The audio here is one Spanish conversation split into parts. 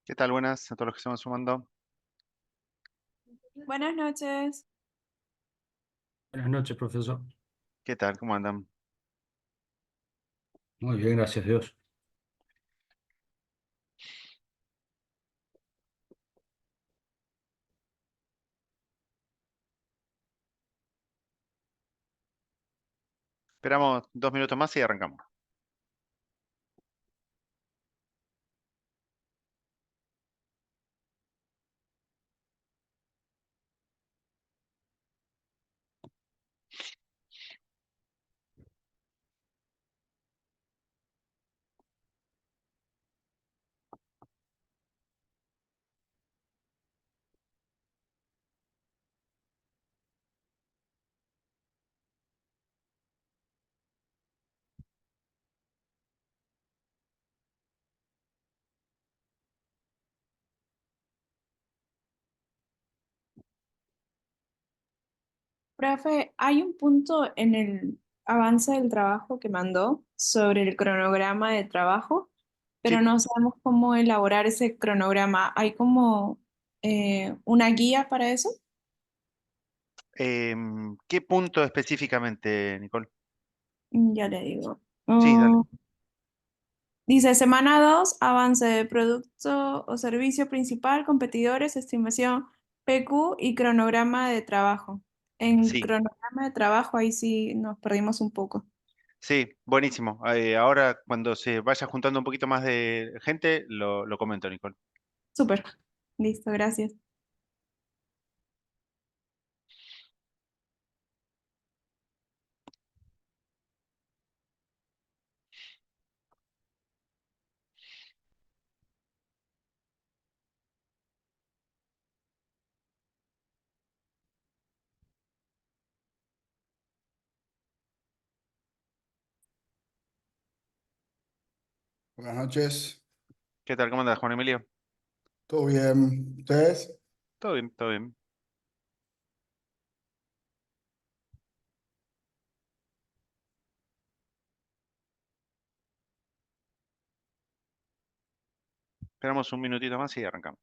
¿Qué tal? Buenas a todos los que se van sumando. Buenas noches. Buenas noches, profesor. ¿Qué tal? ¿Cómo andan? Muy bien, gracias a Dios. Esperamos 2 minutos más y arrancamos. Profe, hay un punto en el avance del trabajo que mandó sobre el cronograma de trabajo, pero Sí. no sabemos cómo elaborar ese cronograma. ¿Hay como una guía para eso? ¿Qué punto específicamente, Nicole? Ya le digo. Sí, dale. Dice semana 2, avance de producto o servicio principal, competidores, estimación PQ y cronograma de trabajo. En Sí, cronograma de trabajo ahí sí nos perdimos un poco. sí, buenísimo. Ahora, cuando se vaya juntando un poquito más de gente, lo comento, Nicole. Súper. Listo, gracias. Buenas noches, ¿Qué tal? ¿Cómo andas, Juan Emilio? ¿todo bien? ¿Ustedes? Todo bien, todo bien. Esperamos un minutito más y arrancamos.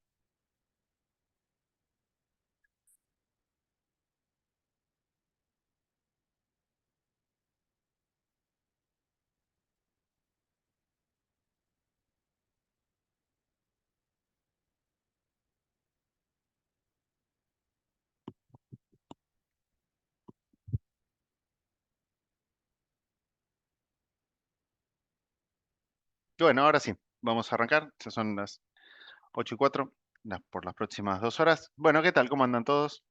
Bueno, ahora sí, vamos a arrancar. Ya son las 8:04, por las próximas 2 horas. Bueno, ¿qué tal? ¿Cómo andan todos?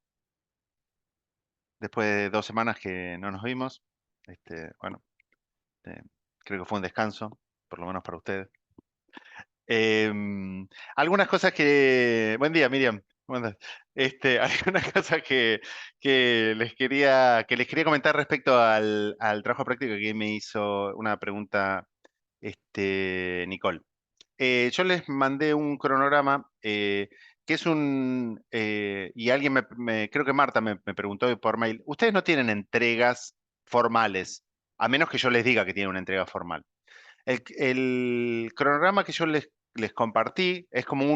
Después de 2 semanas que no nos vimos. Bueno, eh, creo que fue un descanso, por lo menos para ustedes. Algunas cosas que... Buen día, Miriam. ¿Cómo andás? Algunas cosas que les quería comentar respecto al trabajo práctico que me hizo una pregunta, Nicole. Yo les mandé un cronograma que es y alguien creo que Marta me preguntó hoy por mail, ustedes no tienen entregas formales, a menos que yo les diga que tienen una entrega formal. El cronograma que yo les compartí es como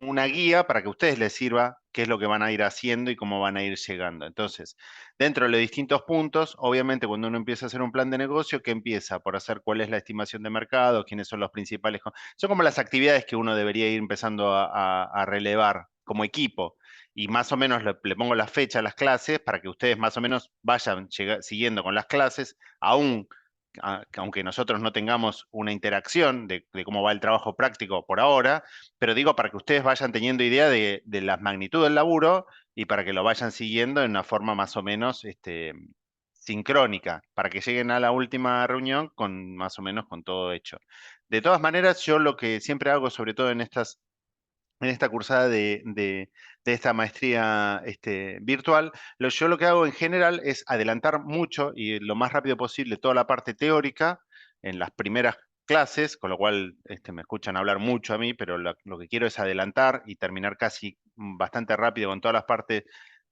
una guía para que a ustedes les sirva qué es lo que van a ir haciendo y cómo van a ir llegando. Entonces, dentro de los distintos puntos, obviamente cuando uno empieza a hacer un plan de negocio, ¿qué empieza? Por hacer cuál es la estimación de mercado, quiénes son los principales. Son como las actividades que uno debería ir empezando a relevar como equipo. Y más o menos le pongo la fecha a las clases para que ustedes más o menos vayan siguiendo con las clases, aún aunque nosotros no tengamos una interacción de cómo va el trabajo práctico por ahora, pero digo para que ustedes vayan teniendo idea de la magnitud del laburo y para que lo vayan siguiendo en una forma más o menos sincrónica, para que lleguen a la última reunión con más o menos con todo hecho. De todas maneras, yo lo que siempre hago, sobre todo en esta cursada de esta maestría virtual, yo lo que hago en general es adelantar mucho y lo más rápido posible toda la parte teórica en las primeras clases, con lo cual me escuchan hablar mucho a mí, pero lo que quiero es adelantar y terminar casi bastante rápido con todas las partes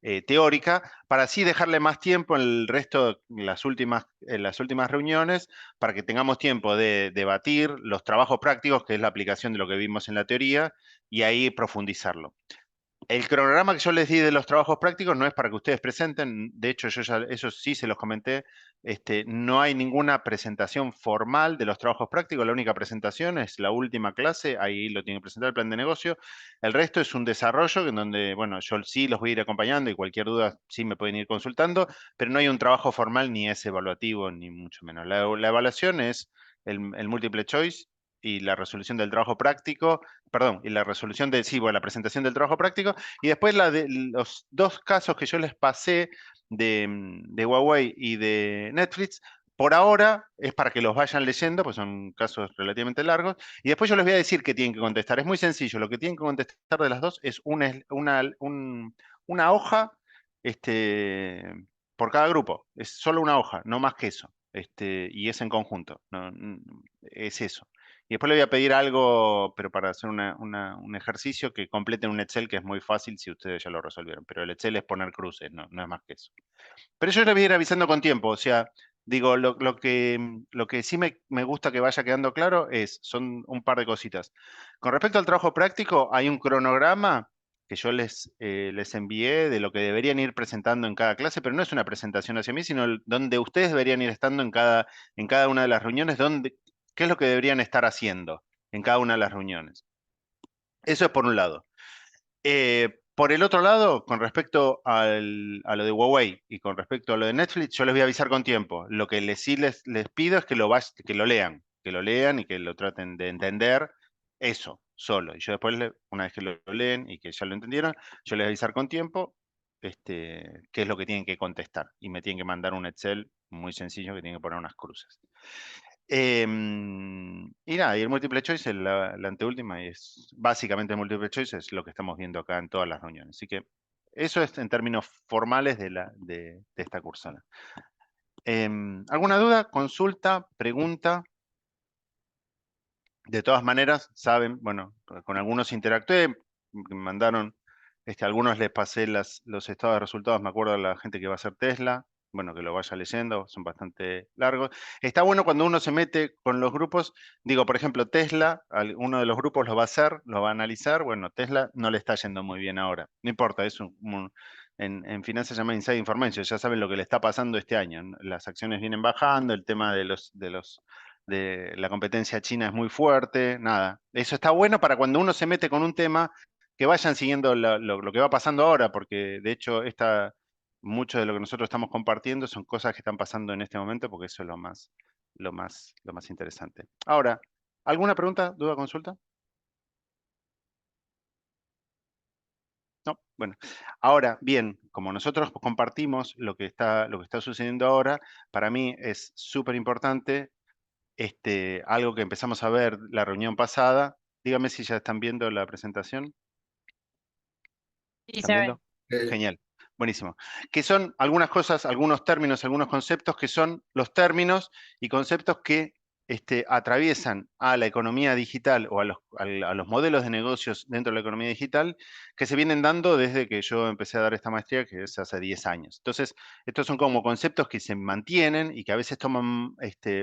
teórica, para así dejarle más tiempo en el resto, en las últimas reuniones, para que tengamos tiempo de debatir los trabajos prácticos, que es la aplicación de lo que vimos en la teoría, y ahí profundizarlo. El cronograma que yo les di de los trabajos prácticos no es para que ustedes presenten, de hecho yo ya eso sí se los comenté, no hay ninguna presentación formal de los trabajos prácticos, la única presentación es la última clase, ahí lo tiene que presentar el plan de negocio, el resto es un desarrollo en donde, bueno, yo sí los voy a ir acompañando y cualquier duda sí me pueden ir consultando, pero no hay un trabajo formal ni es evaluativo, ni mucho menos. La evaluación es el múltiple choice y la resolución del trabajo práctico, perdón, y la resolución de, sí, bueno, la presentación del trabajo práctico, y después los dos casos que yo les pasé de Huawei y de Netflix, por ahora es para que los vayan leyendo, pues son casos relativamente largos, y después yo les voy a decir qué tienen que contestar. Es muy sencillo, lo que tienen que contestar de las dos es una hoja por cada grupo, es solo una hoja, no más que eso, y es en conjunto, es eso. Y después le voy a pedir algo, pero para hacer un ejercicio, que completen un Excel, que es muy fácil si ustedes ya lo resolvieron. Pero el Excel es poner cruces, no es más que eso. Pero yo les voy a ir avisando con tiempo. O sea, digo, lo que sí me gusta que vaya quedando claro son un par de cositas. Con respecto al trabajo práctico, hay un cronograma que yo les envié de lo que deberían ir presentando en cada clase, pero no es una presentación hacia mí, sino donde ustedes deberían ir estando en cada una de las reuniones, qué es lo que deberían estar haciendo en cada una de las reuniones. Eso es por un lado. Por el otro lado, con respecto a lo de Huawei y con respecto a lo de Netflix, yo les voy a avisar con tiempo. Lo que sí les pido es que lo lean y que lo traten de entender eso solo. Y yo después, una vez que lo leen y que ya lo entendieron, yo les voy a avisar con tiempo qué es lo que tienen que contestar. Y me tienen que mandar un Excel muy sencillo que tienen que poner unas cruces. Y nada, y el multiple choice es la anteúltima, y es básicamente el multiple choice es lo que estamos viendo acá en todas las reuniones. Así que eso es en términos formales de esta cursada. ¿Alguna duda, consulta, pregunta? De todas maneras, saben, bueno, con algunos interactué, me mandaron, algunos les pasé los estados de resultados, me acuerdo de la gente que va a hacer Tesla, bueno, que lo vaya leyendo, son bastante largos. Está bueno cuando uno se mete con los grupos, digo, por ejemplo, Tesla, uno de los grupos lo va a hacer, lo va a analizar, bueno, Tesla no le está yendo muy bien ahora, no importa, es en finanzas se llama inside information, ya saben lo que le está pasando este año, las acciones vienen bajando, el tema de la competencia china es muy fuerte, nada. Eso está bueno para cuando uno se mete con un tema, que vayan siguiendo lo que va pasando ahora, porque de hecho mucho de lo que nosotros estamos compartiendo son cosas que están pasando en este momento, porque eso es lo más interesante. Ahora, ¿alguna pregunta, duda, consulta? No, bueno. Ahora, bien, como nosotros compartimos lo que está sucediendo ahora, para mí es súper importante algo que empezamos a ver la reunión pasada. Dígame si ya están viendo la presentación. Sí, ¿Están se ve. viendo? Genial, buenísimo. Que son algunas cosas, algunos términos, algunos conceptos que son los términos y conceptos que atraviesan a la economía digital o a los modelos de negocios dentro de la economía digital que se vienen dando desde que yo empecé a dar esta maestría, que es hace 10 años. Entonces, estos son como conceptos que se mantienen y que a veces toman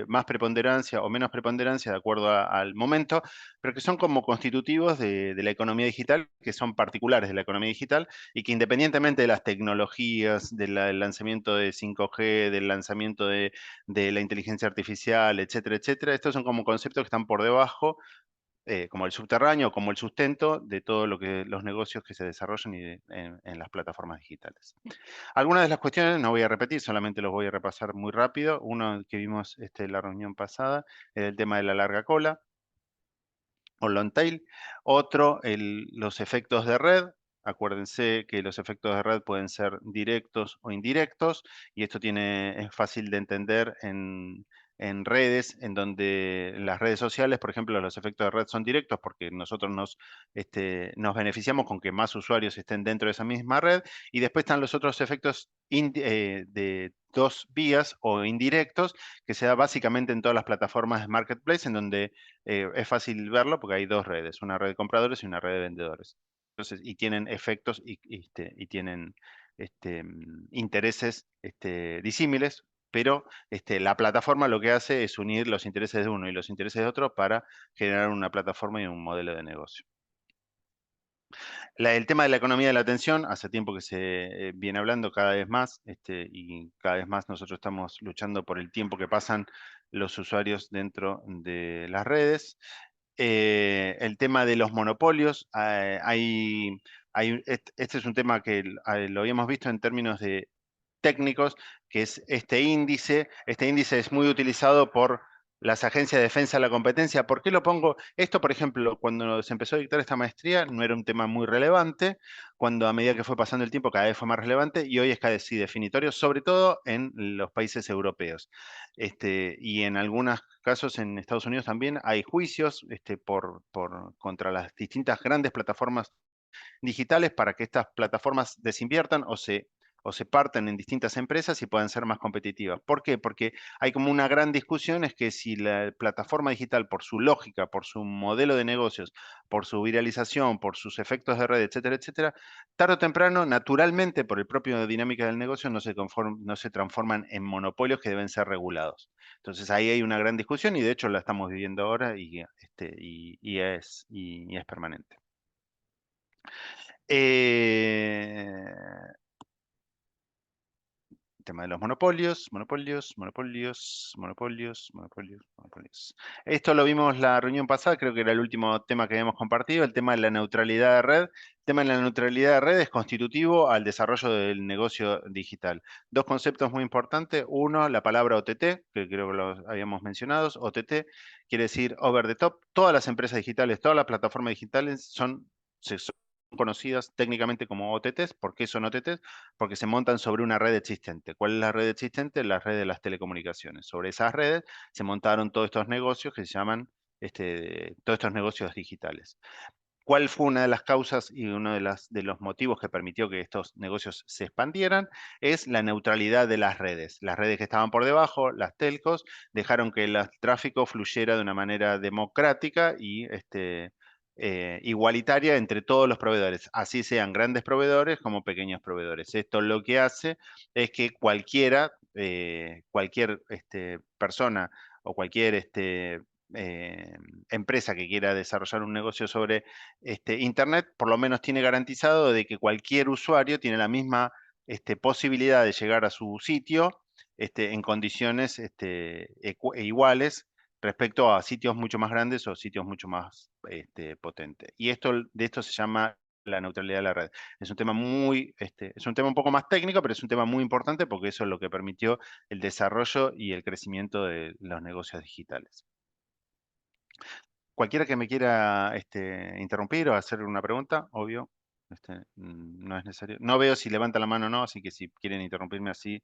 más preponderancia o menos preponderancia de acuerdo al momento, pero que son como constitutivos de la economía digital, que son particulares de la economía digital y que independientemente de las tecnologías, del lanzamiento de 5G, del lanzamiento de la inteligencia artificial, etcétera, etcétera, estos son como conceptos que están por debajo, como el subterráneo, como el sustento de todo lo que los negocios que se desarrollan en las plataformas digitales. Algunas de las cuestiones no voy a repetir, solamente los voy a repasar muy rápido. Uno que vimos en la reunión pasada, el tema de la larga cola o long tail. Otro, los efectos de red. Acuérdense que los efectos de red pueden ser directos o indirectos y esto es fácil de entender en redes, en donde en las redes sociales, por ejemplo, los efectos de red son directos porque nosotros nos beneficiamos con que más usuarios estén dentro de esa misma red y después están los otros efectos de dos vías o indirectos que se da básicamente en todas las plataformas de marketplace en donde es fácil verlo porque hay dos redes, una red de compradores y una red de vendedores. Entonces, y tienen efectos y tienen intereses disímiles, pero la plataforma lo que hace es unir los intereses de uno y los intereses de otro para generar una plataforma y un modelo de negocio. El tema de la economía de la atención, hace tiempo que se viene hablando cada vez más, y cada vez más nosotros estamos luchando por el tiempo que pasan los usuarios dentro de las redes. El tema de los monopolios, este es un tema que lo habíamos visto en términos de técnicos, que es este índice. Este índice es muy utilizado por las agencias de defensa de la competencia. ¿Por qué lo pongo? Esto, por ejemplo, cuando se empezó a dictar esta maestría, no era un tema muy relevante. Cuando a medida que fue pasando el tiempo, cada vez fue más relevante y hoy es casi definitorio, sobre todo en los países europeos. Y en algunos casos en Estados Unidos también hay juicios contra las distintas grandes plataformas digitales para que estas plataformas desinviertan o se parten en distintas empresas y puedan ser más competitivas. ¿Por qué? Porque hay como una gran discusión, es que si la plataforma digital, por su lógica, por su modelo de negocios, por su viralización, por sus efectos de red, etcétera, etcétera, tarde o temprano, naturalmente, por el propio dinámica del negocio, no se transforman en monopolios que deben ser regulados. Entonces ahí hay una gran discusión y de hecho la estamos viviendo ahora y es permanente. Tema de los monopolios. Esto lo vimos la reunión pasada, creo que era el último tema que habíamos compartido, el tema de la neutralidad de red. El tema de la neutralidad de red es constitutivo al desarrollo del negocio digital. Dos conceptos muy importantes. Uno, la palabra OTT, que creo que lo habíamos mencionado. OTT quiere decir over the top. Todas las empresas digitales, todas las plataformas digitales son conocidas técnicamente como OTTs. ¿Por qué son OTTs? Porque se montan sobre una red existente. ¿Cuál es la red existente? La red de las telecomunicaciones. Sobre esas redes se montaron todos estos negocios que se llaman todos estos negocios digitales. ¿Cuál fue una de las causas y uno de los motivos que permitió que estos negocios se expandieran? Es la neutralidad de las redes. Las redes que estaban por debajo, las telcos, dejaron que el tráfico fluyera de una manera democrática y igualitaria entre todos los proveedores, así sean grandes proveedores como pequeños proveedores. Esto lo que hace es que cualquier persona o cualquier empresa que quiera desarrollar un negocio sobre Internet, por lo menos tiene garantizado de que cualquier usuario tiene la misma posibilidad de llegar a su sitio en condiciones iguales respecto a sitios mucho más grandes o sitios mucho más potentes. Y de esto se llama la neutralidad de la red. Es un tema es un tema un poco más técnico, pero es un tema muy importante porque eso es lo que permitió el desarrollo y el crecimiento de los negocios digitales. Cualquiera que me quiera interrumpir o hacer una pregunta, obvio, no es necesario. No veo si levanta la mano o no, así que si quieren interrumpirme así,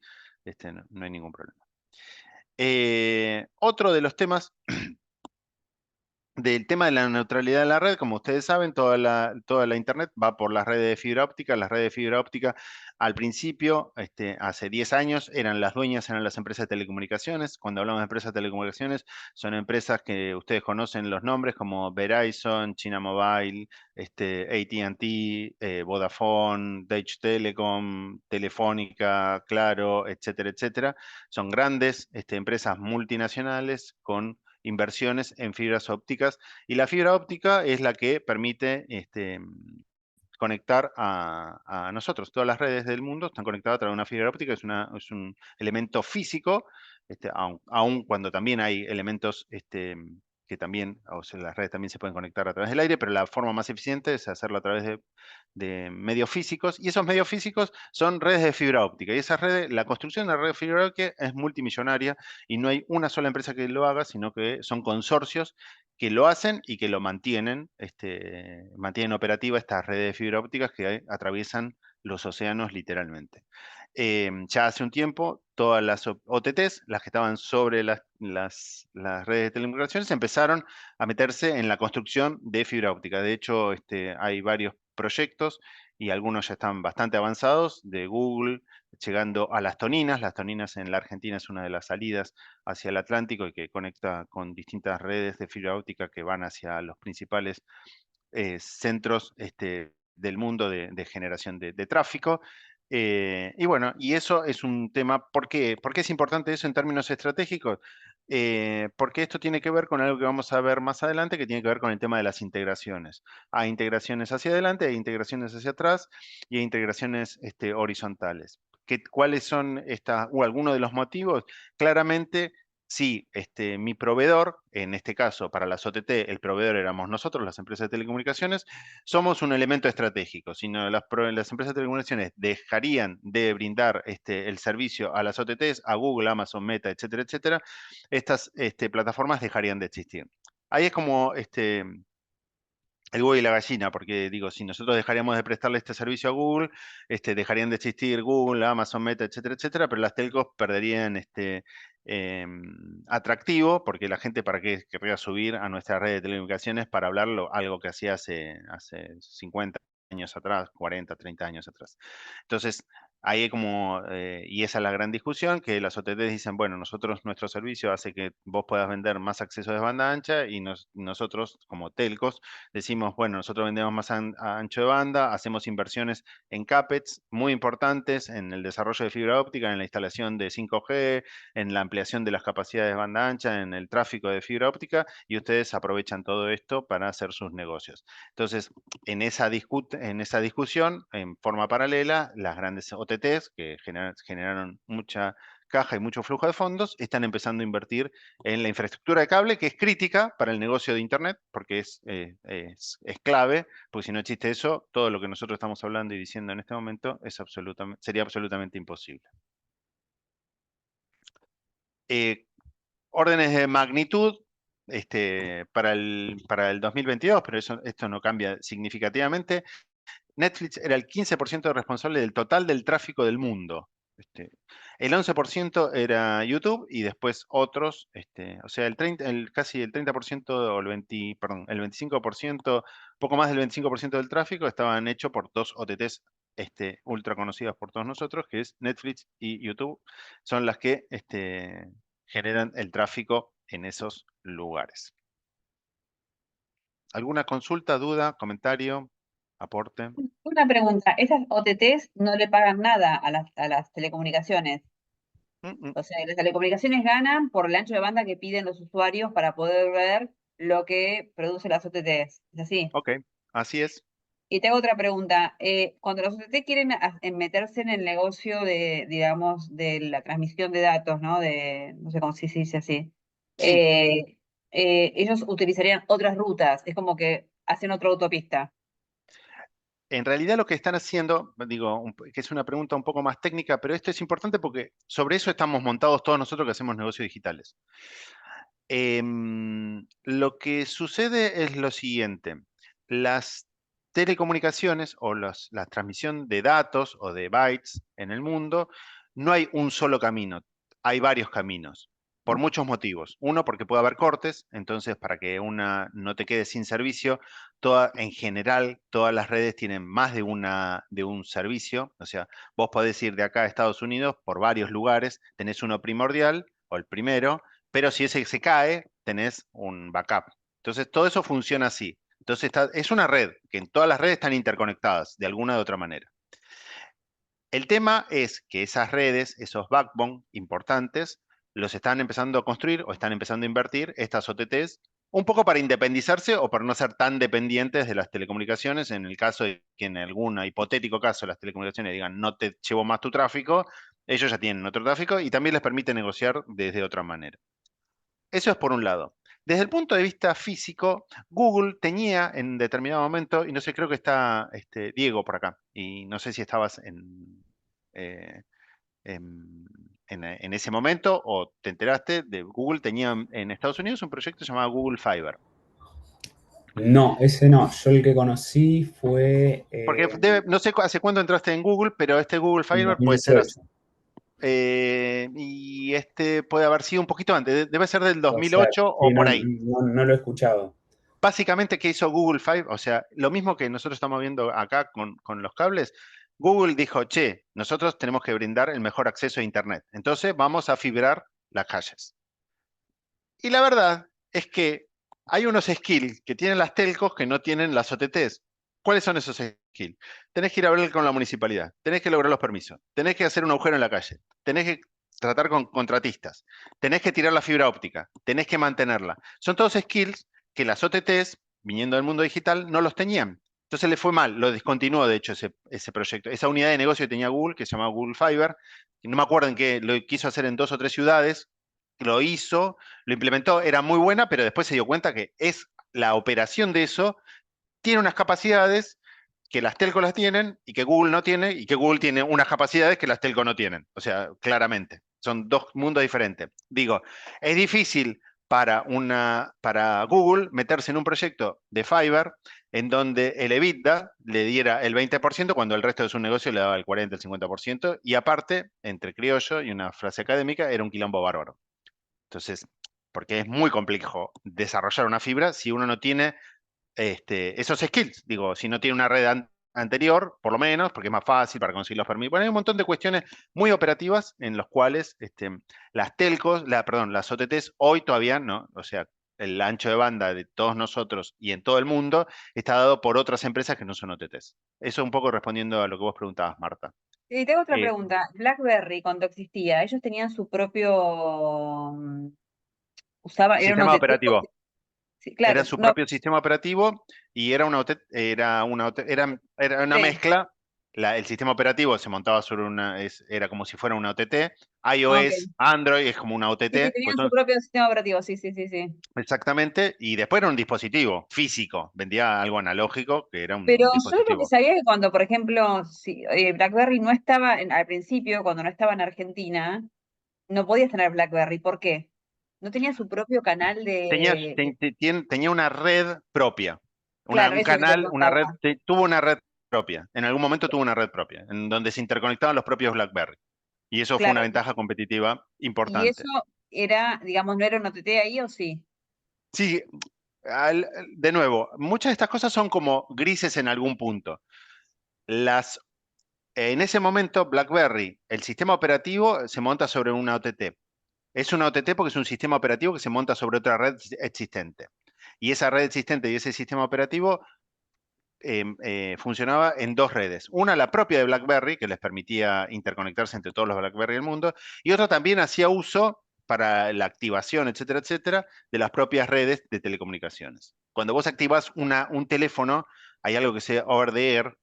no hay ningún problema. Otro de los temas del tema de la neutralidad de la red, como ustedes saben, toda la Internet va por las redes de fibra óptica. Las redes de fibra óptica, al principio, hace 10 años, eran las empresas de telecomunicaciones. Cuando hablamos de empresas de telecomunicaciones, son empresas que ustedes conocen los nombres como Verizon, China Mobile, AT&T, Vodafone, Deutsche Telekom, Telefónica, Claro, etcétera, etcétera. Son grandes empresas multinacionales con inversiones en fibras ópticas, y la fibra óptica es la que permite conectar a nosotros. Todas las redes del mundo están conectadas a través de una fibra óptica, es un elemento físico, aun cuando también hay elementos que también, o sea, las redes también se pueden conectar a través del aire, pero la forma más eficiente es hacerlo a través de medios físicos, y esos medios físicos son redes de fibra óptica, y esas redes, la construcción de la red de fibra óptica es multimillonaria, y no hay una sola empresa que lo haga, sino que son consorcios que lo hacen y que lo mantienen operativa estas redes de fibra ópticas que atraviesan los océanos literalmente. Ya hace un tiempo, todas las OTTs, las que estaban sobre las redes de telecomunicaciones, empezaron a meterse en la construcción de fibra óptica. De hecho, hay varios proyectos y algunos ya están bastante avanzados, de Google, llegando a las Toninas. Las Toninas en la Argentina es una de las salidas hacia el Atlántico y que conecta con distintas redes de fibra óptica que van hacia los principales centros del mundo de generación de tráfico. Y bueno, y eso es un tema. ¿Por qué? ¿Por qué es importante eso en términos estratégicos? Porque esto tiene que ver con algo que vamos a ver más adelante, que tiene que ver con el tema de las integraciones. Hay integraciones hacia adelante, hay integraciones hacia atrás y hay integraciones horizontales. ¿Cuáles son estas, o algunos de los motivos? Claramente, si mi proveedor, en este caso para las OTT, el proveedor éramos nosotros, las empresas de telecomunicaciones, somos un elemento estratégico. Si no, las empresas de telecomunicaciones dejarían de brindar el servicio a las OTTs, a Google, Amazon, Meta, etcétera, etcétera, estas plataformas dejarían de existir. Ahí es como el huevo y la gallina, porque digo, si nosotros dejaríamos de prestarle este servicio a Google, dejarían de existir Google, Amazon, Meta, etcétera, etcétera, pero las telcos perderían atractivo, porque la gente para qué querría subir a nuestra red de telecomunicaciones para hablarlo, algo que hacía hace 50 años atrás, 40, 30 años atrás. Entonces, ahí como, y esa es la gran discusión, que las OTTs dicen, bueno, nuestro servicio hace que vos puedas vender más acceso de banda ancha y nosotros como telcos decimos, bueno, nosotros vendemos más ancho de banda, hacemos inversiones en CAPEX muy importantes, en el desarrollo de fibra óptica, en la instalación de 5G, en la ampliación de las capacidades de banda ancha, en el tráfico de fibra óptica, y ustedes aprovechan todo esto para hacer sus negocios. Entonces, en esa discusión, en forma paralela, las grandes OTTs, que generaron mucha caja y mucho flujo de fondos, están empezando a invertir en la infraestructura de cable, que es crítica para el negocio de Internet, porque es clave, porque si no existe eso, todo lo que nosotros estamos hablando y diciendo en este momento sería absolutamente imposible. Órdenes de magnitud para el 2022, pero esto no cambia significativamente. Netflix era el 15% responsable del total del tráfico del mundo. El 11% era YouTube y después otros, o sea, casi el 30% o el 25%, poco más del 25% del tráfico estaban hechos por dos OTTs ultra conocidas por todos nosotros, que es Netflix y YouTube, son las que generan el tráfico en esos lugares. ¿Alguna consulta, duda, comentario, aporte? Una pregunta, ¿esas OTTs no le pagan nada a las telecomunicaciones? O sea, las telecomunicaciones ganan por el ancho de banda que piden los usuarios para poder ver lo que producen las OTTs. ¿Es así? Ok, así es. Y te hago otra pregunta. Cuando los OTT quieren meterse en el negocio de, digamos, de la transmisión de datos, ¿no? No sé cómo se dice así. Sí. Ellos utilizarían otras rutas. Es como que hacen otra autopista. En realidad lo que están haciendo, digo, que es una pregunta un poco más técnica, pero esto es importante porque sobre eso estamos montados todos nosotros que hacemos negocios digitales. Lo que sucede es lo siguiente. Las telecomunicaciones o la transmisión de datos o de bytes en el mundo, no hay un solo camino, hay varios caminos. Por muchos motivos. Uno, porque puede haber cortes, entonces para que una no te quede sin servicio, en general todas las redes tienen más de un servicio. O sea, vos podés ir de acá a Estados Unidos por varios lugares, tenés uno primordial o el primero, pero si ese se cae, tenés un backup. Entonces todo eso funciona así. Entonces es una red, que en todas las redes están interconectadas de alguna u otra manera. El tema es que esas redes, esos backbone importantes, los están empezando a construir o están empezando a invertir estas OTTs, un poco para independizarse o para no ser tan dependientes de las telecomunicaciones, en el caso de que en algún hipotético caso las telecomunicaciones digan no te llevo más tu tráfico, ellos ya tienen otro tráfico y también les permite negociar desde otra manera. Eso es por un lado. Desde el punto de vista físico, Google tenía en determinado momento, y no sé, creo que está Diego por acá, y no sé si estabas eh, en ese momento o te enteraste, de Google tenía en Estados Unidos un proyecto llamado Google Fiber. No, ese no. Yo el que conocí fue Porque no sé hace cuándo entraste en Google, pero este Google en Fiber puede ser... 2018. Y puede haber sido un poquito antes, debe ser del Puede ser. 2008 Sí, o por ahí. no lo he escuchado. Básicamente, ¿qué hizo Google Fiber? O sea, lo mismo que nosotros estamos viendo acá con los cables, Google dijo, che, nosotros tenemos que brindar el mejor acceso a Internet. Entonces vamos a fibrar las calles. Y la verdad es que hay unos skills que tienen las telcos que no tienen las OTTs. ¿Cuáles son esos skill. Tenés que ir a hablar con la municipalidad, tenés que lograr los permisos, tenés que hacer un agujero en la calle, tenés que tratar con contratistas, tenés que tirar la fibra óptica, tenés que mantenerla. Son todos skills que las OTTs, viniendo del mundo digital, no los tenían. Entonces le fue mal, lo descontinuó de hecho ese proyecto. Esa unidad de negocio que tenía Google, que se llamaba Google Fiber, no me acuerdo en qué, lo quiso hacer en 2 o 3 ciudades, lo hizo, lo implementó, era muy buena, pero después se dio cuenta que es la operación de eso, tiene unas capacidades que las telcos las tienen y que Google no tiene, y que Google tiene unas capacidades que las telcos no tienen. O sea, claramente, son dos mundos diferentes. Digo, es difícil para Google meterse en un proyecto de Fiverr en donde el EBITDA le diera el 20% cuando el resto de su negocio le daba el 40, el 50%, y aparte, entre criollo y una frase académica, era un quilombo bárbaro. Entonces, porque es muy complejo desarrollar una fibra si uno no tiene esos skills. Digo, si no tiene una red anterior, por lo menos, porque es más fácil para conseguir los permisos. Bueno, hay un montón de cuestiones muy operativas en los cuales las telcos, perdón, las OTTs hoy todavía no, o sea, el ancho de banda de todos nosotros y en todo el mundo está dado por otras empresas que no son OTTs. Eso un poco respondiendo a lo que vos preguntabas, Marta. Y tengo otra Eh, pregunta. BlackBerry, cuando existía, ellos tenían su propio, usaba, era un Sistema OTT. operativo. Sí, Era claro, su no, propio sistema operativo y era era una sí, mezcla. El sistema operativo se montaba sobre era como si fuera una OTT. ok. iOS, Android es como una Sí, sí, OTT, pues tenían su propio sistema operativo, sí, sí, sí, sí. exactamente. Y después era un dispositivo físico, vendía algo analógico que era Pero un yo lo que dispositivo. sabía es que cuando, por ejemplo, si, BlackBerry no estaba, al principio, cuando no estaba en Argentina, no podías tener BlackBerry. ¿Por qué? No tenía su propio canal Tenía, de... tenía una red propia, Claro, un eso te canal, una preguntaba. red, tuvo una red propia. En algún momento tuvo una red propia, en donde se interconectaban los propios BlackBerry. Y eso fue una Claro, ventaja competitiva y eso importante. era, digamos, ¿no era un OTT ahí o sí? Sí, de nuevo, muchas de estas cosas son como grises en algún punto. En ese momento, BlackBerry, el sistema operativo se monta sobre una OTT. Es una OTT porque es un sistema operativo que se monta sobre otra red existente. Y esa red existente y ese sistema operativo funcionaba en dos redes. Una, la propia de BlackBerry, que les permitía interconectarse entre todos los BlackBerry del mundo, y otra también hacía uso para la activación, etcétera, etcétera, de las propias redes de telecomunicaciones. Cuando vos activas un teléfono, hay algo que se llama over the air,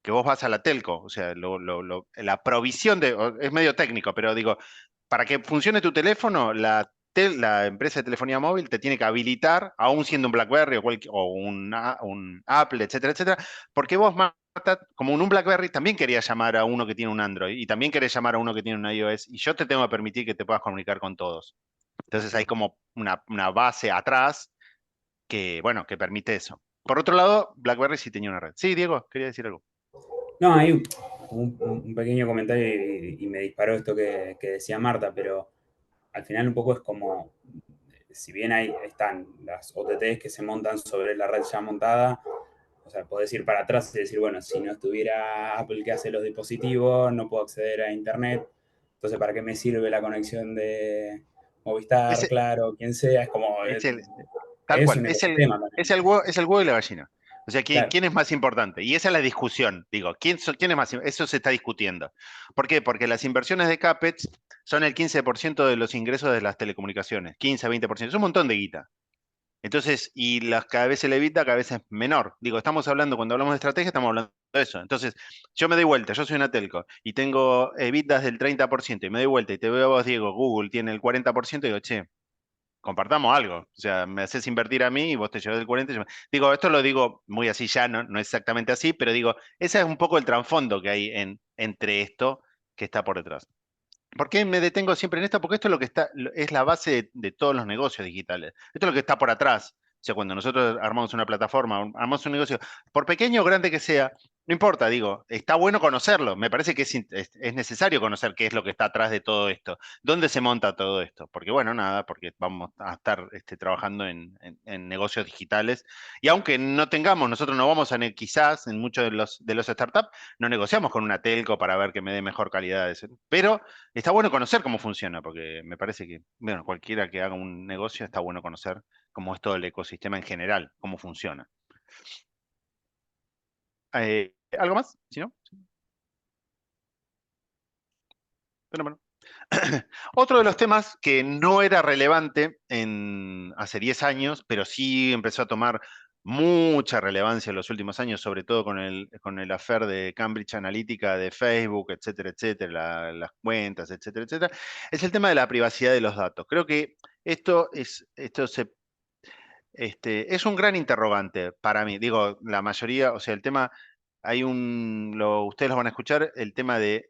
que vos vas a la telco, o sea, la provisión es medio técnico, pero digo, para que funcione tu teléfono, la empresa de telefonía móvil te tiene que habilitar, aún siendo un BlackBerry o un Apple, etcétera, etcétera, porque vos, Marta, como en un BlackBerry, también querías llamar a uno que tiene un Android y también querés llamar a uno que tiene un iOS y yo te tengo que permitir que te puedas comunicar con todos. Entonces hay como una base atrás que, bueno, que permite eso. Por otro lado, BlackBerry sí tenía una red. Sí, Diego, quería decir algo. No, hay un pequeño comentario y me disparó esto que decía Marta, pero al final un poco es como, si bien están las OTTs que se montan sobre la red ya montada, o sea, podés ir para atrás y decir, bueno, si no estuviera Apple que hace los dispositivos, no puedo acceder a Internet, entonces ¿para qué me sirve la conexión de Movistar, Ese Claro, quien sea? Es como, es el, Tal es cual, un ecosistema también. es el huevo y la gallina. O sea, Claro. ¿quién es más importante? Y esa es la discusión, digo, ¿quién es más? Eso se está discutiendo. ¿Por qué? Porque las inversiones de CAPEX son el 15% de los ingresos de las telecomunicaciones, 15, 20%, es un montón de guita. Entonces, y cada vez el EBITDA cada vez es menor. Digo, estamos hablando, cuando hablamos de estrategia, estamos hablando de eso. Entonces, yo me doy vuelta, yo soy una telco y tengo EBITDAs del 30% y me doy vuelta y te veo a vos, Diego, Google tiene el 40% y digo, che, compartamos algo. O sea, me haces invertir a mí y vos te llevas el 40. Digo, esto lo digo muy así ya, no exactamente así, pero digo, ese es un poco el trasfondo que hay entre esto que está por detrás. ¿Por qué me detengo siempre en esto? Porque esto es lo que es la base de todos los negocios digitales. Esto es lo que está por atrás. O sea, cuando nosotros armamos una plataforma, armamos un negocio, por pequeño o grande que sea, no importa, digo, está bueno conocerlo. Me parece que es necesario conocer qué es lo que está atrás de todo esto. ¿Dónde se monta todo esto? Porque, bueno, nada, porque vamos a estar trabajando en negocios digitales. Y aunque no tengamos, nosotros no vamos quizás en muchos de los startups, no negociamos con una telco para ver que me dé mejor calidad. Pero está bueno conocer cómo funciona, porque me parece que, bueno, cualquiera que haga un negocio está bueno conocer cómo es todo el ecosistema en general, cómo funciona. ¿Algo más? Si no. Bueno. Otro de los temas que no era relevante hace 10 años, pero sí empezó a tomar mucha relevancia en los últimos años, sobre todo con el affair de Cambridge Analytica, de Facebook, etcétera, etcétera, las cuentas, etcétera, etcétera, es el tema de la privacidad de los datos. Creo que esto es un gran interrogante para mí. Digo, la mayoría, o sea, el tema, ustedes lo van a escuchar, el tema de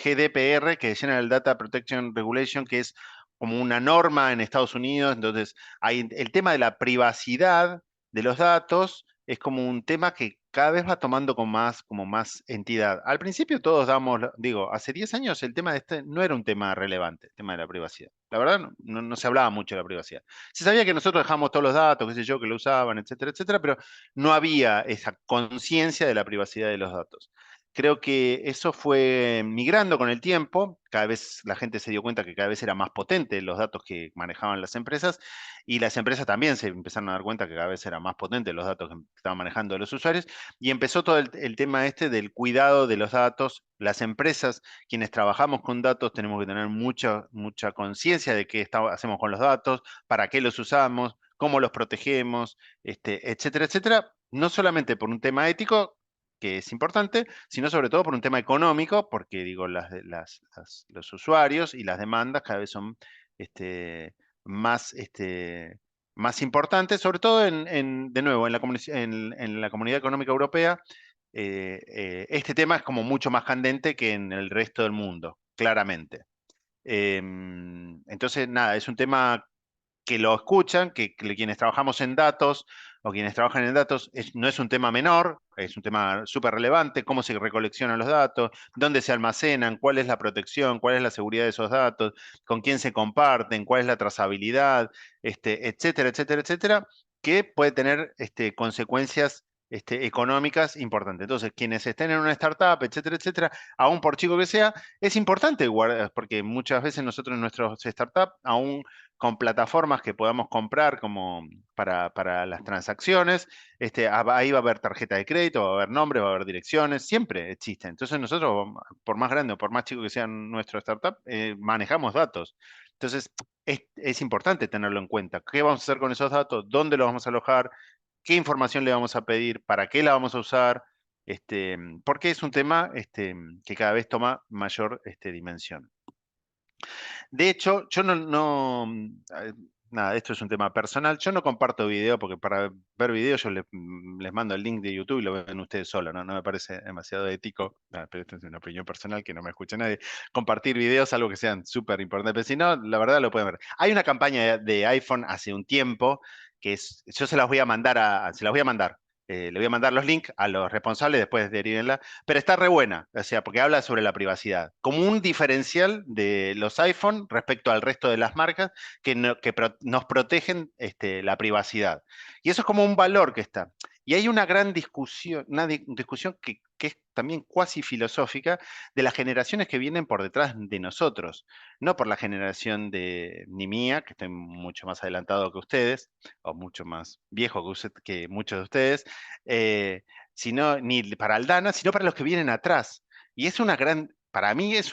GDPR, que es General Data Protection Regulation, que es como una norma en Estados Unidos. Entonces, el tema de la privacidad de los datos es como un tema que cada vez va tomando como más entidad. Al principio todos hace 10 años el tema de no era un tema relevante, el tema de la privacidad. La verdad, no se hablaba mucho de la privacidad. Se sabía que nosotros dejamos todos los datos, qué sé yo, que lo usaban, etcétera, etcétera, pero no había esa conciencia de la privacidad de los datos. Creo que eso fue migrando con el tiempo, cada vez la gente se dio cuenta que cada vez era más potente los datos que manejaban las empresas, y las empresas también se empezaron a dar cuenta que cada vez eran más potentes los datos que estaban manejando los usuarios, y empezó todo el tema del cuidado de los datos. Las empresas, quienes trabajamos con datos, tenemos que tener mucha conciencia de qué hacemos con los datos, para qué los usamos, cómo los protegemos, etcétera, etcétera. No solamente por un tema ético, que es importante, sino sobre todo por un tema económico, porque digo, los usuarios y las demandas cada vez son más, más importantes, sobre todo de nuevo, en la Comunidad Económica Europea. Este tema es como mucho más candente que en el resto del mundo, claramente. Entonces, nada, es un tema que lo escuchan, que quienes trabajamos en datos o quienes trabajan en datos, no es un tema menor, es un tema súper relevante: cómo se recoleccionan los datos, dónde se almacenan, cuál es la protección, cuál es la seguridad de esos datos, con quién se comparten, cuál es la trazabilidad, etcétera, etcétera, etcétera, que puede tener consecuencias económicas importantes. Entonces, quienes estén en una startup, etcétera, etcétera, aún por chico que sea, es importante guardar, porque muchas veces nosotros en nuestros startups, aún con plataformas que podamos comprar como para las transacciones, ahí va a haber tarjeta de crédito, va a haber nombre, va a haber direcciones, siempre existen. Entonces nosotros, por más grande o por más chico que sea nuestro startup, manejamos datos. Entonces es importante tenerlo en cuenta. ¿Qué vamos a hacer con esos datos? ¿Dónde los vamos a alojar? ¿Qué información le vamos a pedir? ¿Para qué la vamos a usar? Porque es un tema que cada vez toma mayor dimensión. De hecho, yo nada, esto es un tema personal. Yo no comparto video, porque para ver videos yo les mando el link de YouTube y lo ven ustedes solos, ¿no? No me parece demasiado ético, pero esto es una opinión personal que no me escucha nadie, compartir videos, algo que sean súper importantes. Pero si no, la verdad lo pueden ver. Hay una campaña de iPhone hace un tiempo que yo se las voy a mandar le voy a mandar los links a los responsables, después derivenla, pero está re buena, o sea, porque habla sobre la privacidad, como un diferencial de los iPhone respecto al resto de las marcas que nos protegen la privacidad. Y eso es como un valor que está. Y hay una gran discusión, discusión que es también cuasi filosófica, de las generaciones que vienen por detrás de nosotros, no por la generación ni mía, que estoy mucho más adelantado que ustedes, o mucho más viejo que muchos de ustedes, ni para Aldana, sino para los que vienen atrás. Y es una para mí es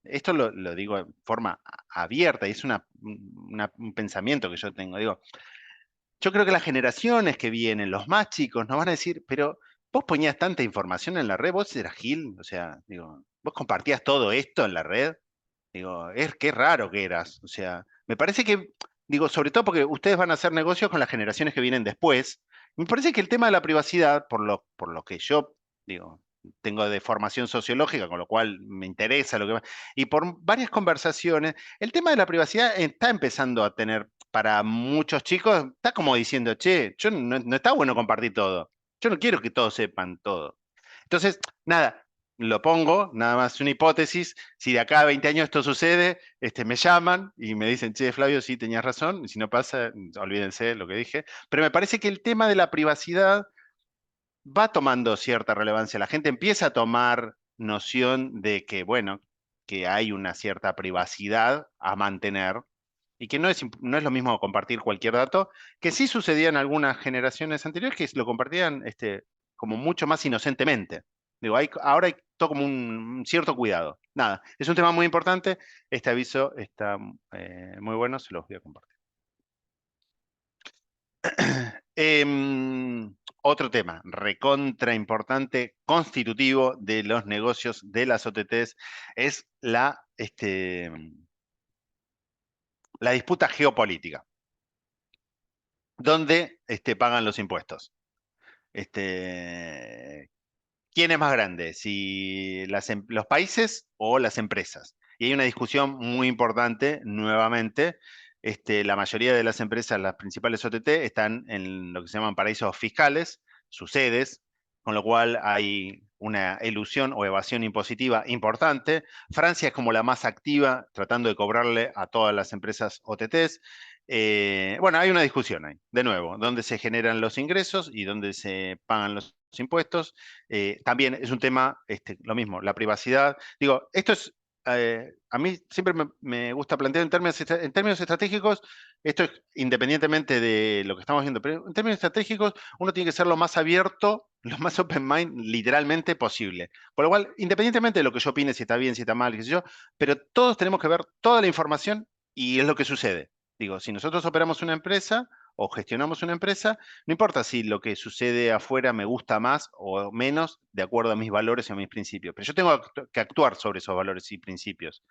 esto lo digo de forma abierta, y es un pensamiento que yo tengo. Digo, yo creo que las generaciones que vienen, los más chicos, nos van a decir: pero vos ponías tanta información en la red, vos eras Gil, o sea, digo, vos compartías todo esto en la red. Digo, qué raro que eras. O sea, me parece que, digo, sobre todo porque ustedes van a hacer negocios con las generaciones que vienen después. Me parece que el tema de la privacidad, por lo que yo, digo, tengo de formación sociológica, con lo cual me interesa y por varias conversaciones, el tema de la privacidad está empezando a tener, para muchos chicos, está como diciendo: che, no está bueno compartir todo. Yo no quiero que todos sepan todo. Entonces, nada, lo pongo, nada más una hipótesis. Si de acá a 20 años esto sucede, me llaman y me dicen: che, Flavio, sí, tenías razón. Y si no pasa, olvídense lo que dije. Pero me parece que el tema de la privacidad va tomando cierta relevancia. La gente empieza a tomar noción de que, bueno, que hay una cierta privacidad a mantener, y que no es lo mismo compartir cualquier dato, que sí sucedía en algunas generaciones anteriores, que lo compartían como mucho más inocentemente. Digo, ahora hay todo como un cierto cuidado. Nada, es un tema muy importante. Este aviso está muy bueno, se los voy a compartir. Otro tema, recontra importante, constitutivo de los negocios de las OTTs, es la disputa geopolítica. ¿Dónde pagan los impuestos? ¿Quién es más grande? Si los países o las empresas. Y hay una discusión muy importante, nuevamente. La mayoría de las empresas, las principales OTT, están en lo que se llaman paraísos fiscales, sus sedes, con lo cual hay una elusión o evasión impositiva importante. Francia es como la más activa, tratando de cobrarle a todas las empresas OTTs. Bueno, hay una discusión ahí, de nuevo, dónde se generan los ingresos y dónde se pagan los impuestos. También es un tema, lo mismo, la privacidad. Digo, esto es, a mí siempre me gusta plantear en términos estratégicos, esto es independientemente de lo que estamos viendo, pero en términos estratégicos uno tiene que ser lo más abierto, lo más open mind literalmente posible. Por lo cual, independientemente de lo que yo opine, si está bien, si está mal, qué sé yo, pero todos tenemos que ver toda la información y es lo que sucede. Digo, si nosotros operamos una empresa o gestionamos una empresa, no importa si lo que sucede afuera me gusta más o menos de acuerdo a mis valores y a mis principios, pero yo tengo que actuar sobre esos valores y principios.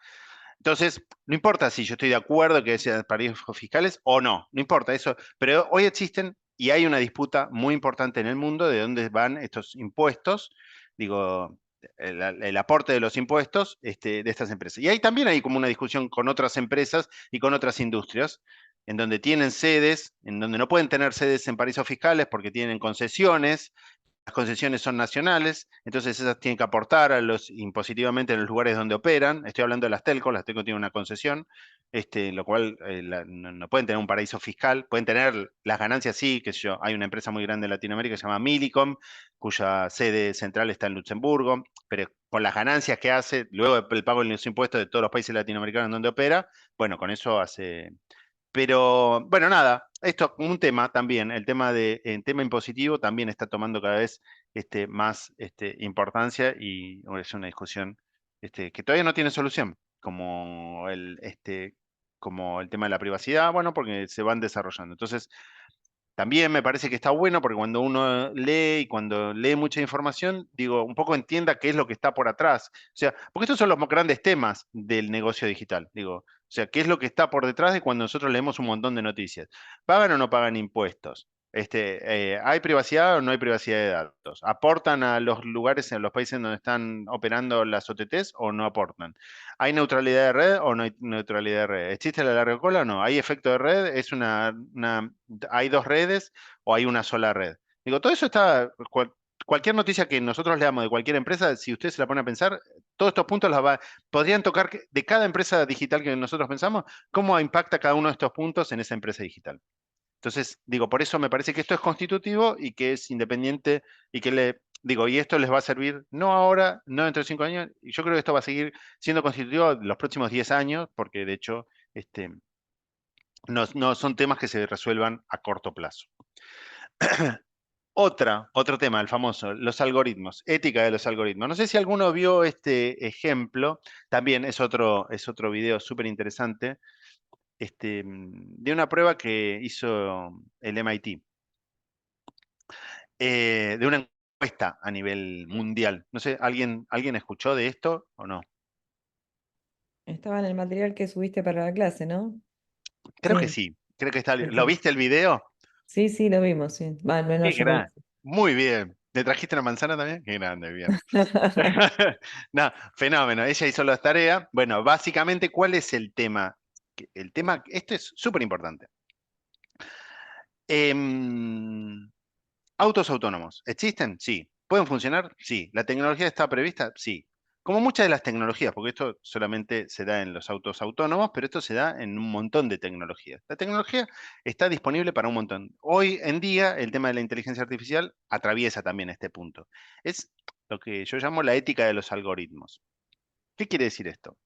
Entonces, no importa si yo estoy de acuerdo que sean paraísos fiscales o no, no importa eso, pero hoy existen y hay una disputa muy importante en el mundo de dónde van estos impuestos, digo, el aporte de los impuestos de estas empresas. Y ahí también hay como una discusión con otras empresas y con otras industrias, en donde tienen sedes, en donde no pueden tener sedes en paraísos fiscales porque tienen concesiones. Las concesiones son nacionales, entonces esas tienen que aportar impositivamente en los lugares donde operan. Estoy hablando de las telcos tienen una concesión, lo cual no pueden tener un paraíso fiscal, pueden tener las ganancias, sí, que yo, hay una empresa muy grande en Latinoamérica que se llama Millicom, cuya sede central está en Luxemburgo, pero con las ganancias que hace, luego del pago de los impuestos de todos los países latinoamericanos donde opera, bueno, con eso hace. Pero bueno, nada, esto un tema también, el tema impositivo también está tomando cada vez más importancia y es una discusión que todavía no tiene solución, como como el tema de la privacidad, bueno, porque se van desarrollando. Entonces, también me parece que está bueno porque cuando uno lee y cuando lee mucha información, digo, un poco entienda qué es lo que está por atrás. O sea, porque estos son los grandes temas del negocio digital. Digo, o sea, qué es lo que está por detrás de cuando nosotros leemos un montón de noticias. ¿Pagan o no pagan impuestos? ¿Hay privacidad o no hay privacidad de datos? ¿Aportan a los lugares, en los países donde están operando las OTTs o no aportan? ¿Hay neutralidad de red o no hay neutralidad de red? ¿Existe la larga cola o no? ¿Hay efecto de red? ¿Hay dos redes o hay una sola red? Digo, todo eso está, cualquier noticia que nosotros leamos de cualquier empresa, si usted se la pone a pensar, todos estos puntos podrían tocar de cada empresa digital que nosotros pensamos, cómo impacta cada uno de estos puntos en esa empresa digital. Entonces, digo, por eso me parece que esto es constitutivo y que es independiente y que y esto les va a servir no ahora, no dentro de 5 años, y yo creo que esto va a seguir siendo constitutivo los próximos 10 años, porque de hecho, no son temas que se resuelvan a corto plazo. Otro tema, el famoso, los algoritmos, ética de los algoritmos. No sé si alguno vio este ejemplo, también es otro video súper interesante, de una prueba que hizo el MIT, de una encuesta a nivel mundial. No sé, ¿alguien escuchó de esto o no? Estaba en el material que subiste para la clase, ¿no? Creo que sí, creo que está. ¿Lo Perfecto. viste el video? Sí, sí, lo vimos, sí. Va, al menos Qué yo lo grande. Muy bien. ¿Le trajiste una manzana también? Qué grande, bien. No, fenómeno. Ella hizo las tareas. Bueno, básicamente, ¿cuál es el tema? El tema, esto es súper importante. Autos autónomos, ¿existen? Sí. ¿Pueden funcionar? Sí. ¿La tecnología está prevista? Sí. Como muchas de las tecnologías, porque esto solamente se da en los autos autónomos, pero esto se da en un montón de tecnologías. La tecnología está disponible para un montón. Hoy en día, el tema de la inteligencia artificial atraviesa también este punto. Es lo que yo llamo la ética de los algoritmos. ¿Qué quiere decir esto?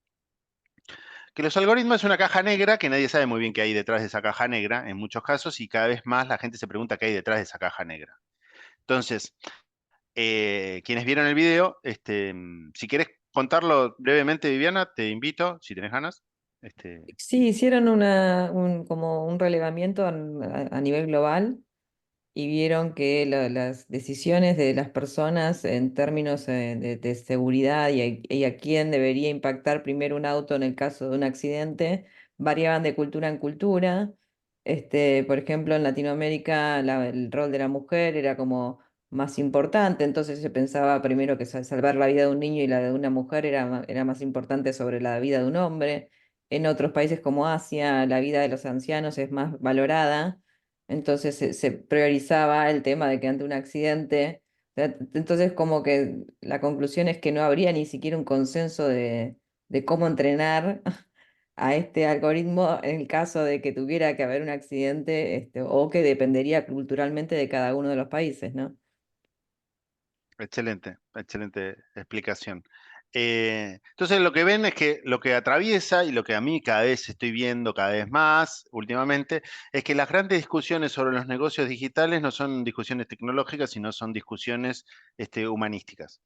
Que los algoritmos es una caja negra que nadie sabe muy bien qué hay detrás de esa caja negra, en muchos casos, y cada vez más la gente se pregunta qué hay detrás de esa caja negra. Entonces, quienes vieron el video, si querés contarlo brevemente, Viviana, te invito, si tenés ganas. Sí, hicieron como un relevamiento a nivel global y vieron que las decisiones de las personas en términos de seguridad y a quién debería impactar primero un auto en el caso de un accidente variaban de cultura en cultura. Por ejemplo, en Latinoamérica el rol de la mujer era como más importante, entonces se pensaba primero que salvar la vida de un niño y la de una mujer era más importante sobre la vida de un hombre. En otros países como Asia, la vida de los ancianos es más valorada. Entonces se priorizaba el tema de que ante un accidente, entonces como que la conclusión es que no habría ni siquiera un consenso de cómo entrenar a este algoritmo en el caso de que tuviera que haber un accidente, o que dependería culturalmente de cada uno de los países, ¿no? Excelente, excelente explicación. Entonces lo que ven es que lo que atraviesa y lo que a mí cada vez estoy viendo cada vez más últimamente es que las grandes discusiones sobre los negocios digitales no son discusiones tecnológicas, sino son discusiones humanísticas.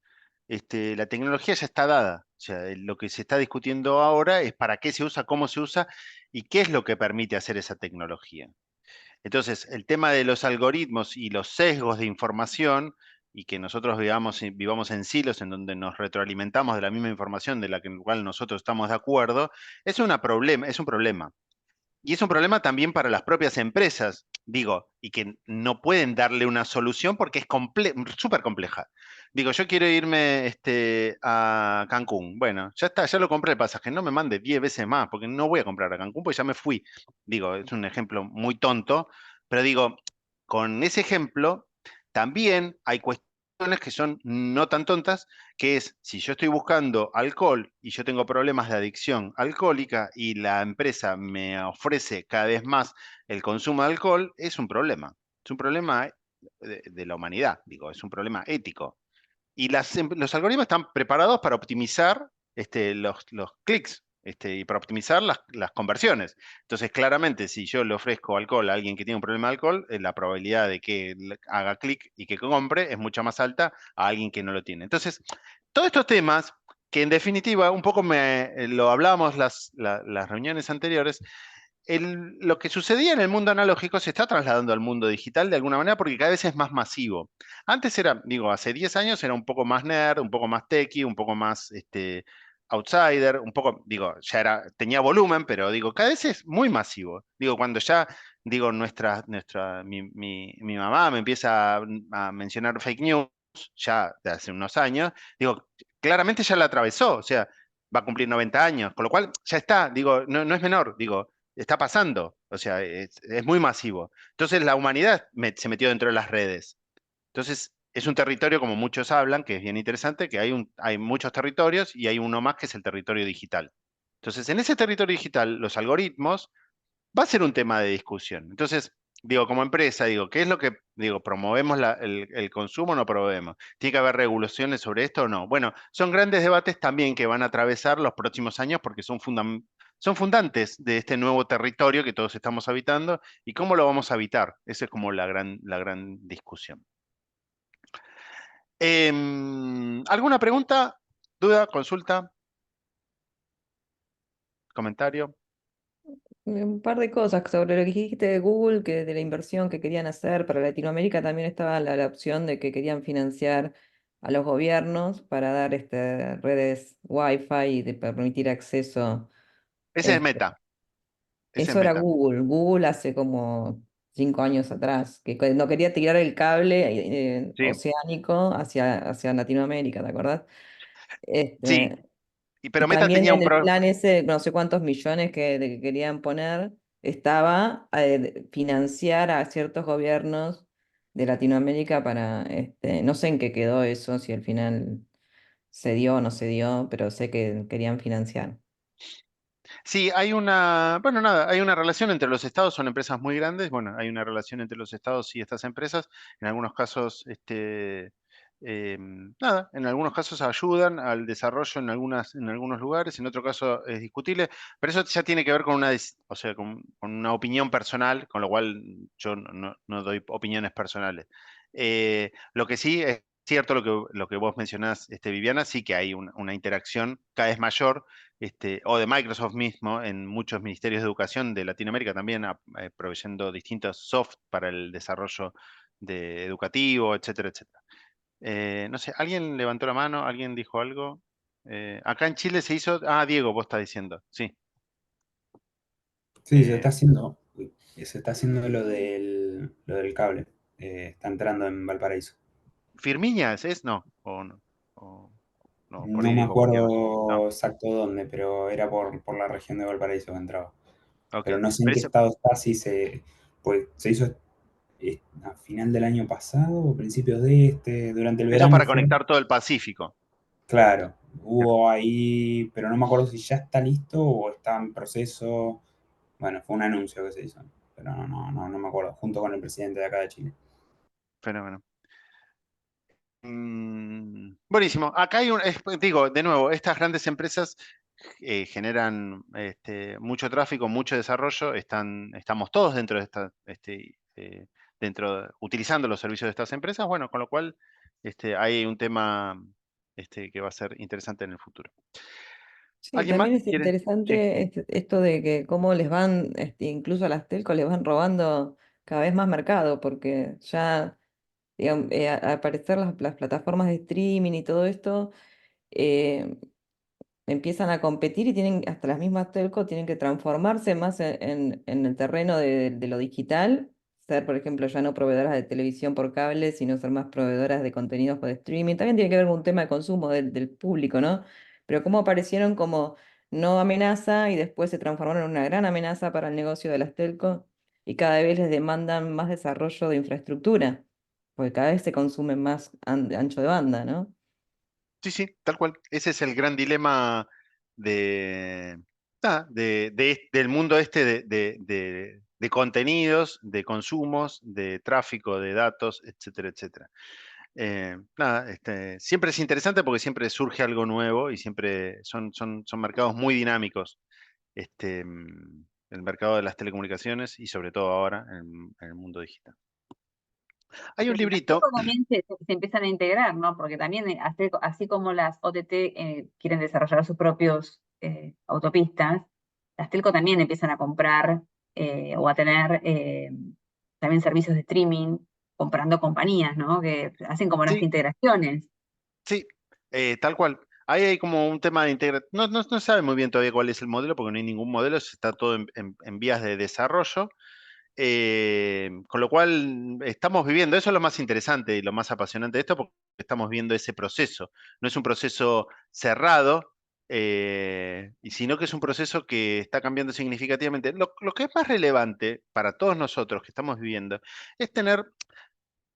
La tecnología ya está dada, o sea, lo que se está discutiendo ahora es para qué se usa, cómo se usa y qué es lo que permite hacer esa tecnología. Entonces, el tema de los algoritmos y los sesgos de información y que nosotros vivamos en silos en donde nos retroalimentamos de la misma información de la cual nosotros estamos de acuerdo, es un problema. Y es un problema también para las propias empresas, digo, y que no pueden darle una solución porque es súper compleja. Digo, yo quiero irme a Cancún. Bueno, ya está, ya lo compré el pasaje. No me mande 10 veces más porque no voy a comprar a Cancún porque ya me fui. Digo, es un ejemplo muy tonto, pero digo, con ese ejemplo también hay cuestiones que son no tan tontas, que es, si yo estoy buscando alcohol y yo tengo problemas de adicción alcohólica y la empresa me ofrece cada vez más el consumo de alcohol, es un problema. Es un problema de la humanidad, digo, es un problema ético. Y los algoritmos están preparados para optimizar los clics y para optimizar las conversiones. Entonces, claramente, si yo le ofrezco alcohol a alguien que tiene un problema de alcohol, la probabilidad de que haga clic y que compre es mucho más alta a alguien que no lo tiene. Entonces, todos estos temas, que en definitiva, un poco lo hablábamos las reuniones anteriores, lo que sucedía en el mundo analógico se está trasladando al mundo digital de alguna manera porque cada vez es más masivo. Antes era, digo, hace 10 años era un poco más nerd, un poco más techie, un poco más outsider, un poco, digo, tenía volumen, pero digo, cada vez es muy masivo. Digo, cuando ya, digo, mi mamá me empieza a mencionar fake news, ya de hace unos años, digo, claramente ya la atravesó, o sea, va a cumplir 90 años, con lo cual ya está, digo, no es menor, digo, está pasando, o sea, es muy masivo. Entonces la humanidad se metió dentro de las redes. Entonces es un territorio, como muchos hablan, que es bien interesante, que hay muchos territorios y hay uno más que es el territorio digital. Entonces en ese territorio digital, los algoritmos va a ser un tema de discusión. Entonces, digo, como empresa, digo, ¿qué es lo que, digo, promovemos el consumo o no promovemos? ¿Tiene que haber regulaciones sobre esto o no? Bueno, son grandes debates también que van a atravesar los próximos años porque son fundantes de este nuevo territorio que todos estamos habitando y cómo lo vamos a habitar. Esa es como la gran discusión. ¿Alguna pregunta, duda, consulta, comentario? Un par de cosas sobre lo que dijiste de Google, que de la inversión que querían hacer para Latinoamérica también estaba la opción de que querían financiar a los gobiernos para dar redes Wi-Fi y de permitir acceso. Ese es Este, Meta. Ese es Eso era Meta. Google. Google hace como 5 años atrás, que no quería tirar el cable Sí, oceánico hacia Latinoamérica, ¿te acordás? sí. Este, Pero y Meta también tenía en el plan ese, no sé cuántos millones que querían poner, estaba financiar a ciertos gobiernos de Latinoamérica para, no sé en qué quedó eso, si al final se dio o no se dio, pero sé que querían financiar. Sí, bueno, nada, hay una relación entre los estados, son empresas muy grandes, bueno, hay una relación entre los estados y estas empresas, en algunos casos, nada, en algunos casos ayudan al desarrollo en algunos lugares, en otro caso es discutible, pero eso ya tiene que ver con o sea, con una opinión personal, con lo cual yo no doy opiniones personales. Lo que sí es cierto lo que vos mencionás, Viviana, sí que hay una interacción cada vez mayor, o de Microsoft mismo, en muchos ministerios de educación de Latinoamérica también, proveyendo distintos soft para el desarrollo educativo, etcétera, etcétera. No sé, ¿alguien levantó la mano? ¿Alguien dijo algo? Acá en Chile se hizo... Ah, Diego, vos estás diciendo, sí. Sí, se está haciendo lo del cable. Está entrando en Valparaíso. ¿Firmiña es? No, o no. No, por No ahí me digo cualquier cosa. No, acuerdo exacto dónde, pero era por la región de Valparaíso que entraba. ok. Pero no sé en Pero qué eso, estado está, pues se hizo a final del año pasado o principios durante el eso es verano para fue. conectar todo el Pacífico. Claro, hubo ahí, pero no me acuerdo si ya está listo o está en proceso. Bueno, fue un anuncio que se hizo, pero no me acuerdo, junto con el presidente de acá de Chile. Fenómeno. Buenísimo. Acá hay digo, de nuevo, estas grandes empresas generan mucho tráfico, mucho desarrollo. Estamos todos dentro de utilizando los servicios de estas empresas. Bueno, con lo cual hay un tema que va a ser interesante en el futuro. Sí, ¿Alguien más también es quiere? Sí. interesante esto de que cómo les van, incluso a las telcos les van robando cada vez más mercado, porque ya, digamos, al aparecer las plataformas de streaming y todo esto, eh, empiezan a competir y tienen, hasta las mismas telcos tienen que transformarse más en el terreno de lo digital, ser, por ejemplo, ya no proveedoras de televisión por cable, sino ser más proveedoras de contenidos por streaming. También tiene que ver con un tema de consumo del público, ¿no? Pero cómo aparecieron como no amenaza y después se transformaron en una gran amenaza para el negocio de las telcos y cada vez les demandan más desarrollo de infraestructura, porque cada vez se consume más ancho de banda, ¿no? Sí, sí, tal cual. Ese es el gran dilema de, del mundo de contenidos, de consumos, de tráfico, de datos, etcétera, etcétera. Siempre es interesante porque siempre surge algo nuevo y siempre son mercados muy dinámicos. El mercado de las telecomunicaciones y sobre todo ahora en el mundo digital. Hay un Las librito. telcos también se empiezan a integrar, ¿no? Porque también, así como las OTT quieren desarrollar sus propios autopistas, las telco también empiezan a comprar o a tener también servicios de streaming, comprando compañías, ¿no? Que hacen como las Sí, integraciones. sí, tal cual. Ahí hay como un tema de integración. No se sabe muy bien todavía cuál es el modelo, porque no hay ningún modelo, está todo en vías de desarrollo. Con lo cual estamos viviendo, eso es lo más interesante y lo más apasionante de esto, porque estamos viendo ese proceso. No es un proceso cerrado, y sino que es un proceso que está cambiando significativamente. Lo que es más relevante para todos nosotros que estamos viviendo es tener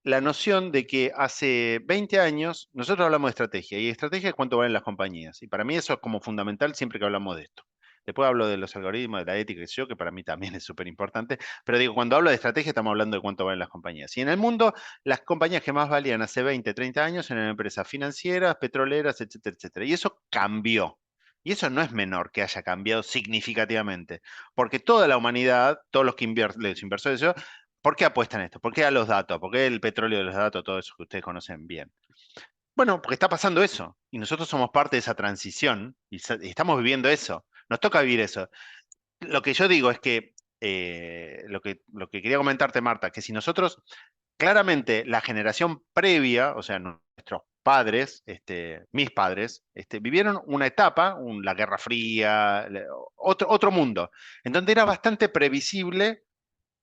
la noción de que hace 20 años nosotros hablamos de estrategia, y estrategia es cuánto valen las compañías. Y para mí eso es como fundamental siempre que hablamos de esto. Después hablo de los algoritmos, de la ética, que para mí también es súper importante. Pero digo, cuando hablo de estrategia estamos hablando de cuánto valen las compañías. Y en el mundo, las compañías que más valían hace 20, 30 años eran empresas financieras, petroleras, etcétera, etcétera. Y eso cambió. Y eso no es menor que haya cambiado significativamente, porque toda la humanidad, todos los los inversores, ¿por qué apuestan esto? ¿Por qué a los datos? ¿Por qué el petróleo de los datos? Todo eso que ustedes conocen bien. Bueno, porque está pasando eso. Y nosotros somos parte de esa transición y estamos viviendo eso. Nos toca vivir eso. Lo que yo digo es que lo que quería comentarte, Marta, que si nosotros, claramente, la generación previa, o sea, nuestros padres, mis padres, vivieron una etapa, la Guerra Fría, otro mundo, en donde era bastante previsible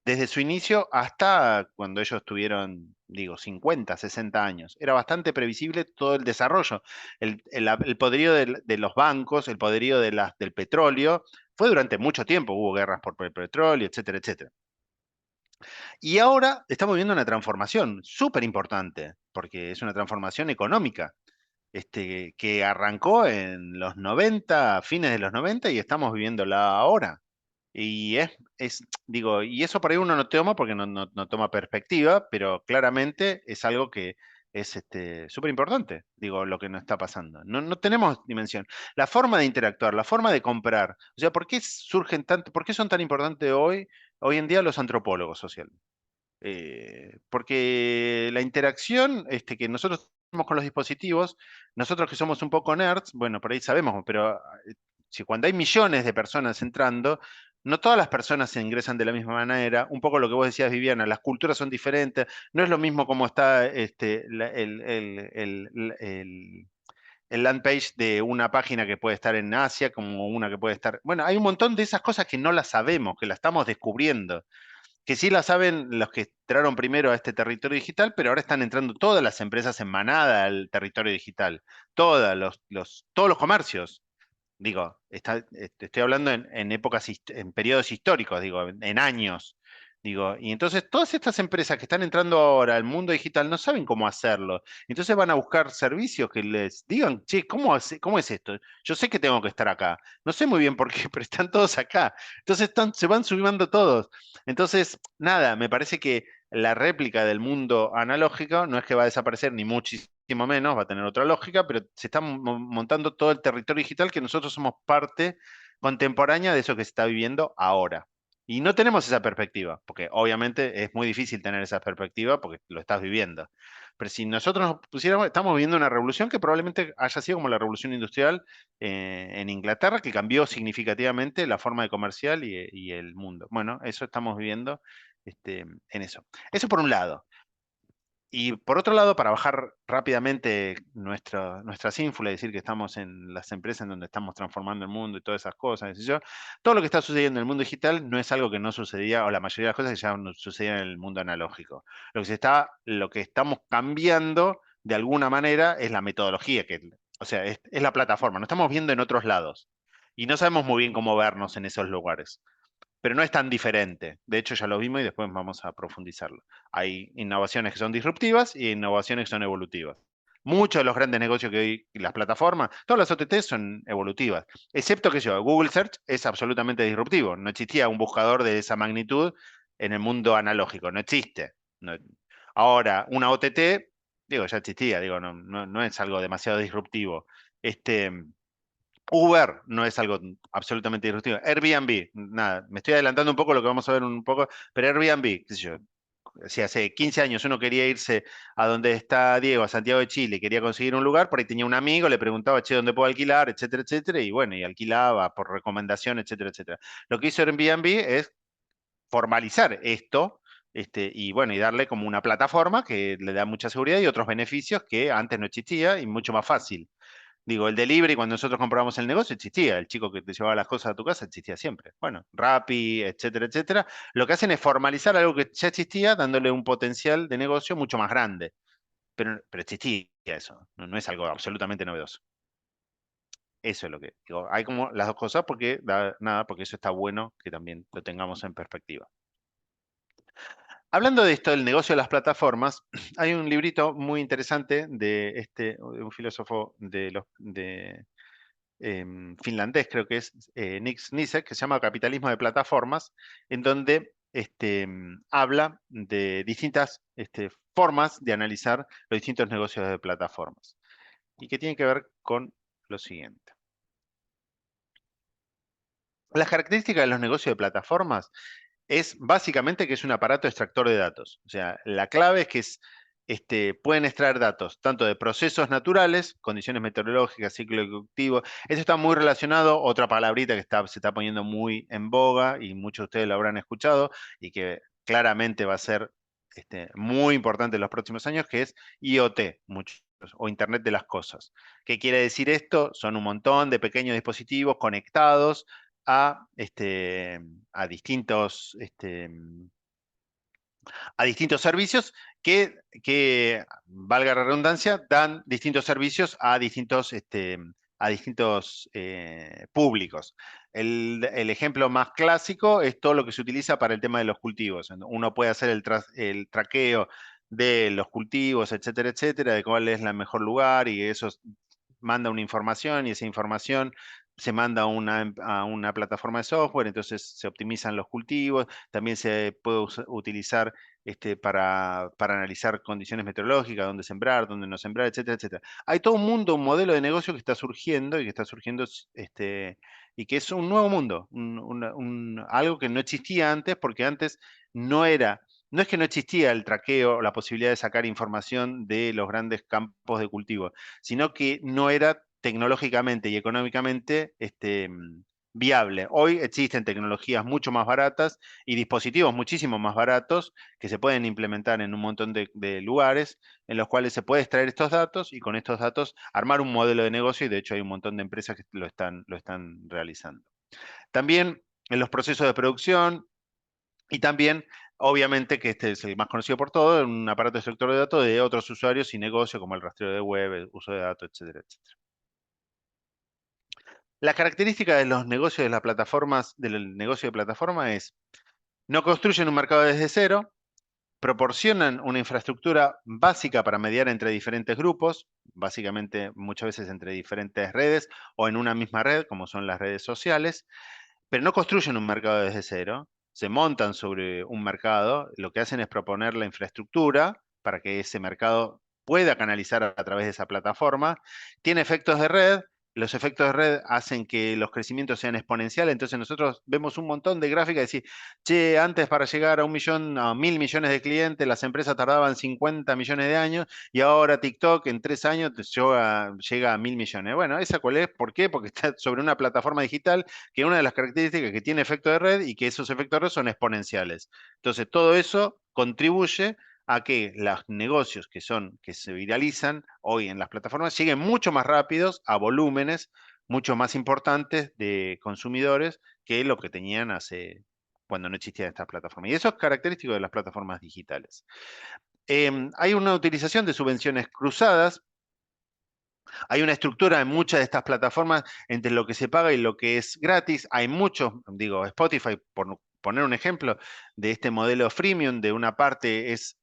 desde su inicio hasta cuando ellos tuvieron, digo, 50, 60 años. Era bastante previsible todo el desarrollo. El poderío de los bancos, el poderío del petróleo, fue durante mucho tiempo. Hubo guerras por el petróleo, etcétera, etcétera. Y ahora estamos viendo una transformación súper importante, porque es una transformación económica. Que arrancó en los 90, fines de los 90, y estamos viviéndola ahora. Y digo, y eso por ahí uno no toma porque no toma perspectiva, pero claramente es algo que es súper importante, digo, lo que nos está pasando. No tenemos dimensión. La forma de interactuar, la forma de comprar, o sea, ¿por qué son tan importantes hoy en día los antropólogos sociales? Porque la interacción que nosotros con los dispositivos, nosotros que somos un poco nerds, bueno, por ahí sabemos, pero si cuando hay millones de personas entrando, no todas las personas se ingresan de la misma manera. Un poco lo que vos decías, Viviana, las culturas son diferentes. No es lo mismo como está el land page de una página que puede estar en Asia, como una que puede estar... Bueno, hay un montón de esas cosas que no las sabemos, que las estamos descubriendo. Que sí la saben los que entraron primero a este territorio digital, pero ahora están entrando todas las empresas en manada al territorio digital. Todos los comercios. Digo, estoy hablando en épocas, en periodos históricos, digo, en años. Digo, y entonces todas estas empresas que están entrando ahora al mundo digital no saben cómo hacerlo. Entonces van a buscar servicios que les digan, che, ¿cómo es esto? Yo sé que tengo que estar acá. No sé muy bien por qué, pero están todos acá. Entonces se van sumando todos. Entonces, nada, me parece que la réplica del mundo analógico no es que va a desaparecer ni muchísimo menos, va a tener otra lógica, pero se está montando todo el territorio digital que nosotros somos parte contemporánea de eso que se está viviendo ahora. Y no tenemos esa perspectiva, porque obviamente es muy difícil tener esa perspectiva porque lo estás viviendo. Pero si nosotros nos pusiéramos, estamos viviendo una revolución que probablemente haya sido como la revolución industrial en Inglaterra, que cambió significativamente la forma de comercial y el mundo. Bueno, eso estamos viviendo en eso. Eso por un lado. Y por otro lado, para bajar rápidamente nuestras ínfulas, decir que estamos en las empresas en donde estamos transformando el mundo y todas esas cosas, qué sé yo, todo lo que está sucediendo en el mundo digital no es algo que no sucedía, o la mayoría de las cosas que ya no sucedían en el mundo analógico. Lo que estamos cambiando de alguna manera es la metodología, o sea, es la plataforma. Nos estamos viendo en otros lados y no sabemos muy bien cómo vernos en esos lugares. Pero no es tan diferente. De hecho, ya lo vimos y después vamos a profundizarlo. Hay innovaciones que son disruptivas y innovaciones que son evolutivas. Muchos de los grandes negocios que hoy, las plataformas, todas las OTT son evolutivas, excepto que Google Search es absolutamente disruptivo. No existía un buscador de esa magnitud en el mundo analógico, no existe. Ahora, una OTT, digo, ya existía, digo, no es algo demasiado disruptivo. Uber no es algo absolutamente disruptivo. Airbnb, nada, me estoy adelantando un poco lo que vamos a ver un poco, pero Airbnb, qué sé yo, si hace 15 años uno quería irse a donde está Diego, a Santiago de Chile, quería conseguir un lugar, por ahí tenía un amigo, le preguntaba, che, ¿dónde puedo alquilar? Etcétera, etcétera, y bueno, y alquilaba por recomendación, etcétera, etcétera. Lo que hizo Airbnb es formalizar esto, y bueno, y darle como una plataforma que le da mucha seguridad y otros beneficios que antes no existía y mucho más fácil. Digo, el delivery, cuando nosotros compramos el negocio, existía. El chico que te llevaba las cosas a tu casa existía siempre. Bueno, Rappi, etcétera, etcétera. Lo que hacen es formalizar algo que ya existía, dándole un potencial de negocio mucho más grande. Pero existía eso. No es algo absolutamente novedoso. Eso es lo que digo. Hay como las dos cosas porque, nada, porque eso está bueno que también lo tengamos en perspectiva. Hablando de esto, del negocio de las plataformas, hay un librito muy interesante de un filósofo finlandés, creo que es Nick Snisek, que se llama Capitalismo de Plataformas, en donde habla de distintas formas de analizar los distintos negocios de plataformas. Y que tiene que ver con lo siguiente. Las características de los negocios de plataformas es básicamente que es un aparato extractor de datos. O sea, la clave es que pueden extraer datos tanto de procesos naturales, condiciones meteorológicas, ciclo productivo. Eso está muy relacionado, otra palabrita que se está poniendo muy en boga y muchos de ustedes lo habrán escuchado y que claramente va a ser muy importante en los próximos años, que es IoT, o Internet de las Cosas. ¿Qué quiere decir esto? Son un montón de pequeños dispositivos conectados a distintos servicios que, valga la redundancia, dan distintos servicios a distintos públicos. El ejemplo más clásico es todo lo que se utiliza para el tema de los cultivos. Uno puede hacer el traqueo de los cultivos, etcétera, etcétera, de cuál es el mejor lugar, y eso manda una información, y esa información se manda a una plataforma de software, entonces se optimizan los cultivos, también se puede utilizar para analizar condiciones meteorológicas, dónde sembrar, dónde no sembrar, etcétera, etcétera. Hay todo un mundo, un modelo de negocio que está surgiendo y que es un nuevo mundo, algo que no existía antes, porque antes no no es que no existía el traqueo o la posibilidad de sacar información de los grandes campos de cultivo, sino que no era tecnológicamente y económicamente viable. Hoy existen tecnologías mucho más baratas y dispositivos muchísimo más baratos que se pueden implementar en un montón de lugares en los cuales se puede extraer estos datos y con estos datos armar un modelo de negocio, y de hecho hay un montón de empresas que lo están realizando. También en los procesos de producción y también, obviamente, que este es el más conocido por todo, un aparato de extractor de datos de otros usuarios y negocios como el rastreo de web, el uso de datos, etcétera, etcétera. La característica de los negocios de las plataformas, del negocio de plataforma es, no construyen un mercado desde cero, proporcionan una infraestructura básica para mediar entre diferentes grupos, básicamente muchas veces entre diferentes redes o en una misma red, como son las redes sociales, pero no construyen un mercado desde cero, se montan sobre un mercado, lo que hacen es proponer la infraestructura para que ese mercado pueda canalizar a través de esa plataforma, tiene efectos de red. Los efectos de red hacen que los crecimientos sean exponenciales, entonces nosotros vemos un montón de gráficas y decir, che, antes para llegar a 1 millón, a 1.000 millones de clientes, las empresas tardaban 50 millones de años y ahora TikTok en 3 años llega a 1.000 millones. Bueno, ¿esa cuál es? ¿Por qué? Porque está sobre una plataforma digital que una de las características que tiene efecto de red y que esos efectos de red son exponenciales. Entonces, todo eso contribuye a que los negocios que se viralizan hoy en las plataformas lleguen mucho más rápidos a volúmenes mucho más importantes de consumidores que lo que tenían cuando no existían estas plataformas. Y eso es característico de las plataformas digitales. Hay una utilización de subvenciones cruzadas. Hay una estructura en muchas de estas plataformas entre lo que se paga y lo que es gratis. Hay muchos, digo, Spotify, por poner un ejemplo, de este modelo freemium, de una parte es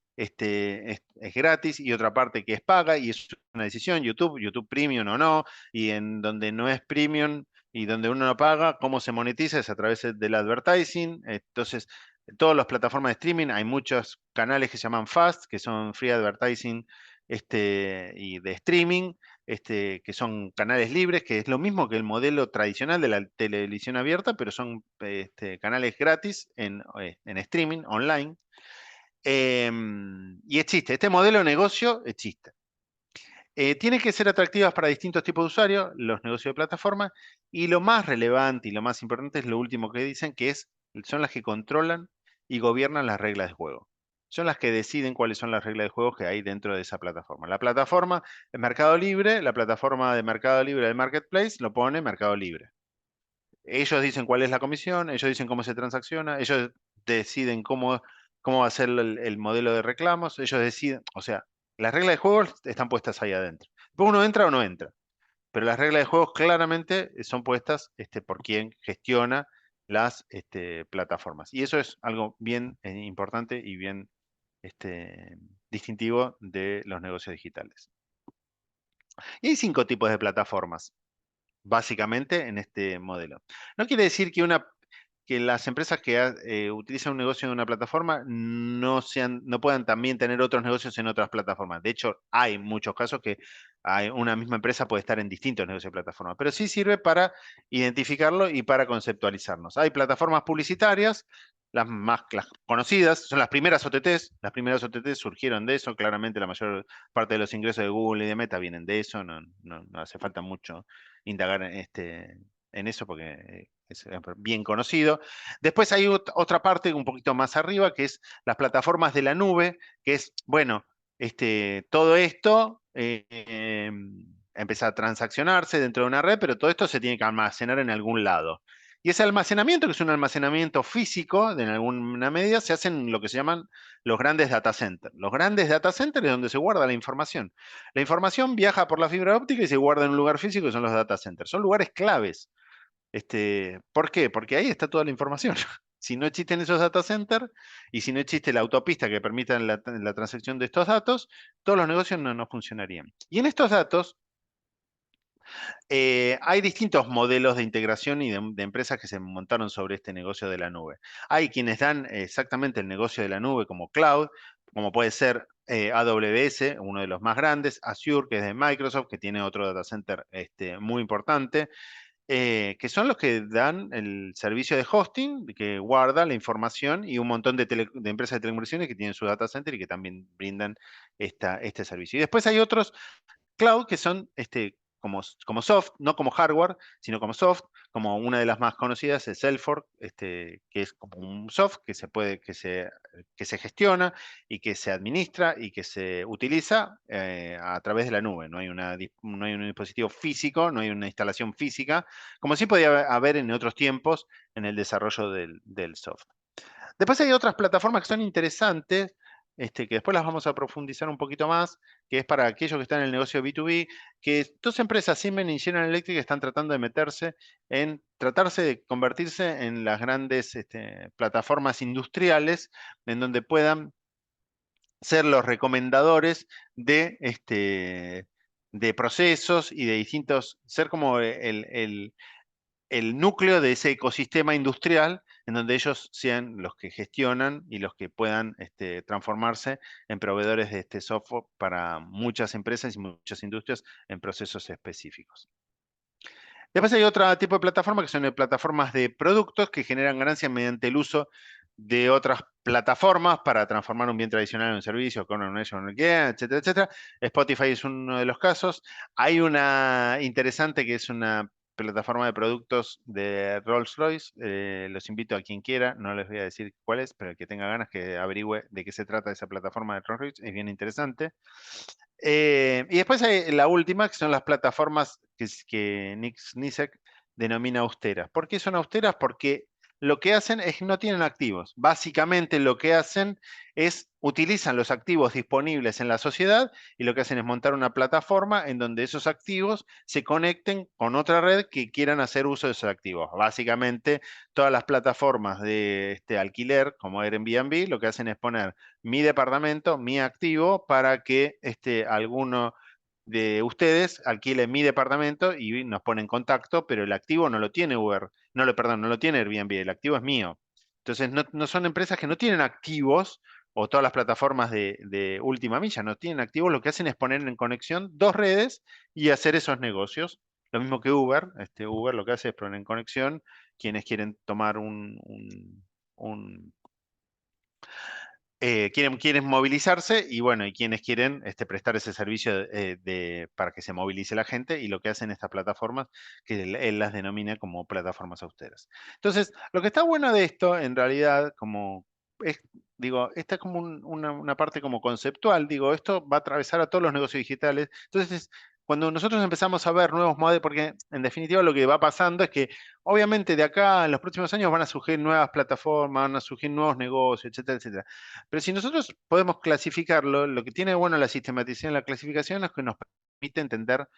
gratis y otra parte que es paga, y es una decisión, YouTube Premium o no, y en donde no es Premium y donde uno no paga, cómo se monetiza es a través del advertising. Entonces, en todas las plataformas de streaming hay muchos canales que se llaman FAST, que son Free Advertising y de streaming, que son canales libres, que es lo mismo que el modelo tradicional de la televisión abierta, pero son canales gratis en streaming, online. Y existe, este modelo de negocio existe. Tiene que ser atractivas para distintos tipos de usuarios, los negocios de plataforma, y lo más relevante y lo más importante es lo último que dicen, que son las que controlan y gobiernan las reglas de juego. Son las que deciden cuáles son las reglas de juego que hay dentro de esa plataforma. La plataforma es Mercado Libre, la plataforma de Mercado Libre de Marketplace lo pone Mercado Libre. Ellos dicen cuál es la comisión, ellos dicen cómo se transacciona, ellos deciden cómo va a ser el modelo de reclamos, ellos deciden, o sea, las reglas de juego están puestas ahí adentro. Después uno entra o no entra, pero las reglas de juego claramente son puestas por quien gestiona las plataformas. Y eso es algo bien importante y bien distintivo de los negocios digitales. Y hay 5 tipos de plataformas, básicamente, en este modelo. No quiere decir que las empresas que utilizan un negocio en una plataforma no puedan también tener otros negocios en otras plataformas. De hecho, hay muchos casos que una misma empresa puede estar en distintos negocios de plataforma, pero sí sirve para identificarlo y para conceptualizarnos. Hay plataformas publicitarias, las conocidas, son las primeras OTTs. Las primeras OTTs surgieron de eso, claramente la mayor parte de los ingresos de Google y de Meta vienen de eso, no hace falta mucho indagar en eso porque es bien conocido. Después hay otra parte un poquito más arriba, que es las plataformas de la nube, que es, bueno, todo esto empieza a transaccionarse dentro de una red, pero todo esto se tiene que almacenar en algún lado. Y ese almacenamiento, que es un almacenamiento físico, de en alguna medida, se hacen lo que se llaman los grandes data centers. Los grandes data centers es donde se guarda la información. La información viaja por la fibra óptica y se guarda en un lugar físico, que son los data centers. Son lugares claves. ¿Por qué? Porque ahí está toda la información. Si no existen esos data centers y si no existe la autopista que permita la transacción de estos datos, todos los negocios no funcionarían. Y en estos datos hay distintos modelos de integración y de empresas que se montaron sobre este negocio de la nube. Hay quienes dan exactamente el negocio de la nube como cloud, como puede ser AWS, uno de los más grandes, Azure, que es de Microsoft, que tiene otro data center muy importante. que son los que dan el servicio de hosting, que guarda la información, y un montón de empresas de telecomunicaciones que tienen su data center y que también brindan este servicio. Y después hay otros cloud que son como soft, no como hardware, sino como soft, como una de las más conocidas es Salesforce, que es como un soft que se gestiona y que se administra y que se utiliza a través de la nube. No hay un dispositivo físico, no hay una instalación física, como sí podía haber en otros tiempos en el desarrollo del soft. Después hay otras plataformas que son interesantes, que después las vamos a profundizar un poquito más, que es para aquellos que están en el negocio B2B, que dos empresas, Siemens y General Electric, están tratando de tratarse de convertirse en las grandes plataformas industriales, en donde puedan ser los recomendadores de procesos y de ser como el núcleo de ese ecosistema industrial en donde ellos sean los que gestionan y los que puedan transformarse en proveedores de este software para muchas empresas y muchas industrias en procesos específicos. Después hay otro tipo de plataforma que son plataformas de productos que generan ganancias mediante el uso de otras plataformas para transformar un bien tradicional en un servicio, con un etcétera, etcétera. Spotify es uno de los casos. Hay una interesante que es una plataforma de productos de Rolls-Royce. Los invito a quien quiera, no les voy a decir cuál es, pero el que tenga ganas que averigüe de qué se trata esa plataforma de Rolls-Royce, es bien interesante. Y después hay la última, que son las plataformas que Nick Snisek denomina austeras. ¿Por qué son austeras? Porque lo que hacen es que no tienen activos. Básicamente lo que hacen es utilizan los activos disponibles en la sociedad y lo que hacen es montar una plataforma en donde esos activos se conecten con otra red que quieran hacer uso de esos activos. Básicamente todas las plataformas de alquiler como Airbnb lo que hacen es poner mi departamento, mi activo, para que alguno de ustedes alquile mi departamento y nos pone en contacto, pero el activo no lo tiene Uber, no lo tiene Airbnb, el activo es mío. Entonces no son empresas que no tienen activos, o todas las plataformas de última milla no tienen activos, lo que hacen es poner en conexión dos redes y hacer esos negocios. Lo mismo que Uber, Uber lo que hace es poner en conexión quienes quieren tomar quieren movilizarse y bueno, y quienes quieren prestar ese servicio para que se movilice la gente, y lo que hacen estas plataformas, que él las denomina como plataformas austeras. Entonces, lo que está bueno de esto, en realidad, esta es como una parte como conceptual, digo, esto va a atravesar a todos los negocios digitales. Entonces, cuando nosotros empezamos a ver nuevos modelos, porque en definitiva lo que va pasando es que obviamente de acá en los próximos años van a surgir nuevas plataformas, van a surgir nuevos negocios, etcétera, etcétera. Pero si nosotros podemos clasificarlo, lo que tiene bueno la sistematización y la clasificación es que nos permite entender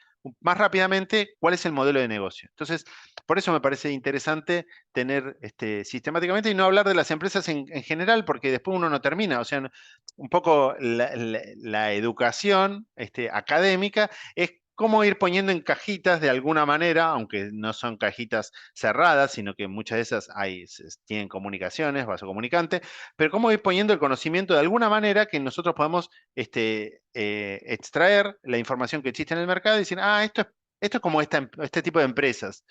más rápidamente cuál es el modelo de negocio. Entonces, por eso me parece interesante tener sistemáticamente y no hablar de las empresas en general, porque después uno no termina. O sea, un poco la educación académica es cómo ir poniendo en cajitas de alguna manera, aunque no son cajitas cerradas, sino que muchas de esas tienen comunicaciones, vaso comunicante, pero cómo ir poniendo el conocimiento de alguna manera que nosotros podamos extraer la información que existe en el mercado y decir, esto es como este tipo de empresas.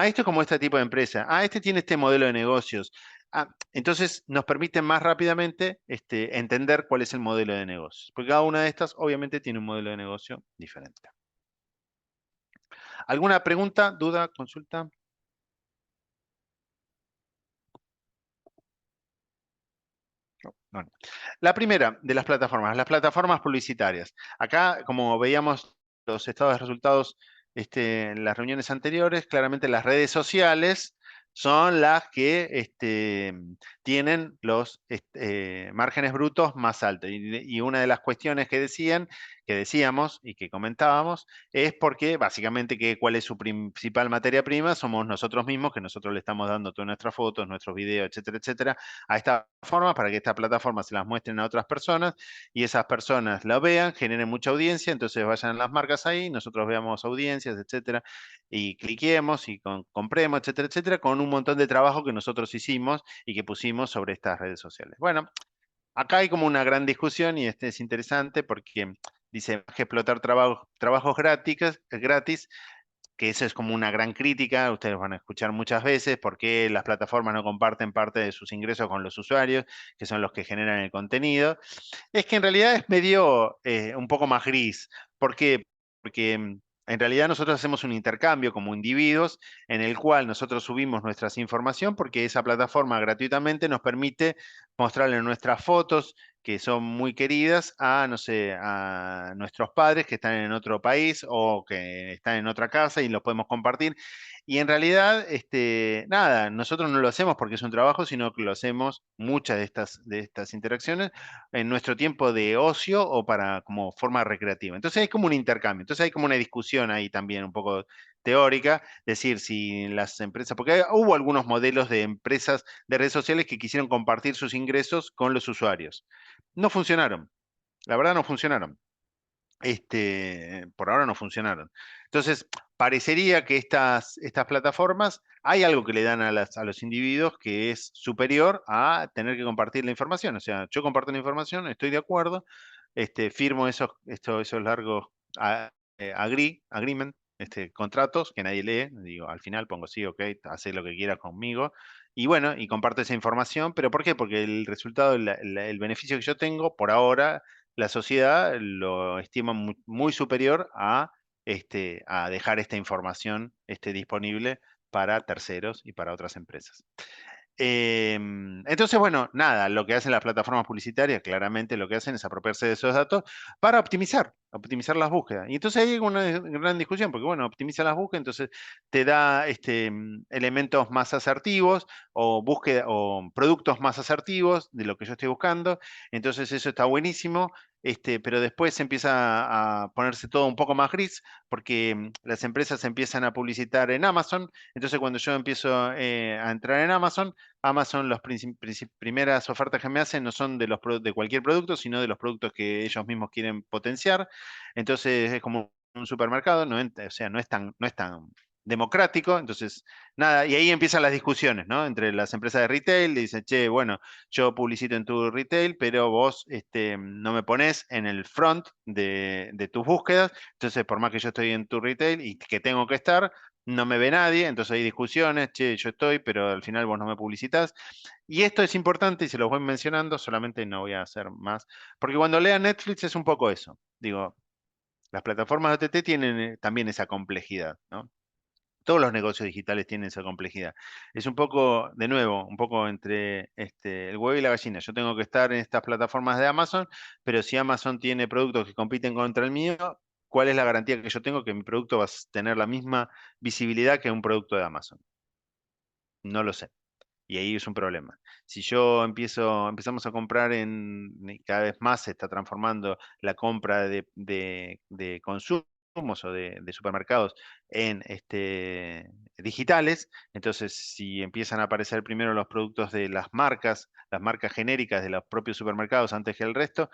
Esto es como este tipo de empresa. Este tiene este modelo de negocios. Entonces nos permite más rápidamente entender cuál es el modelo de negocios. Porque cada una de estas obviamente tiene un modelo de negocio diferente. ¿Alguna pregunta, duda, consulta? Bueno. La primera de las plataformas publicitarias. Acá, como veíamos los estados de resultados en las reuniones anteriores, claramente las redes sociales son las que tienen los márgenes brutos más altos. Y una de las cuestiones que decíamos y que comentábamos es porque básicamente cuál es su principal materia prima somos nosotros mismos, que nosotros le estamos dando todas nuestras fotos, nuestros videos, etcétera, etcétera, a esta plataforma para que esta plataforma se las muestren a otras personas y esas personas la vean, generen mucha audiencia, entonces vayan las marcas ahí, nosotros veamos audiencias, etcétera, y cliquemos y compremos, etcétera, etcétera, con un montón de trabajo que nosotros hicimos y que pusimos sobre estas redes sociales. Bueno, acá hay como una gran discusión y es interesante porque dice que explotar trabajos gratis, que eso es como una gran crítica, ustedes van a escuchar muchas veces, por qué las plataformas no comparten parte de sus ingresos con los usuarios, que son los que generan el contenido. Es que en realidad es medio un poco más gris. ¿Por qué? Porque en realidad nosotros hacemos un intercambio como individuos en el cual nosotros subimos nuestra información porque esa plataforma gratuitamente nos permite mostrarle nuestras fotos que son muy queridas a, no sé, a nuestros padres que están en otro país o que están en otra casa y los podemos compartir. Y en realidad, nada, nosotros no lo hacemos porque es un trabajo, sino que lo hacemos muchas de estas interacciones en nuestro tiempo de ocio o para como forma recreativa. Entonces hay como un intercambio, entonces hay como una discusión ahí también un poco teórica, decir si las empresas, porque hubo algunos modelos de empresas de redes sociales que quisieron compartir sus ingresos con los usuarios. No funcionaron, la verdad no funcionaron. Por ahora no funcionaron. Entonces, parecería que estas plataformas, hay algo que le dan a los individuos que es superior a tener que compartir la información. O sea, yo comparto la información, estoy de acuerdo, firmo esos largos agreement, contratos que nadie lee. Digo, al final pongo sí, ok, hace lo que quieras conmigo. Y bueno, y comparto esa información. ¿Pero por qué? Porque el resultado, el beneficio que yo tengo por ahora la sociedad lo estima muy superior a dejar esta información disponible para terceros y para otras empresas. Entonces, bueno, nada, lo que hacen las plataformas publicitarias, claramente lo que hacen es apropiarse de esos datos para optimizar las búsquedas. Y entonces hay una gran discusión, porque bueno, optimiza las búsquedas, entonces te da elementos más asertivos o búsqueda o productos más asertivos de lo que yo estoy buscando. Entonces eso está buenísimo. Pero después empieza a ponerse todo un poco más gris porque las empresas empiezan a publicitar en Amazon. Entonces, cuando yo empiezo a entrar en Amazon, las primeras ofertas que me hacen no son de cualquier producto, sino de los productos que ellos mismos quieren potenciar. Entonces, es como un supermercado, o sea, no es tan democrático. Entonces, nada, y ahí empiezan las discusiones, ¿no? Entre las empresas de retail, dicen, che, bueno, yo publicito en tu retail, pero vos no me pones en el front de tus búsquedas. Entonces, por más que yo estoy en tu retail y que tengo que estar, no me ve nadie, entonces hay discusiones, che, yo estoy, pero al final vos no me publicitas. Y esto es importante y se los voy mencionando, solamente no voy a hacer más, porque cuando lean Netflix es un poco eso. Digo, las plataformas de OTT tienen también esa complejidad, ¿no? Todos los negocios digitales tienen esa complejidad. Es un poco, de nuevo, un poco entre el huevo y la gallina. Yo tengo que estar en estas plataformas de Amazon, pero si Amazon tiene productos que compiten contra el mío, ¿cuál es la garantía que yo tengo que mi producto va a tener la misma visibilidad que un producto de Amazon? No lo sé. Y ahí es un problema. Si yo empezamos a comprar cada vez más se está transformando la compra de consumos o de supermercados en digitales, entonces si empiezan a aparecer primero los productos de las marcas genéricas de los propios supermercados antes que el resto,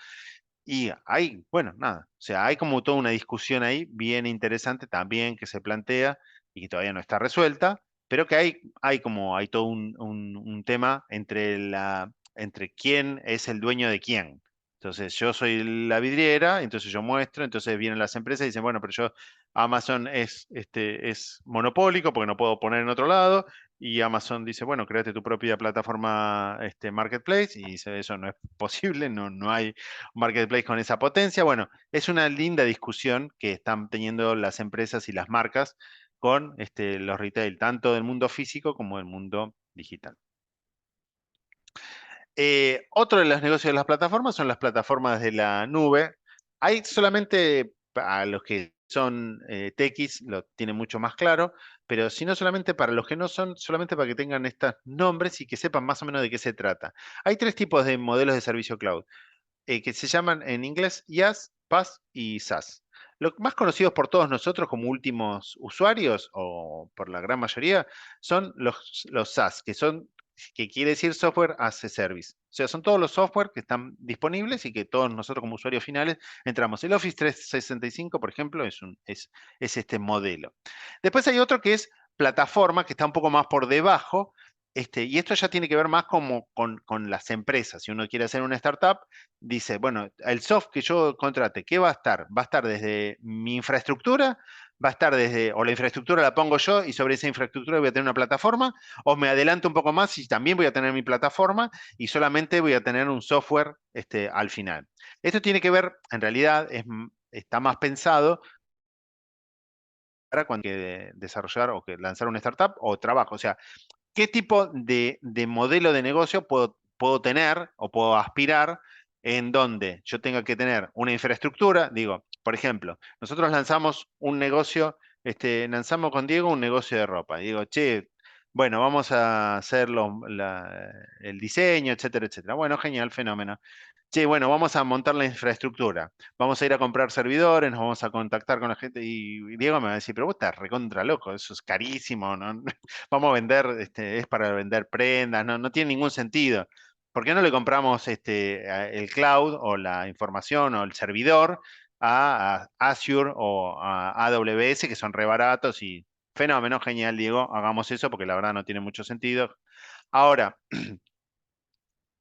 y hay, bueno, nada, o sea, hay como toda una discusión ahí bien interesante también que se plantea y que todavía no está resuelta, pero que hay todo un tema entre quién es el dueño de quién. Entonces, yo soy la vidriera, entonces yo muestro, entonces vienen las empresas y dicen, bueno, pero Amazon es monopólico porque no puedo poner en otro lado, y Amazon dice, bueno, créate tu propia plataforma marketplace, y dice, eso no es posible, no hay marketplace con esa potencia. Bueno, es una linda discusión que están teniendo las empresas y las marcas con los retail, tanto del mundo físico como del mundo digital. Otro de los negocios de las plataformas son las plataformas de la nube. Hay solamente, a los que son techies, lo tienen mucho más claro, pero si no solamente para los que no son, solamente para que tengan estos nombres y que sepan más o menos de qué se trata. Hay tres tipos de modelos de servicio cloud que se llaman en inglés IaaS, PaaS y SaaS. Los más conocidos por todos nosotros como últimos usuarios, o por la gran mayoría, son los SaaS, que quiere decir Software as a Service. O sea, son todos los software que están disponibles y que todos nosotros como usuarios finales entramos. El Office 365, por ejemplo, es este modelo. Después hay otro que es plataforma, que está un poco más por debajo, y esto ya tiene que ver más como con las empresas. Si uno quiere hacer una startup, dice, bueno, el soft que yo contrate, ¿qué va a estar? Va a estar desde mi infraestructura, va a estar desde, o la infraestructura la pongo yo y sobre esa infraestructura voy a tener una plataforma, o me adelanto un poco más y también voy a tener mi plataforma y solamente voy a tener un software al final. Esto tiene que ver, en realidad, está más pensado para cuando hay que desarrollar o que lanzar una startup o trabajo. O sea, ¿qué tipo de modelo de negocio puedo tener o puedo aspirar en donde yo tenga que tener una infraestructura? Digo, por ejemplo, nosotros lanzamos un negocio, lanzamos con Diego un negocio de ropa. Digo, che, bueno, vamos a hacer el diseño, etcétera, etcétera. Bueno, genial, fenómeno. Che, bueno, vamos a montar la infraestructura. Vamos a ir a comprar servidores, nos vamos a contactar con la gente. Y Diego me va a decir, pero vos estás recontra loco, eso es carísimo, ¿no? Vamos a vender, es para vender prendas, no tiene ningún sentido. ¿Por qué no le compramos el cloud o la información o el servidor a Azure o a AWS, que son re baratos y fenómeno, genial, Diego, hagamos eso porque la verdad no tiene mucho sentido. Ahora,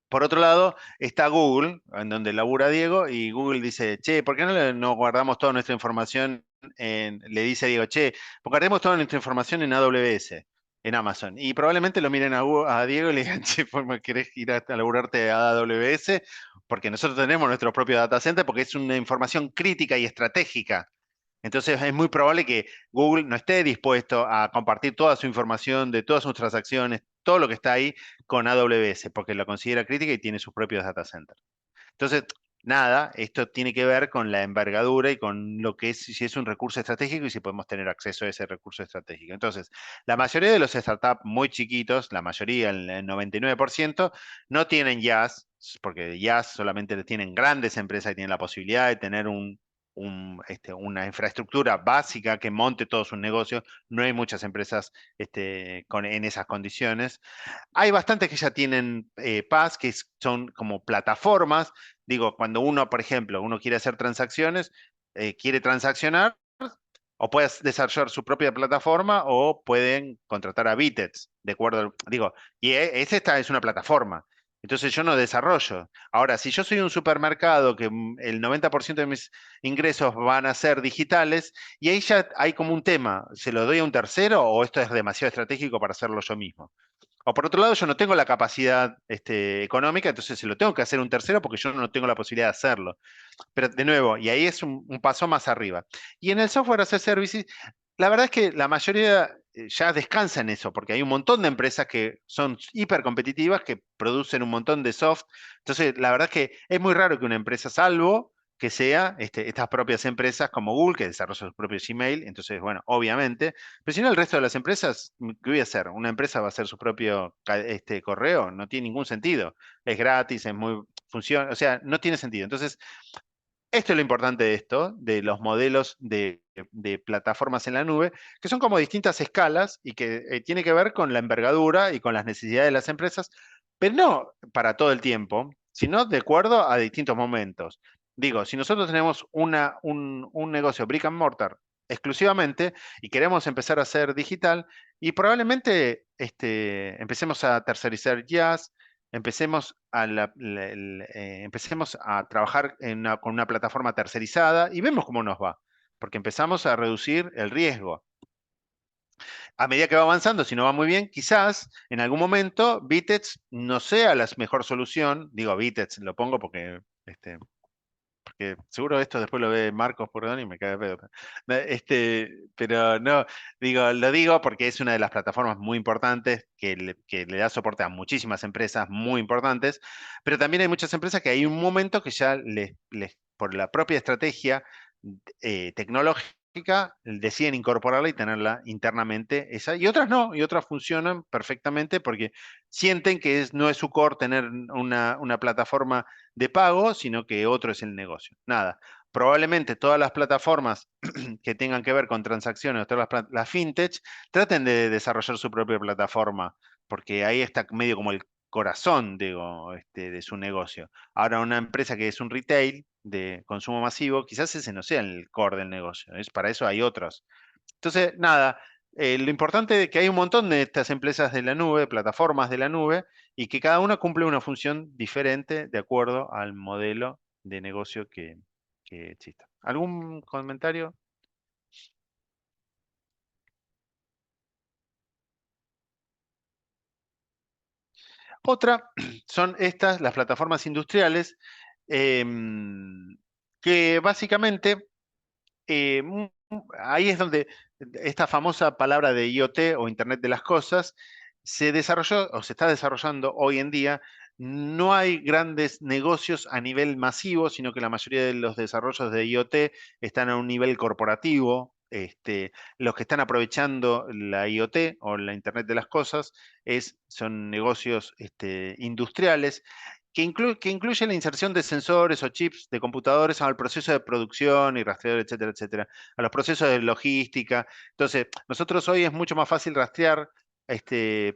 por otro lado, está Google, en donde labura Diego, y Google dice, che, ¿por qué no guardamos toda nuestra información le dice a Diego, che, guardemos toda nuestra información en AWS, en Amazon? Y probablemente lo miren a Diego y le digan, che, ¿querés ir a laburarte a AWS? Porque nosotros tenemos nuestro propio data center, porque es una información crítica y estratégica. Entonces es muy probable que Google no esté dispuesto a compartir toda su información de todas sus transacciones, todo lo que está ahí con AWS, porque lo considera crítica y tiene sus propios data centers. Entonces, nada, esto tiene que ver con la envergadura y con lo que es, si es un recurso estratégico y si podemos tener acceso a ese recurso estratégico. Entonces, la mayoría de los startups muy chiquitos, la mayoría, el 99%, no tienen IaaS, porque IaaS solamente tienen grandes empresas y tienen la posibilidad de tener una infraestructura básica que monte todos sus negocios. No hay muchas empresas en esas condiciones. Hay bastantes que ya tienen PaaS, que son como plataformas. Digo, cuando uno, por ejemplo, uno quiere hacer transacciones, quiere transaccionar, o puede desarrollar su propia plataforma o pueden contratar a Bitets, de acuerdo, digo, y esta es una plataforma. Entonces yo no desarrollo. Ahora, si yo soy un supermercado que el 90% de mis ingresos van a ser digitales, y ahí ya hay como un tema, ¿se lo doy a un tercero o esto es demasiado estratégico para hacerlo yo mismo? O por otro lado, yo no tengo la capacidad económica, entonces se lo tengo que hacer un tercero porque yo no tengo la posibilidad de hacerlo. Pero de nuevo, y ahí es un paso más arriba. Y en el software as a service, la verdad es que la mayoría ya descansa en eso, porque hay un montón de empresas que son hiper competitivas, que producen un montón de soft. Entonces, la verdad es que es muy raro que una empresa, salvo que sea estas propias empresas como Google, que desarrolla su propio Gmail, entonces, bueno, obviamente, pero si no, el resto de las empresas, ¿qué voy a hacer? ¿Una empresa va a hacer su propio correo? No tiene ningún sentido. Es gratis, es muy, funciona, o sea, no tiene sentido. Entonces, esto es lo importante de esto, de los modelos de plataformas en la nube, que son como distintas escalas y que tiene que ver con la envergadura y con las necesidades de las empresas, pero no para todo el tiempo, sino de acuerdo a distintos momentos. Digo, si nosotros tenemos un negocio brick and mortar exclusivamente y queremos empezar a hacer digital, y probablemente empecemos a tercerizar jazz, empecemos empecemos a trabajar con una plataforma tercerizada y vemos cómo nos va, porque empezamos a reducir el riesgo. A medida que va avanzando, si no va muy bien, quizás en algún momento Bitets no sea la mejor solución. Digo Bitets, lo pongo porque seguro esto después lo ve Marcos Perdón y me cae de pedo. Pero no, lo digo porque es una de las plataformas muy importantes que le da soporte a muchísimas empresas muy importantes, pero también hay muchas empresas que hay un momento que ya por la propia estrategia tecnológica deciden incorporarla y tenerla internamente esa, y otras no, y otras funcionan perfectamente porque sienten que no es su core tener una plataforma de pago, sino que otro es el negocio. Nada, probablemente todas las plataformas que tengan que ver con transacciones, todas las fintech, traten de desarrollar su propia plataforma, porque ahí está medio como el corazón de su negocio. Ahora, una empresa que es un retail de consumo masivo, quizás ese no sea el core del negocio. Para eso hay otros. Entonces, nada, Lo importante es que hay un montón de estas empresas de la nube, plataformas de la nube, y que cada una cumple una función diferente de acuerdo al modelo de negocio que exista. ¿Algún comentario? Otra son estas, las plataformas industriales, que básicamente ahí es donde esta famosa palabra de IoT o Internet de las Cosas se desarrolló o se está desarrollando hoy en día. No hay grandes negocios a nivel masivo, sino que la mayoría de los desarrollos de IoT están a un nivel corporativo. Los que están aprovechando la IoT o la Internet de las Cosas son negocios industriales que incluye la inserción de sensores o chips de computadores al proceso de producción y rastreo, etcétera, etcétera, a los procesos de logística. Entonces, nosotros hoy es mucho más fácil rastrear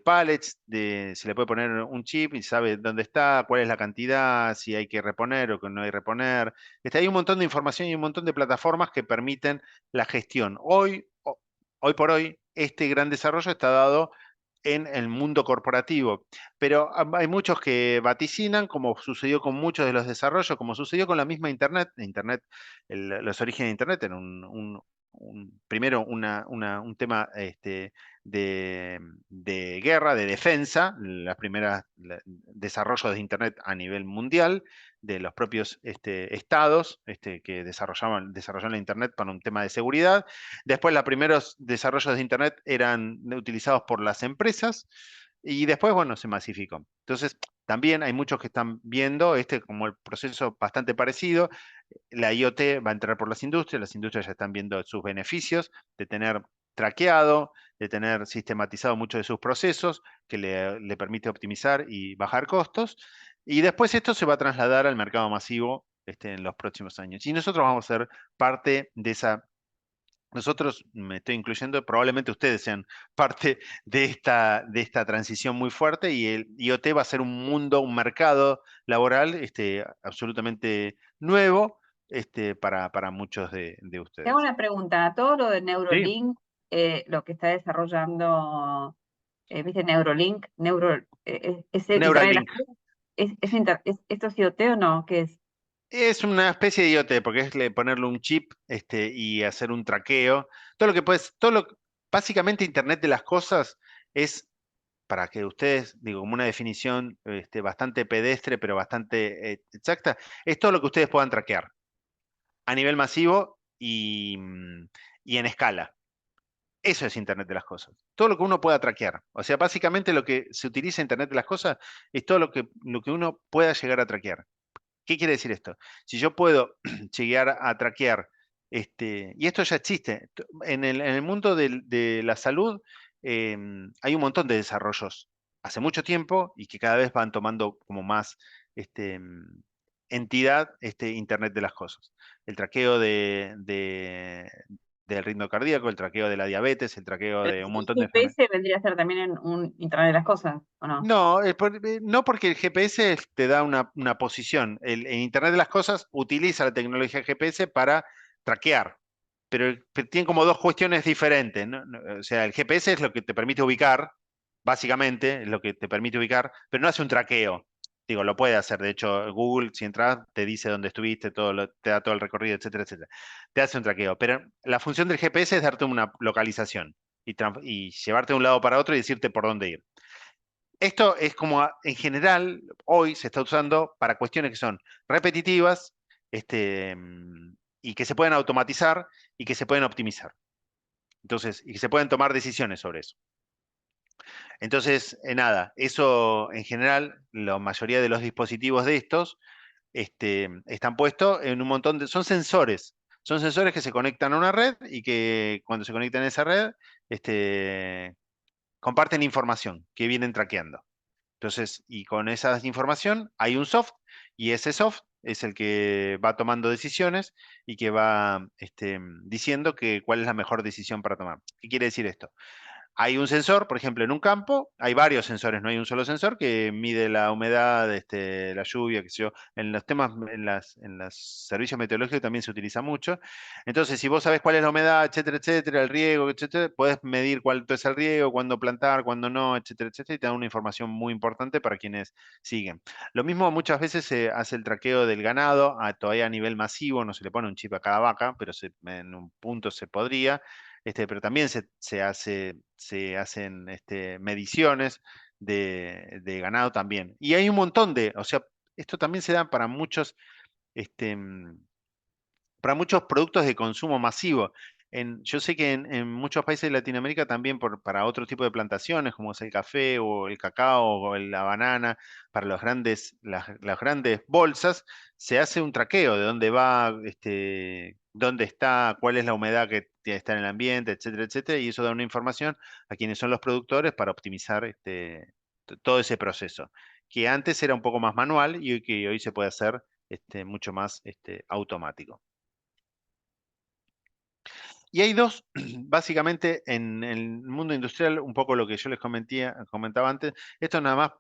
pallets, se le puede poner un chip y sabe dónde está, cuál es la cantidad, si hay que reponer o que no hay que reponer. Hay un montón de información y un montón de plataformas que permiten la gestión. Hoy por hoy, este gran desarrollo está dado en el mundo corporativo. Pero hay muchos que vaticinan, como sucedió con muchos de los desarrollos, como sucedió con la misma Internet. Los orígenes de Internet eran primero un tema de guerra, de defensa, las primeras desarrollos de Internet a nivel mundial, de los propios estados que desarrollaron la Internet para un tema de seguridad. Después, los primeros desarrollos de Internet eran utilizados por las empresas y después, bueno, se masificó. Entonces, también hay muchos que están viendo como el proceso bastante parecido. La IoT va a entrar por las industrias ya están viendo sus beneficios de tener traqueado, de tener sistematizado muchos de sus procesos, que le permite optimizar y bajar costos. Y después esto se va a trasladar al mercado masivo en los próximos años. Y nosotros vamos a ser parte de esa. Nosotros, me estoy incluyendo, probablemente ustedes sean parte de esta transición muy fuerte y el IoT va a ser un mundo, un mercado laboral absolutamente nuevo para muchos de Te ustedes. hago una pregunta. Todo lo de Sí, Neurolink, lo que está desarrollando, ¿viste Neurolink? ¿Es el Internet de las Neuralink. cosas? ¿Esto es IoT o no? ¿Qué es? Es una especie de IoT, porque es ponerle un chip y hacer un traqueo. Todo lo que puedes, básicamente Internet de las cosas es, para que ustedes, digo, como una definición bastante pedestre, pero bastante exacta, es todo lo que ustedes puedan traquear a nivel masivo y en escala. Eso es Internet de las cosas. Todo lo que uno pueda traquear. O sea, básicamente lo que se utiliza Internet de las cosas es todo lo que uno pueda llegar a traquear. ¿Qué quiere decir esto? Si yo puedo llegar a traquear, y esto ya existe, en el mundo de la salud hay un montón de desarrollos hace mucho tiempo y que cada vez van tomando como más entidad Internet de las cosas. El traqueo del ritmo cardíaco, el traqueo de la diabetes, el traqueo Pero de un el montón de enfermedades. GPS vendría a ser también en un Internet de las cosas, ¿o no? No, no porque el GPS te da una posición. El Internet de las Cosas utiliza la tecnología GPS para traquear, pero tiene como dos cuestiones diferentes, ¿no? O sea, el GPS es lo que te permite ubicar, básicamente, es lo que te permite ubicar, pero no hace un traqueo. Digo, lo puede hacer. De hecho, Google, si entras, te dice dónde estuviste, te da todo el recorrido, etcétera, etcétera. Te hace un traqueo. Pero la función del GPS es darte una localización y llevarte de un lado para otro y decirte por dónde ir. Esto es como en general hoy se está usando para cuestiones que son repetitivas y que se pueden automatizar y que se pueden optimizar. Entonces, y que se pueden tomar decisiones sobre eso. Entonces, nada, eso en general, la mayoría de los dispositivos de estos están puestos en un montón de. Son sensores que se conectan a una red y que cuando se conectan a esa red, comparten información que vienen traqueando. Entonces, y con esa información hay un soft, y ese soft es el que va tomando decisiones y que va diciendo cuál es la mejor decisión para tomar. ¿Qué quiere decir esto? hay un sensor, por ejemplo, en un campo, hay varios sensores, no hay un solo sensor que mide la humedad, la lluvia, qué sé yo. En los temas, en los servicios meteorológicos también se utiliza mucho. Entonces, si vos sabés cuál es la humedad, etcétera, el riego, etcétera, podés medir cuánto es el riego, cuándo plantar, cuándo no, etcétera, y te da una información muy importante para quienes siguen. Lo mismo muchas veces se hace el traqueo del ganado, todavía a nivel masivo, no se le pone un chip a cada vaca, pero en un punto se podría. Pero también se hacen mediciones de ganado también. Y hay un montón o sea, esto también se da este, mm, para muchos productos de consumo masivo. Yo sé que en muchos países de Latinoamérica también para otro tipo de plantaciones, como es el café o el cacao o la banana, para las grandes bolsas, se hace un traqueo de dónde va, dónde está, cuál es la humedad que está en el ambiente, etcétera, y eso da una información a quienes son los productores para optimizar todo ese proceso, que antes era un poco más manual y que hoy se puede hacer mucho más automático. Y hay dos, básicamente en el mundo industrial, un poco lo que yo les comentaba antes, esto nada más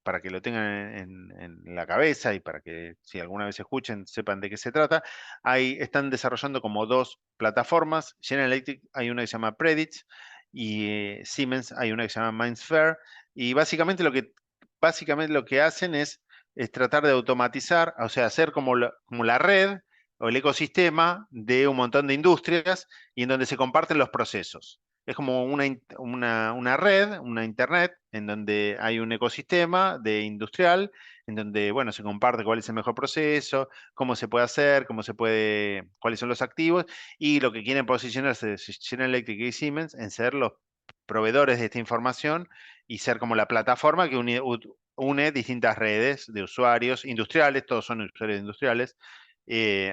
para que lo tengan en la cabeza y para que si alguna vez escuchen sepan de qué se trata. Están desarrollando como dos plataformas. General Electric hay una que se llama Predix y Siemens hay una que se llama MindSphere. Y básicamente lo que hacen es tratar de automatizar, o sea, hacer como la red o el ecosistema de un montón de industrias y en donde se comparten los procesos. Es como una red, una internet, en donde hay un ecosistema de industrial, en donde, bueno, se comparte cuál es el mejor proceso, cómo se puede hacer, cuáles son los activos, y lo que quieren posicionarse General Electric y Siemens en ser los proveedores de esta información y ser como la plataforma que une distintas redes de usuarios industriales, todos son usuarios industriales,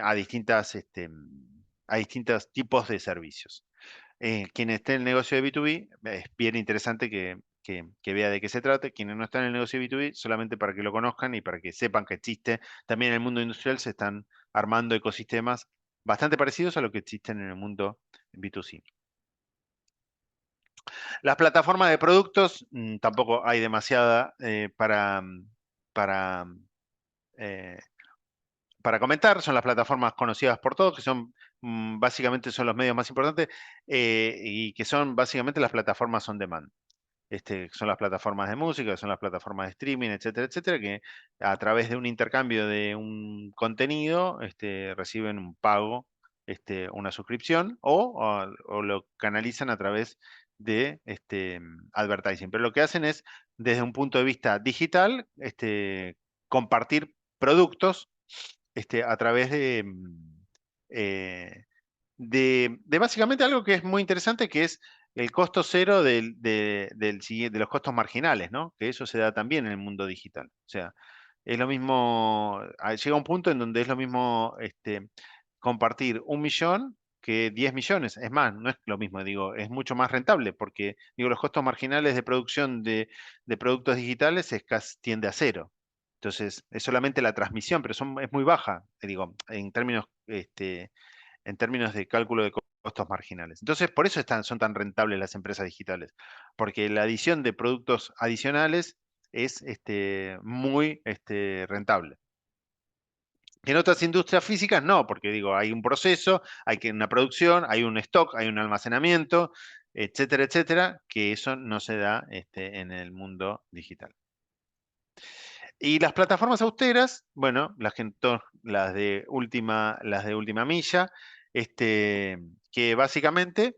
a distintos tipos de servicios. Quien esté en el negocio de B2B, es bien interesante que vea de qué se trata. Quienes no están en el negocio de B2B, solamente para que lo conozcan y para que sepan que existe. También en el mundo industrial se están armando ecosistemas bastante parecidos a lo que existen en el mundo B2C. Las plataformas de productos, tampoco hay demasiada para eh, para comentar, son las plataformas conocidas por todos, que son básicamente son los medios más importantes y que son básicamente las plataformas on demand. Son las plataformas de música, son las plataformas de streaming, etcétera, que a través de un intercambio de un contenido reciben un pago, una suscripción o lo canalizan a través de advertising. Pero lo que hacen es, desde un punto de vista digital, compartir productos a través de básicamente algo que es muy interesante, que es el costo cero de los costos marginales, ¿no? Que eso se da también en el mundo digital. O sea, es lo mismo, llega un punto en donde es lo mismo compartir 1 millón que 10 millones. Es más, no es lo mismo, digo, es mucho más rentable porque, digo, los costos marginales de producción de productos digitales tiende a cero. Entonces, es solamente la transmisión, pero es muy baja, digo, en términos de cálculo de costos marginales. Entonces, por eso son tan rentables las empresas digitales, porque la adición de productos adicionales es muy rentable. En otras industrias físicas no, porque digo, hay un proceso, una producción, hay un stock, hay un almacenamiento, etcétera, que eso no se da en el mundo digital. Y las plataformas austeras, bueno, las de última milla, que básicamente,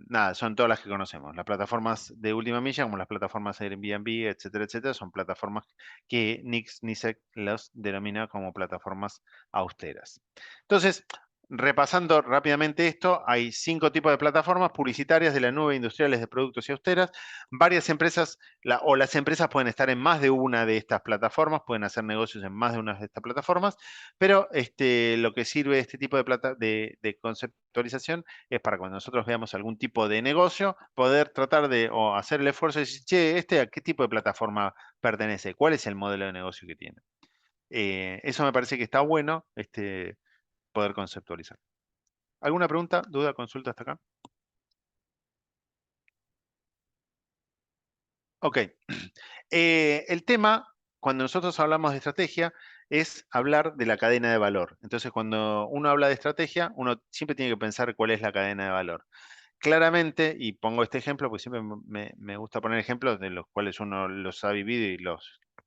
nada, son todas las que conocemos. Las plataformas de última milla, como las plataformas Airbnb, etcétera, son plataformas que NICSec los denomina como plataformas austeras. Entonces, repasando rápidamente esto, hay 5 tipos de plataformas publicitarias de la nube, industriales de productos y austeras. Varias empresas las empresas pueden estar en más de una de estas plataformas, pueden hacer negocios en más de una de estas plataformas, pero lo que sirve este tipo de conceptualización es para cuando nosotros veamos algún tipo de negocio, poder tratar o hacer el esfuerzo de decir, che, ¿a qué tipo de plataforma pertenece? ¿Cuál es el modelo de negocio que tiene? Eso me parece que está bueno, poder conceptualizar. ¿Alguna pregunta, duda, consulta hasta acá? Ok. El tema, cuando nosotros hablamos de estrategia, es hablar de la cadena de valor. Entonces, cuando uno habla de estrategia, uno siempre tiene que pensar cuál es la cadena de valor. Claramente, y pongo este ejemplo, porque siempre me gusta poner ejemplos de los cuales uno los ha vivido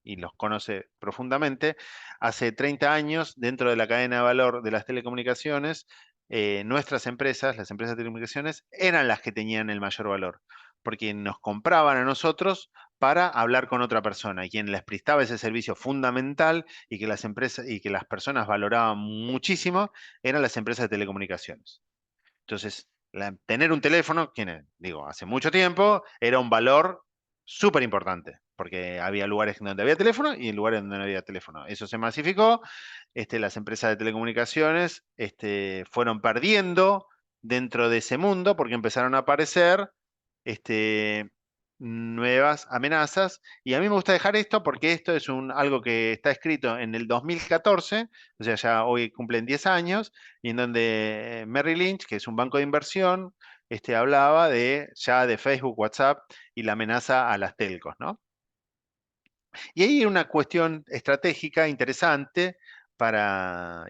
y los conoce profundamente. Hace 30 años, dentro de la cadena de valor de las telecomunicaciones, nuestras empresas, las empresas de telecomunicaciones, eran las que tenían el mayor valor, porque nos compraban a nosotros para hablar con otra persona, y quien les prestaba ese servicio fundamental y que las empresas y que las personas valoraban muchísimo, eran las empresas de telecomunicaciones. Entonces, tener un teléfono, digo, hace mucho tiempo, era un valor súper importante, porque había lugares donde había teléfono y lugares donde no había teléfono. Eso se masificó, las empresas de telecomunicaciones fueron perdiendo dentro de ese mundo porque empezaron a aparecer este, nuevas amenazas. Y a mí me gusta dejar esto porque esto es algo que está escrito en el 2014, o sea, ya hoy cumplen 10 años, y en donde Merrill Lynch, que es un banco de inversión, hablaba ya de Facebook, WhatsApp y la amenaza a las telcos, ¿no? Y ahí hay una cuestión estratégica interesante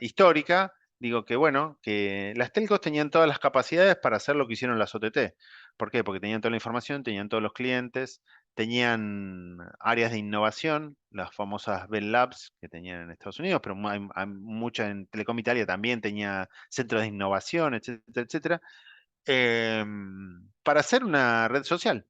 histórica, digo que bueno, que las telcos tenían todas las capacidades para hacer lo que hicieron las OTT. ¿Por qué? Porque tenían toda la información, tenían todos los clientes, tenían áreas de innovación, las famosas Bell Labs que tenían en Estados Unidos, pero hay mucha en Telecom Italia también tenía centros de innovación, etcétera, etcétera, para hacer una red social.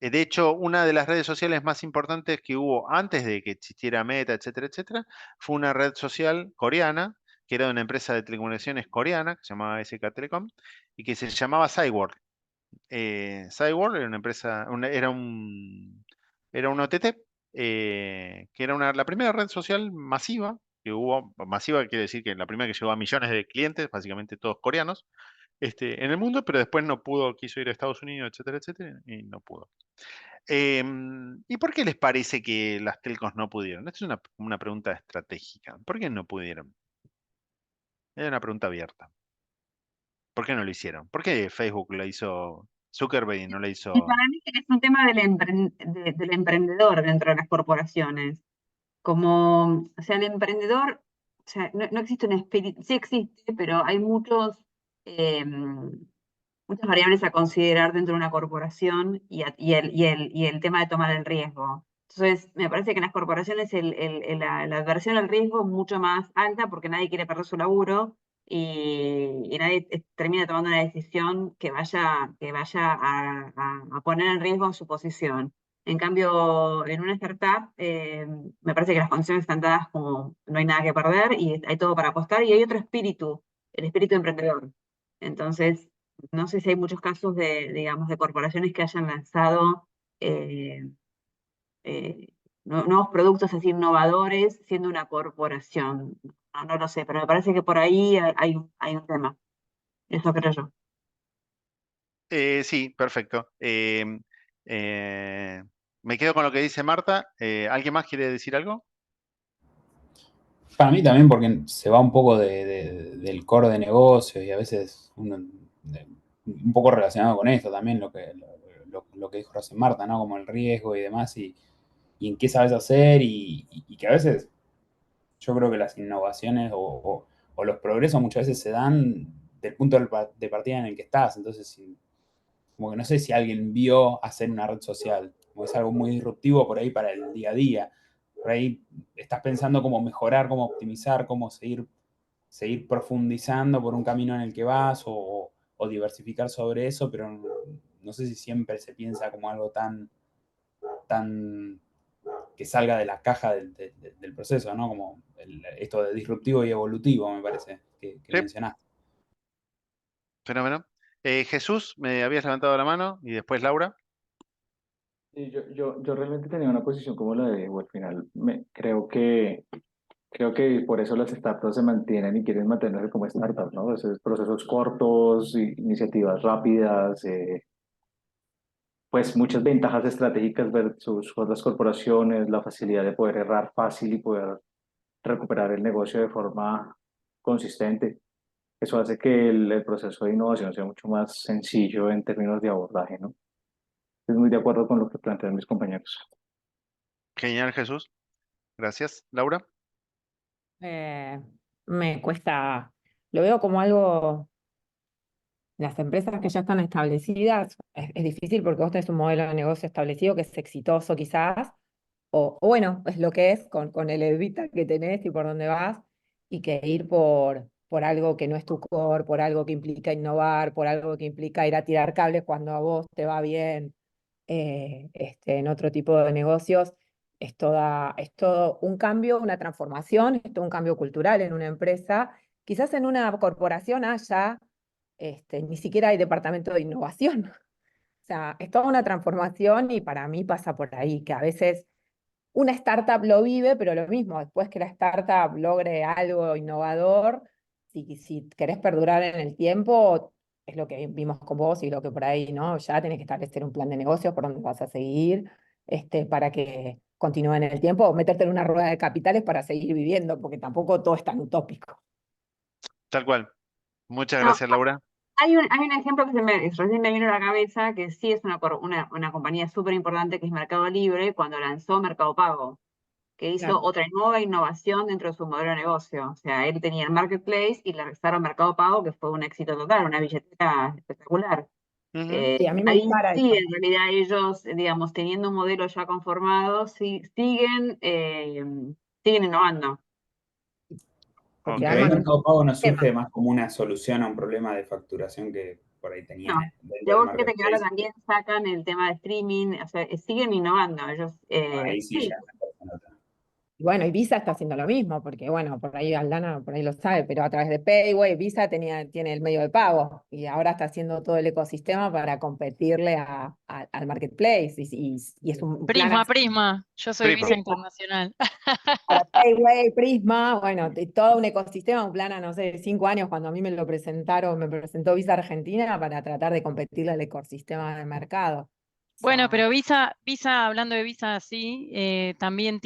De hecho, una de las redes sociales más importantes que hubo antes de que existiera Meta, etcétera, etcétera, fue una red social coreana, que era de una empresa de telecomunicaciones coreana, que se llamaba SK Telecom, y que se llamaba Cywork. Cywork era una empresa, era un OTT, que era la primera red social masiva que hubo. Masiva quiere decir que la primera que llegó a millones de clientes, básicamente todos coreanos, en el mundo, pero después no pudo, quiso ir a Estados Unidos, etcétera, etcétera, y no pudo. ¿Y por qué les parece que las telcos no pudieron? Esta es una pregunta estratégica. ¿Por qué no pudieron? Es una pregunta abierta. ¿Por qué no lo hicieron? ¿Por qué Facebook lo hizo Zuckerberg y no lo Y hizo? para mí es un tema del emprendedor dentro de las corporaciones. Como, o sea, el emprendedor, o sea, no existe un espíritu, sí existe, pero hay muchas variables a considerar dentro de una corporación y el tema de tomar el riesgo. Entonces, me parece que en las corporaciones la adversión al riesgo es mucho más alta porque nadie quiere perder su laburo y nadie termina tomando una decisión que vaya a poner en riesgo su posición. En cambio, en una startup, me parece que las condiciones están dadas como no hay nada que perder y hay todo para apostar y hay otro espíritu, el espíritu emprendedor. Entonces, no sé si hay muchos casos digamos, de corporaciones que hayan lanzado eh, nuevos productos así innovadores siendo una corporación. No lo sé, pero me parece que por ahí hay un tema. Eso creo yo. Sí, perfecto. Me quedo con lo que dice Marta. ¿Alguien más quiere decir algo? Para mí también porque se va un poco del core de negocios y a veces un poco relacionado con esto también, lo que dijo recién Marta, ¿no? Como el riesgo y demás, y en qué sabes hacer y que a veces yo creo que las innovaciones o los progresos muchas veces se dan del punto de partida en el que estás. Entonces, como que no sé si alguien vio hacer una red social, como es algo muy disruptivo por ahí para el día a día. Por ahí estás pensando cómo mejorar, cómo optimizar, cómo seguir profundizando por un camino en el que vas o diversificar sobre eso, pero no sé si siempre se piensa como algo tan que salga de la caja del proceso, ¿no? Como esto de disruptivo y evolutivo, me parece, que Sí, mencionaste. fenómeno. Jesús, me habías levantado la mano y después Laura. Sí, yo realmente tenía una posición como la de, o al final, creo que por eso las startups se mantienen y quieren mantenerse como startups, ¿no? Esos procesos cortos, iniciativas rápidas, pues muchas ventajas estratégicas versus otras corporaciones, la facilidad de poder errar fácil y poder recuperar el negocio de forma consistente. Eso hace que el proceso de innovación sea mucho más sencillo en términos de abordaje, ¿no? Estoy muy de acuerdo con lo que plantean mis compañeros. Genial, Jesús. Gracias. Laura. Me cuesta, lo veo como algo, las empresas que ya están establecidas, es difícil porque vos tenés un modelo de negocio establecido que es exitoso quizás, o bueno, es lo que es con el EBITDA que tenés y por dónde vas, y que ir por algo que no es tu core, por algo que implica innovar, por algo que implica ir a tirar cables cuando a vos te va bien en otro tipo de negocios, es todo un cambio, una transformación, es todo un cambio cultural en una empresa. Quizás en una corporación haya, ni siquiera hay departamento de innovación. O sea, es toda una transformación y para mí pasa por ahí, que a veces una startup lo vive, pero lo mismo, después que la startup logre algo innovador, si querés perdurar en el tiempo, es lo que vimos con vos y lo que por ahí, ¿no? Ya tenés que establecer un plan de negocios por donde vas a seguir, para que continúe en el tiempo, o meterte en una rueda de capitales para seguir viviendo, porque tampoco todo es tan utópico. Tal cual. Muchas No, gracias, Laura. hay un ejemplo que recién me vino a la cabeza, que sí es una compañía súper importante, que es Mercado Libre, cuando lanzó Mercado Pago, que hizo Claro. otra nueva innovación dentro de su modelo de negocio. O sea, él tenía el marketplace y le lanzaron Mercado Pago, que fue un éxito total, una billetera espectacular. Ujú. Sí, a mí me Ahí dispara sí, eso. en realidad ellos, digamos, teniendo un modelo ya conformado, sí, siguen innovando. Porque Ok. Pero ahí además Mercado Pago no tema. surge más como una solución a un problema de facturación que por ahí tenían No. dentro del Luego fíjate que ahora marketplace. también sacan el tema de streaming, o sea, siguen innovando. Ellos, Ahí sí sí, ya es una otra. Y bueno, y Visa está haciendo lo mismo, porque bueno, por ahí Aldana por ahí lo sabe, pero a través de Payway, Visa tiene el medio de pago y ahora está haciendo todo el ecosistema para competirle al marketplace. Y es un plan Prisma, así Prisma. Yo soy Prisma. Visa Internacional. para Payway, Prisma, bueno, todo un ecosistema, un plan a, no sé, 5 años cuando a mí me lo presentaron, me presentó Visa Argentina para tratar de competirle al ecosistema del mercado. O Bueno, sea, pero Visa, hablando de Visa, sí, también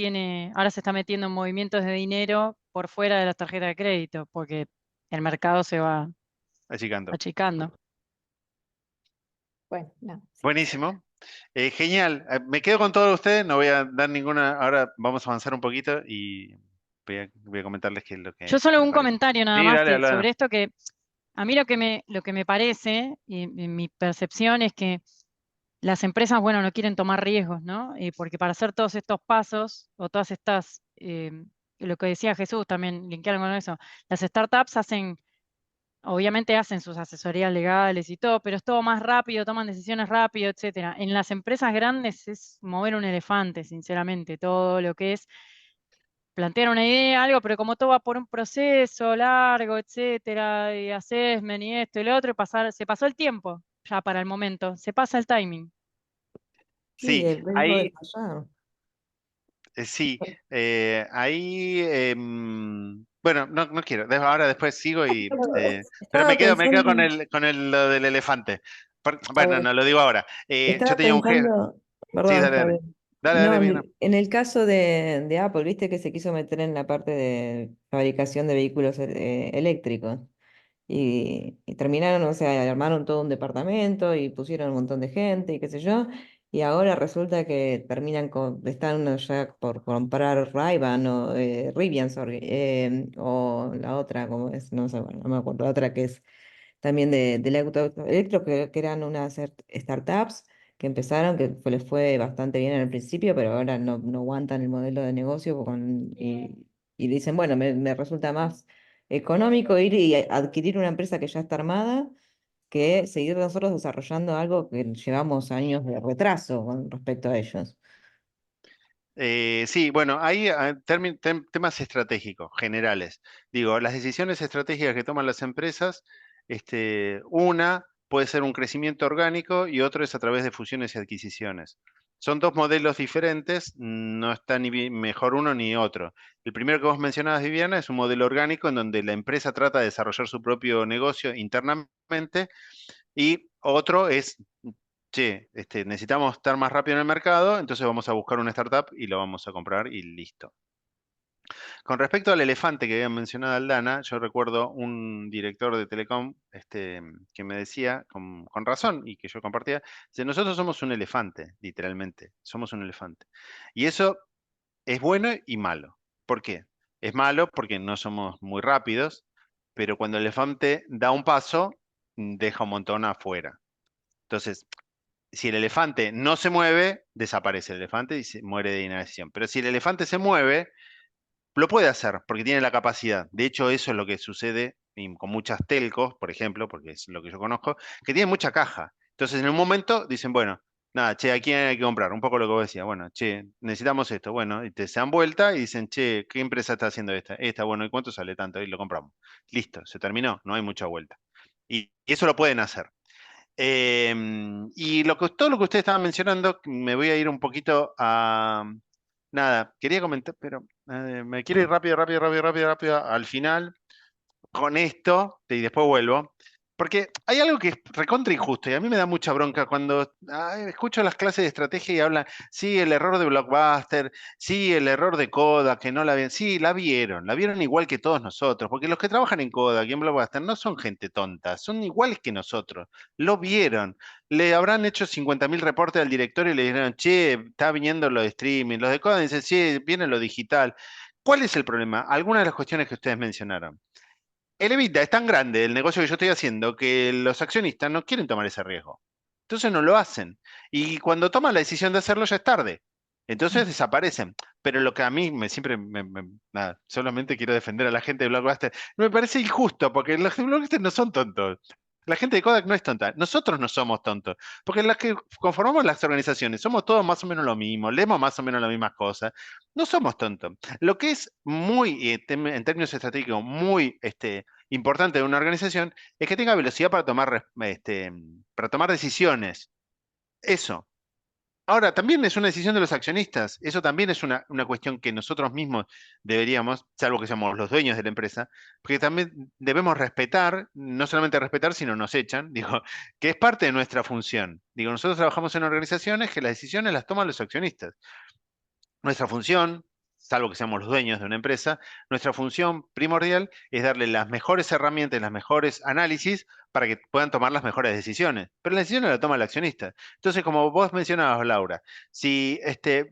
ahora se está metiendo en movimientos de dinero por fuera de las tarjetas de crédito, porque el mercado se va Achicando. achicando. bueno, no. Buenísimo. Genial. Me quedo con todos ustedes. No voy a dar ninguna. Ahora vamos a avanzar un poquito y voy a comentarles qué es lo que Yo solo me un parece. comentario nada Sí, más dale, sobre habla. esto, que a mí lo que me parece, y mi percepción es que las empresas, bueno, no quieren tomar riesgos, ¿no? Porque para hacer todos estos pasos o todas estas, lo que decía Jesús también, linkearon con eso, las startups obviamente hacen sus asesorías legales y todo, pero es todo más rápido, toman decisiones rápido, etcétera. En las empresas grandes es mover un elefante, sinceramente, todo lo que es plantear una idea, algo, pero como todo va por un proceso largo, etcétera, y assessment y esto y lo otro, se pasó el tiempo ya para el momento, se pasa el timing. Sí, Sí, el riesgo de ahí, fallar. sí, ahí, bueno, no quiero. Ahora después sigo pero Estaba me quedo con pensando, lo del elefante. está Bueno, bueno. no lo digo ahora. Yo Estaba tenía un jefe. pensando, Sí, perdón, dale, dale. Javier. Dale, No, dale, bien. en el caso de Apple, viste que se quiso meter en la parte de fabricación de vehículos eléctricos. Y terminaron, o sea, armaron todo un departamento y pusieron un montón de gente y qué sé yo. Y ahora resulta que están ya por comprar Ray-Ban o Rivian, sorry, o la otra, como es, no sé, bueno, no me acuerdo, la otra que es también del auto eléctrico, que eran unas startups que empezaron, les fue bastante bien al principio, pero ahora no aguantan el modelo de negocio y dicen, bueno, me resulta más económico ir y adquirir una empresa que ya está armada que seguir nosotros desarrollando algo que llevamos años de retraso con respecto a ellos. Sí, bueno, hay temas estratégicos generales. Digo, las decisiones estratégicas que toman las empresas, una puede ser un crecimiento orgánico y otro es a través de fusiones y adquisiciones. Son dos modelos diferentes, no está ni mejor uno ni otro. El primero que vos mencionabas, Viviana, es un modelo orgánico en donde la empresa trata de desarrollar su propio negocio internamente y otro es che, necesitamos estar más rápido en el mercado, entonces vamos a buscar una startup y lo vamos a comprar y listo. Con respecto al elefante que había mencionado Aldana, yo recuerdo un director de Telecom que me decía, con razón, y que yo compartía, dice, nosotros somos un elefante, literalmente, somos un elefante. Y eso es bueno y malo. ¿Por qué? Es malo porque no somos muy rápidos, pero cuando el elefante da un paso, deja un montón afuera. Entonces, si el elefante no se mueve, desaparece el elefante y se muere de inanición. Pero si el elefante se mueve, lo puede hacer porque tiene la capacidad. De hecho, eso es lo que sucede con muchas telcos, por ejemplo, porque es lo que yo conozco, que tienen mucha caja. Entonces, en un momento dicen, bueno, nada, che, aquí hay que comprar. Un poco lo que vos decías, bueno, che, necesitamos esto. Bueno, y se dan vuelta y dicen, che, ¿qué empresa está haciendo esta? Esta, bueno, ¿y cuánto sale tanto? Y lo compramos. Listo, se terminó, no hay mucha vuelta. Y eso lo pueden hacer. Y todo lo que ustedes estaban mencionando, me voy a ir un poquito a... Nada, quería comentar, pero me quiero ir rápido al final con esto y después vuelvo. Porque hay algo que es recontra injusto y a mí me da mucha bronca cuando escucho las clases de estrategia y hablan, sí, el error de Blockbuster, sí, el error de Kodak, que no la vieron. Sí, la vieron igual que todos nosotros, porque los que trabajan en Kodak y en Blockbuster no son gente tonta, son iguales que nosotros, lo vieron. Le habrán hecho 50.000 reportes al directorio y le dijeron, che, está viniendo lo de streaming, los de Kodak dicen, sí, viene lo digital. ¿Cuál es el problema? Algunas de las cuestiones que ustedes mencionaron. El EBITDA es tan grande, el negocio que yo estoy haciendo, que los accionistas no quieren tomar ese riesgo. Entonces no lo hacen. Y cuando toman la decisión de hacerlo ya es tarde. Entonces desaparecen. Pero lo que a mí nada, solamente quiero defender a la gente de Blockbuster. Me parece injusto, porque los de Blockbuster no son tontos. La gente de Kodak no es tonta. Nosotros no somos tontos. Porque las que conformamos las organizaciones somos todos más o menos lo mismo, leemos más o menos las mismas cosas. No somos tontos. Lo que es muy, en términos estratégicos, muy importante de una organización es que tenga velocidad para tomar decisiones. Eso. Ahora, también es una decisión de los accionistas. Eso también es una cuestión que nosotros mismos deberíamos, salvo que seamos los dueños de la empresa, porque también debemos respetar, no solamente respetar, sino nos echan, digo, que es parte de nuestra función. Digo, nosotros trabajamos en organizaciones que las decisiones las toman los accionistas. Nuestra función, salvo que seamos los dueños de una empresa, nuestra función primordial es darle las mejores herramientas, los mejores análisis para que puedan tomar las mejores decisiones. Pero las decisiones las toma el accionista. Entonces, como vos mencionabas, Laura, si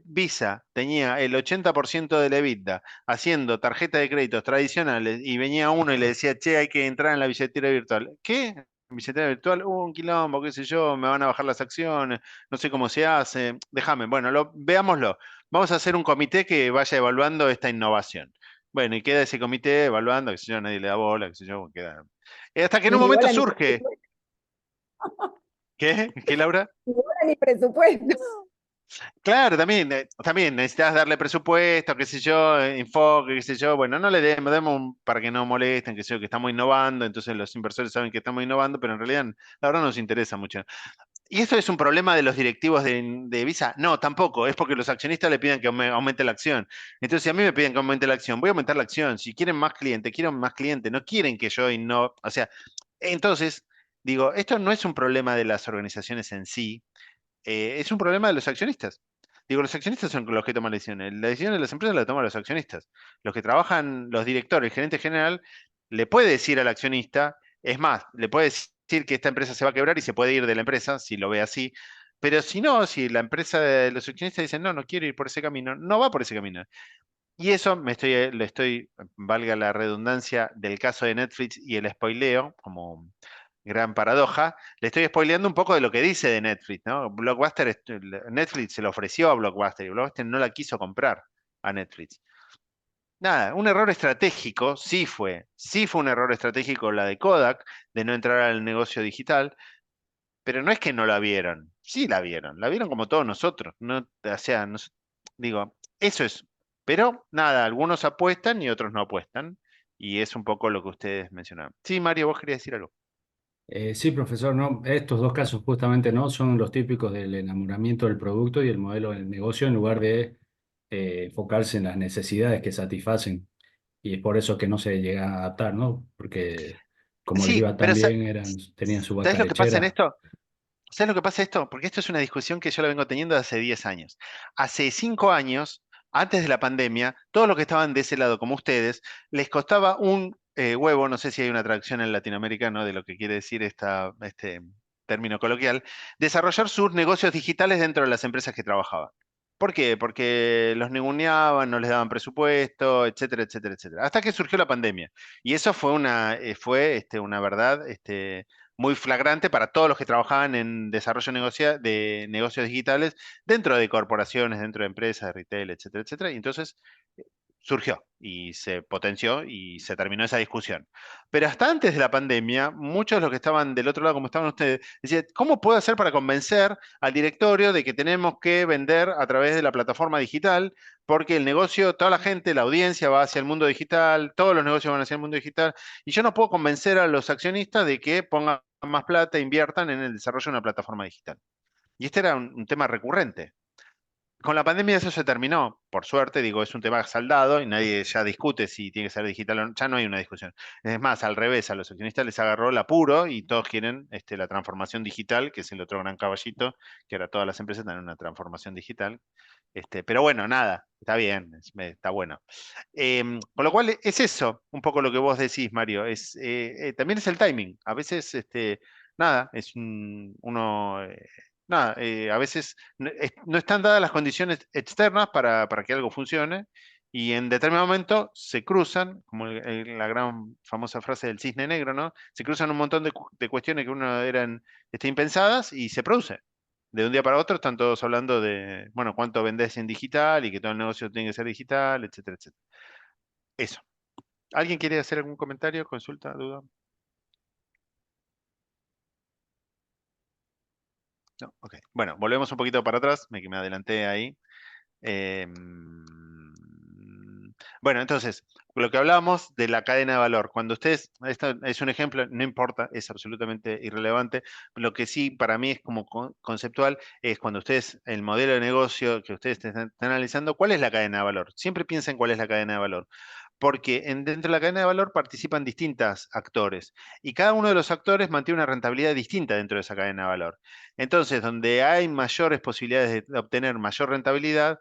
Visa tenía el 80% de la EBITDA haciendo tarjeta de créditos tradicionales y venía uno y le decía, che, hay que entrar en la billetera virtual. ¿Qué? Billetera virtual, un quilombo, qué sé yo, me van a bajar las acciones, no sé cómo se hace. Déjame, bueno, veámoslo. Vamos a hacer un comité que vaya evaluando esta innovación. Bueno, y queda ese comité evaluando, qué sé yo, nadie le da bola, qué sé yo, queda. Hasta que en un Ni momento bola ni surge. presupuesto. ¿Qué? ¿Qué, Laura? Ni bola ni presupuesto. Claro, también necesitas darle presupuesto, qué sé yo, enfoque, qué sé yo. Bueno, no le demos para que no molesten, qué sé yo, que estamos innovando, entonces los inversores saben que estamos innovando, pero en realidad la verdad no nos interesa mucho. ¿Y esto es un problema de los directivos de Visa? No, tampoco. Es porque los accionistas le piden que aumente la acción. Entonces, si a mí me piden que aumente la acción, voy a aumentar la acción. Si quieren más clientes, quieren más clientes. No quieren que yo no. O sea, entonces, digo, esto no es un problema de las organizaciones en sí, es un problema de los accionistas. Digo, los accionistas son los que toman las decisiones. Las decisiones de las empresas las toman los accionistas. Los que trabajan, los directores, el gerente general, le puede decir al accionista, es más, le puede decir que esta empresa se va a quebrar y se puede ir de la empresa, si lo ve así. Pero si no, si la empresa de los accionistas dicen, no, no quiero ir por ese camino, no va por ese camino. Y eso valga la redundancia del caso de Netflix y el spoileo, como gran paradoja, le estoy spoileando un poco de lo que dice de Netflix, ¿no? Netflix se lo ofreció a Blockbuster y Blockbuster no la quiso comprar a Netflix. Nada, un error estratégico, sí fue un error estratégico la de Kodak, de no entrar al negocio digital, pero no es que no la vieron, sí la vieron como todos nosotros, no, o sea, digo, eso es, pero nada, algunos apuestan y otros no apuestan, y es un poco lo que ustedes mencionaban. Sí, Mario, vos querías decir algo. Sí, profesor, no, estos dos casos justamente no son los típicos del enamoramiento del producto y el modelo del negocio en lugar de enfocarse en las necesidades que satisfacen. Y es por eso que no se llega a adaptar, ¿no? Porque como les Sí, iba tan pero bien, tenían su ¿sabes vaca lo que pasa en lechera. esto? ¿Sabes lo que pasa esto? Porque esto es una discusión que yo la vengo teniendo hace 10 años. Hace 5 años, antes de la pandemia, todos los que estaban de ese lado, como ustedes, les costaba un huevo, no sé si hay una traducción en Latinoamérica, ¿no? De lo que quiere decir este término coloquial, desarrollar sus negocios digitales dentro de las empresas que trabajaban. ¿Por qué? Porque los ninguneaban, no les daban presupuesto, etcétera, etcétera, etcétera. Hasta que surgió la pandemia. Y eso fue una verdad muy flagrante para todos los que trabajaban en desarrollo de negocios digitales dentro de corporaciones, dentro de empresas, de retail, etcétera, etcétera. Y entonces surgió y se potenció y se terminó esa discusión. Pero hasta antes de la pandemia, muchos de los que estaban del otro lado, como estaban ustedes, decían, ¿cómo puedo hacer para convencer al directorio de que tenemos que vender a través de la plataforma digital? Porque el negocio, toda la gente, la audiencia va hacia el mundo digital, todos los negocios van hacia el mundo digital, y yo no puedo convencer a los accionistas de que pongan más plata, inviertan en el desarrollo de una plataforma digital. Y este era un tema recurrente. Con la pandemia eso se terminó, por suerte, digo, es un tema saldado y nadie ya discute si tiene que ser digital o no, ya no hay una discusión. Es más, al revés, a los accionistas les agarró el apuro y todos quieren la transformación digital, que es el otro gran caballito, que ahora todas las empresas tienen una transformación digital. Pero bueno, nada, está bien, está bueno. Con lo cual es eso, un poco lo que vos decís, Mario, también es el timing. A veces, nada, a veces no están dadas las condiciones externas para que algo funcione y en determinado momento se cruzan, como la gran famosa frase del cisne negro, ¿no? Se cruzan un montón de cuestiones que uno eran impensadas y se produce. De un día para otro están todos hablando de, bueno, cuánto vendés en digital y que todo el negocio tiene que ser digital, etcétera, etcétera. Eso. ¿Alguien quiere hacer algún comentario, consulta, duda? No, ok. Bueno, volvemos un poquito para atrás, me adelanté ahí. Bueno, entonces, lo que hablábamos de la cadena de valor. Cuando ustedes, esto es un ejemplo, no importa, es absolutamente irrelevante. Lo que sí para mí es como conceptual es cuando ustedes, el modelo de negocio que ustedes están analizando, ¿cuál es la cadena de valor? Siempre piensen cuál es la cadena de valor. Porque dentro de la cadena de valor participan distintos actores y cada uno de los actores mantiene una rentabilidad distinta dentro de esa cadena de valor. Entonces, donde hay mayores posibilidades de obtener mayor rentabilidad,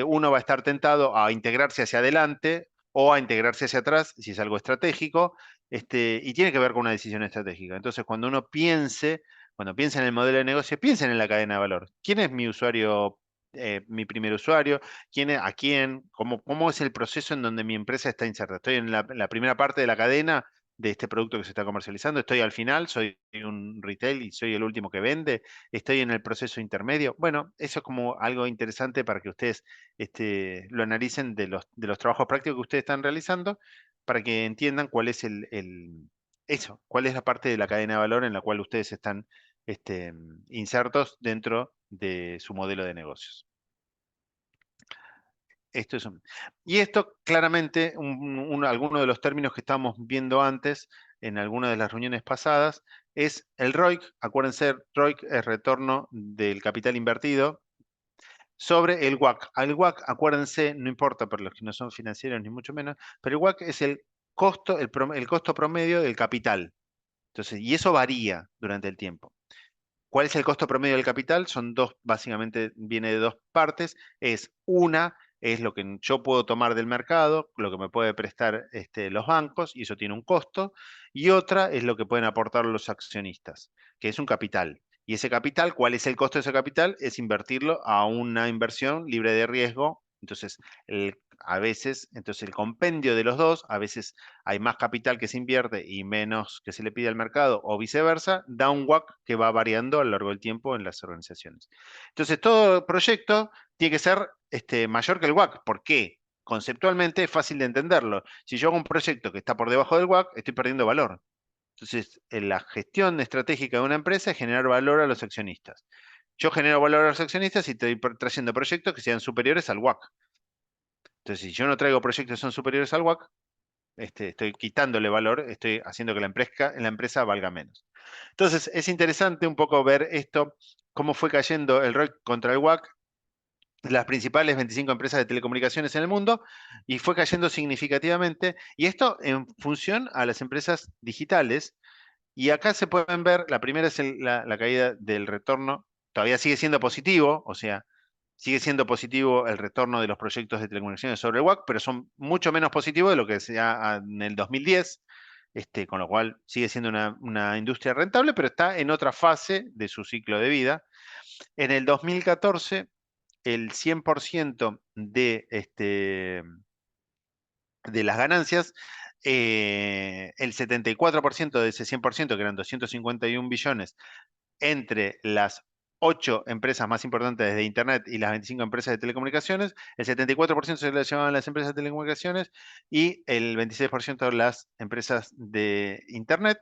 uno va a estar tentado a integrarse hacia adelante o a integrarse hacia atrás, si es algo estratégico, y tiene que ver con una decisión estratégica. Entonces, cuando piensa en el modelo de negocio, piensen en la cadena de valor. ¿Quién es mi usuario, mi primer usuario? ¿A quién? ¿Cómo es el proceso en donde mi empresa está inserta? ¿Estoy en la primera parte de la cadena de este producto que se está comercializando? ¿Estoy al final? ¿Soy un retail y soy el último que vende? ¿Estoy en el proceso intermedio? Bueno, eso es como algo interesante para que ustedes lo analicen de los trabajos prácticos que ustedes están realizando, para que entiendan cuál es cuál es la parte de la cadena de valor en la cual ustedes están insertos dentro de su modelo de negocios. Y esto claramente, alguno de los términos que estábamos viendo antes, en alguna de las reuniones pasadas, es el ROIC. Acuérdense, ROIC es retorno del capital invertido sobre el WACC. Al WACC, acuérdense, no importa para los que no son financieros ni mucho menos, pero el WACC es el costo promedio del capital. Entonces, y eso varía durante el tiempo. ¿Cuál es el costo promedio del capital? Son dos, básicamente viene de dos partes. Una es lo que yo puedo tomar del mercado, lo que me puede prestar los bancos, y eso tiene un costo. Y otra es lo que pueden aportar los accionistas, que es un capital. Y ese capital, ¿cuál es el costo de ese capital? Es invertirlo a una inversión libre de riesgo. Entonces, entonces el compendio de los dos, a veces hay más capital que se invierte y menos que se le pide al mercado, o viceversa, da un WACC que va variando a lo largo del tiempo en las organizaciones. Entonces, todo proyecto tiene que ser mayor que el WACC. ¿Por qué? Conceptualmente es fácil de entenderlo. Si yo hago un proyecto que está por debajo del WACC, estoy perdiendo valor. Entonces, la gestión estratégica de una empresa es generar valor a los accionistas. Yo genero valor a los accionistas y estoy trayendo proyectos que sean superiores al WACC. Entonces, si yo no traigo proyectos que son superiores al WACC, estoy quitándole valor, estoy haciendo que la empresa valga menos. Entonces, es interesante un poco ver esto, cómo fue cayendo el ROIC contra el WACC, las principales 25 empresas de telecomunicaciones en el mundo, y fue cayendo significativamente, y esto en función a las empresas digitales. Y acá se pueden ver, la primera es la caída del retorno, todavía sigue siendo positivo, o sea, sigue siendo positivo el retorno de los proyectos de telecomunicaciones sobre el WACC, pero son mucho menos positivos de lo que sea en el 2010, con lo cual sigue siendo una industria rentable, pero está en otra fase de su ciclo de vida. En el 2014, el 100% de las ganancias, el 74% de ese 100%, que eran 251 billones, entre las 8 empresas más importantes de Internet y las 25 empresas de telecomunicaciones, el 74% se lo llevaban las empresas de telecomunicaciones y el 26% las empresas de Internet.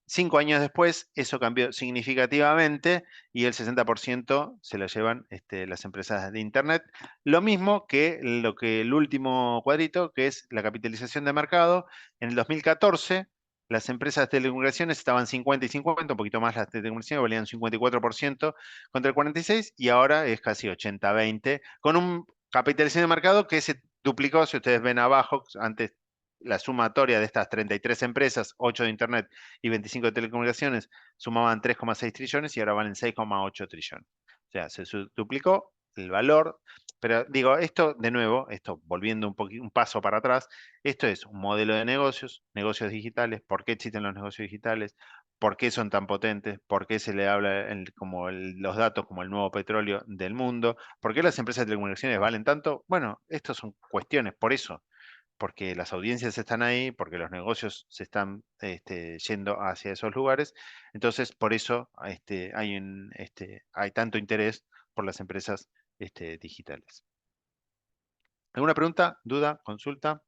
5 años después, eso cambió significativamente y el 60% se lo llevan las empresas de Internet. Lo mismo que el último cuadrito, que es la capitalización de mercado. En el 2014, las empresas de telecomunicaciones estaban 50 y 50, un poquito más las de telecomunicaciones, valían 54% contra el 46%, y ahora es casi 80-20, con un capitalización de mercado que se duplicó. Si ustedes ven abajo, antes la sumatoria de estas 33 empresas, 8 de Internet y 25 de telecomunicaciones, sumaban 3,6 trillones y ahora valen 6,8 trillones. O sea, se duplicó el valor. Pero digo, esto de nuevo, esto volviendo un paso para atrás, esto es un modelo de negocios digitales. ¿Por qué existen los negocios digitales? ¿Por qué son tan potentes? ¿Por qué se le habla los datos como el nuevo petróleo del mundo? ¿Por qué las empresas de telecomunicaciones valen tanto? Bueno, estas son cuestiones, por eso, porque las audiencias están ahí, porque los negocios se están yendo hacia esos lugares. Entonces, por eso hay tanto interés por las empresas digitales. ¿Alguna pregunta, duda, consulta?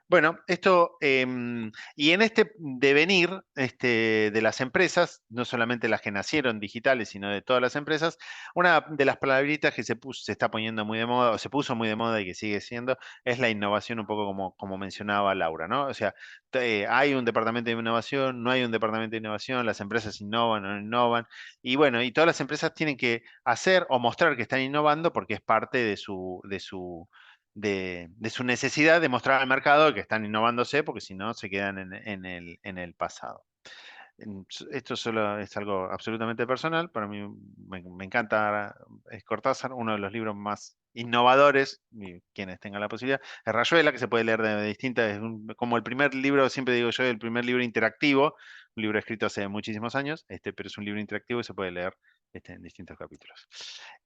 Bueno, esto, y en este devenir de las empresas, no solamente las que nacieron digitales, sino de todas las empresas, una de las palabritas que se está poniendo muy de moda, o se puso muy de moda y que sigue siendo, es la innovación, un poco como mencionaba Laura, ¿no? O sea, hay un departamento de innovación, no hay un departamento de innovación, las empresas innovan o no innovan, y bueno, y todas las empresas tienen que hacer o mostrar que están innovando porque es parte de su necesidad de mostrar al mercado que están innovándose, porque si no se quedan en el pasado. Esto solo es algo absolutamente personal. Para mí me encanta Cortázar, uno de los libros más innovadores, y quienes tengan la posibilidad, es Rayuela, que se puede leer de distintas, como el primer libro, siempre digo yo, el primer libro interactivo, un libro escrito hace muchísimos años, pero es un libro interactivo y se puede leer en distintos capítulos.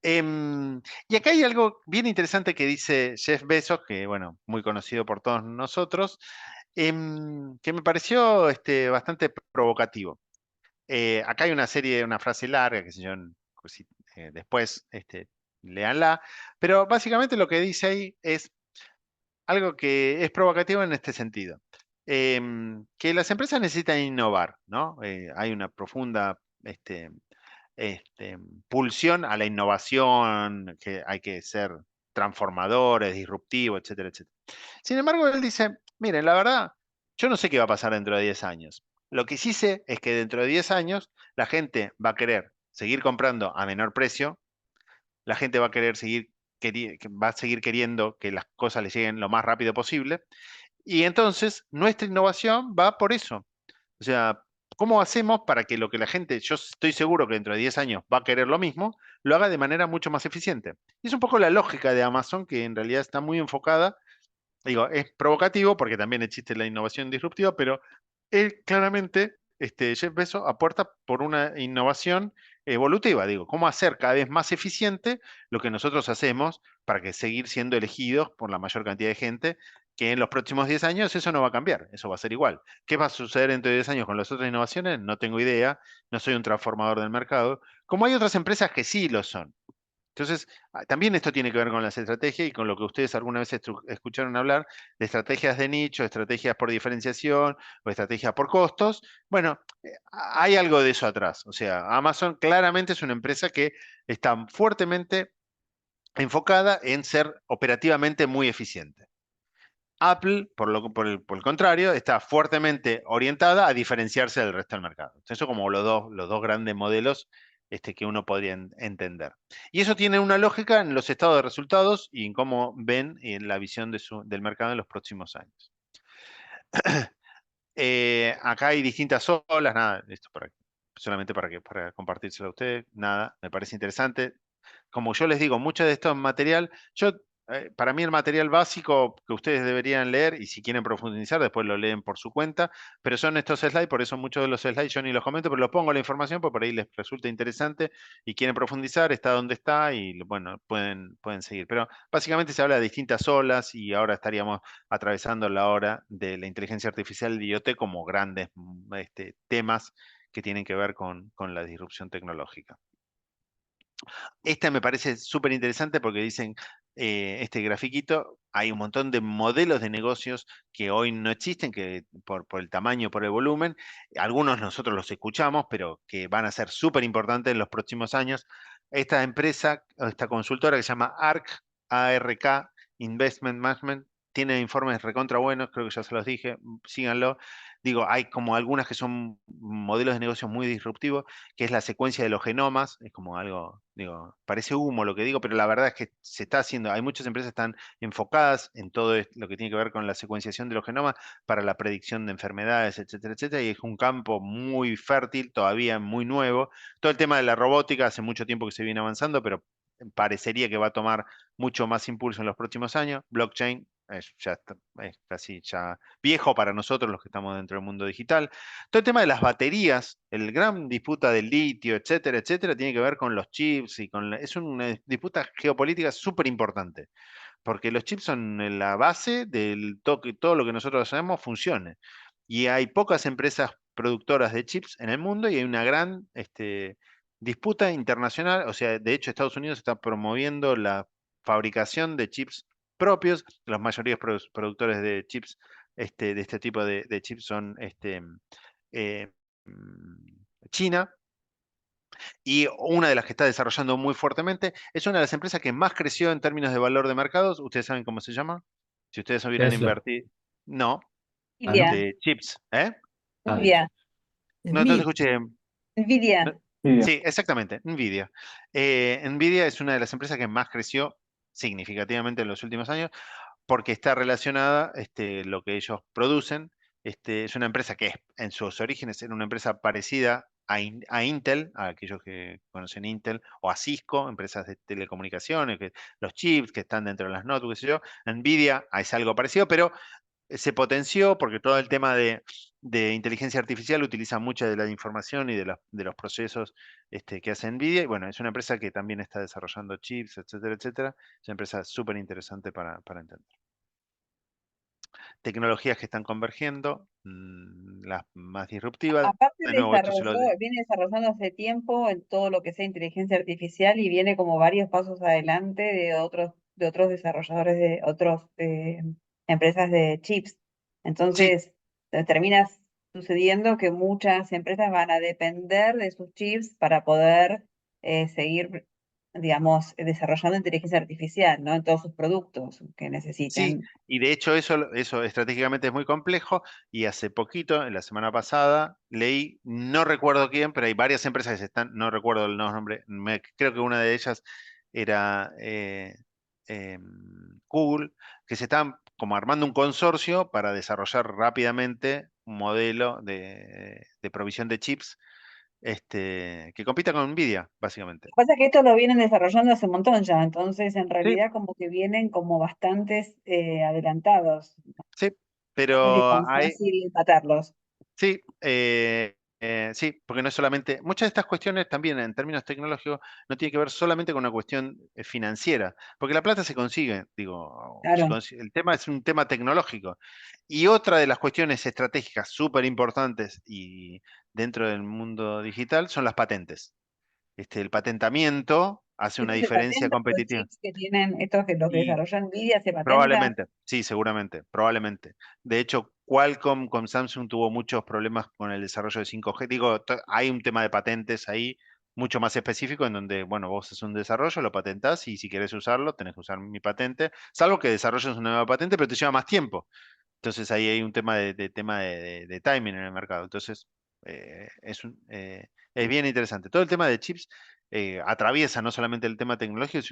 Y acá hay algo bien interesante que dice Jeff Bezos, que bueno, muy conocido por todos nosotros, que me pareció bastante provocativo. Acá hay una frase larga, que sé yo, después léanla, pero básicamente lo que dice ahí es algo que es provocativo en este sentido. Que las empresas necesitan innovar, ¿no? Hay una profunda pulsión a la innovación, que hay que ser transformadores, disruptivos, etcétera, etcétera. Sin embargo, él dice, miren, la verdad, yo no sé qué va a pasar dentro de 10 años. Lo que sí sé es que dentro de 10 años la gente va a querer seguir comprando a menor precio, la gente va a querer va a seguir queriendo que las cosas les lleguen lo más rápido posible, y entonces nuestra innovación va por eso. O sea, ¿cómo hacemos para que lo que la gente, yo estoy seguro que dentro de 10 años va a querer lo mismo, lo haga de manera mucho más eficiente? Y es un poco la lógica de Amazon, que en realidad está muy enfocada. Digo, es provocativo porque también existe la innovación disruptiva, pero él claramente, Jeff Bezos, apuesta por una innovación evolutiva. Digo, cómo hacer cada vez más eficiente lo que nosotros hacemos para que seguir siendo elegidos por la mayor cantidad de gente, que en los próximos 10 años eso no va a cambiar, eso va a ser igual. ¿Qué va a suceder dentro de 10 años con las otras innovaciones? No tengo idea, no soy un transformador del mercado, como hay otras empresas que sí lo son. Entonces, también esto tiene que ver con las estrategias y con lo que ustedes alguna vez escucharon hablar de estrategias de nicho, estrategias por diferenciación o estrategias por costos. Bueno, hay algo de eso atrás. O sea, Amazon claramente es una empresa que está fuertemente enfocada en ser operativamente muy eficiente. Apple, por el contrario, está fuertemente orientada a diferenciarse del resto del mercado. Eso como los dos grandes modelos que uno podría entender. Y eso tiene una lógica en los estados de resultados y en cómo ven en la visión del mercado en los próximos años. Acá hay distintas olas, nada, esto solamente para compartírselo a ustedes, nada, me parece interesante. como yo les digo, mucho de esto es material. Para mí el material básico que ustedes deberían leer, y si quieren profundizar, después lo leen por su cuenta, pero son estos slides, por eso muchos de los slides yo ni los comento, pero los pongo la información, porque por ahí les resulta interesante y quieren profundizar, está donde está y bueno, pueden seguir. Pero básicamente se habla de distintas olas y ahora estaríamos atravesando la hora de la inteligencia artificial y IoT como grandes temas que tienen que ver con la disrupción tecnológica. Esta me parece súper interesante porque dicen, este grafiquito, hay un montón de modelos de negocios que hoy no existen, que por el tamaño, por el volumen, algunos nosotros los escuchamos, pero que van a ser súper importantes en los próximos años. Esta empresa, esta consultora que se llama ARK Investment Management, tiene informes recontra buenos, creo que ya se los dije, síganlo. Digo, hay como algunas que son modelos de negocios muy disruptivos, que es la secuencia de los genomas, es como algo, digo, parece humo lo que digo, pero la verdad es que se está haciendo, hay muchas empresas que están enfocadas en todo lo que tiene que ver con la secuenciación de los genomas para la predicción de enfermedades, etcétera, etcétera, y es un campo muy fértil, todavía muy nuevo. Todo el tema de la robótica hace mucho tiempo que se viene avanzando, pero parecería que va a tomar mucho más impulso en los próximos años. Blockchain es casi ya viejo para nosotros los que estamos dentro del mundo digital. Todo el tema de las baterías, el gran disputa del litio, etcétera, etcétera, tiene que ver con los chips y es una disputa geopolítica súper importante, porque los chips son la base del que todo lo que nosotros hacemos funcione. Y hay pocas empresas productoras de chips en el mundo y hay una gran disputa internacional. O sea, de hecho, Estados Unidos está promoviendo la fabricación de chips propios. La mayoría de productores de chips, de este tipo de chips son eh, China. Y una de las que está desarrollando muy fuertemente es una de las empresas que más creció en términos de valor de mercados. ¿Ustedes saben cómo se llama? Si ustedes hubieran Tesla. invertido. No, Nvidia, chips, ¿eh? Nvidia, No te escuché. Nvidia. Sí, exactamente, Nvidia. Nvidia es una de las empresas que más creció significativamente en los últimos años porque está relacionada, lo que ellos producen. Es una empresa que en sus orígenes era una empresa parecida a Intel, a aquellos que conocen Intel, o a Cisco, empresas de telecomunicaciones, los chips que están dentro de las notebooks, qué sé yo. Nvidia es algo parecido, pero se potenció porque todo el tema de inteligencia artificial utiliza mucha de la información y de los procesos que hace NVIDIA. Y bueno, es una empresa que también está desarrollando chips, etcétera, etcétera. Es una empresa súper interesante para entender. Tecnologías que están convergiendo, las más disruptivas. Aparte De nuevo, esto se lo viene desarrollando hace tiempo en todo lo que sea inteligencia artificial y viene como varios pasos adelante de otros desarrolladores de otras empresas de chips. Entonces, termina sucediendo que muchas empresas van a depender de sus chips para poder seguir, digamos, desarrollando inteligencia artificial, ¿no? En todos sus productos que Sí, necesiten. y de hecho eso estratégicamente es muy complejo y hace poquito, en la semana pasada, leí, no recuerdo quién, pero hay varias empresas que están, no recuerdo el nombre, creo que una de ellas era Google, que se están como armando un consorcio para desarrollar rápidamente un modelo de provisión de chips que compita con Nvidia, básicamente. Lo que pasa es que esto lo vienen desarrollando hace un montón ya, entonces en Sí, realidad como que vienen como bastantes adelantados. sí, No es pero tan hay, fácil empatarlos. sí, sí, porque no es solamente, muchas de estas cuestiones también en términos tecnológicos no tiene que ver solamente con una cuestión financiera, porque la plata se consigue, digo, Claro. el tema es un tema tecnológico. Y otra de las cuestiones estratégicas súper importantes y dentro del mundo digital son las patentes. El patentamiento hace una Esto se diferencia patenta, los competitiva. chips que tienen, estos que los que Y desarrolla Nvidia se patenta. probablemente, sí, seguramente, probablemente. De hecho, Qualcomm con Samsung tuvo muchos problemas con el desarrollo de 5G. Digo, hay un tema de patentes ahí mucho más específico en donde, bueno, vos haces un desarrollo, lo patentás y si querés usarlo, tenés que usar mi patente, salvo que desarrolles una nueva patente, pero te lleva más tiempo. Entonces ahí hay un tema de timing en el mercado. Entonces, es bien interesante. Todo el tema de chips atraviesa no solamente el tema tecnológico, es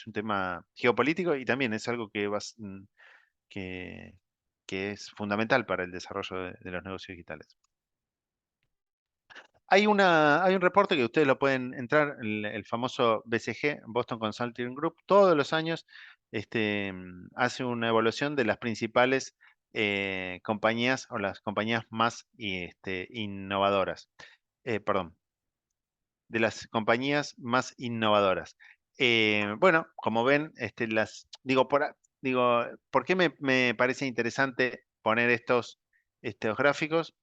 un tema geopolítico y también es algo que, que es fundamental para el desarrollo de los negocios digitales. hay un reporte que ustedes lo pueden entrar, el famoso BCG, Boston Consulting Group, todos los años hace una evaluación de las principales compañías o las compañías más innovadoras. Perdón, de las compañías más innovadoras. Bueno, como ven, ¿por qué me parece interesante poner estos gráficos?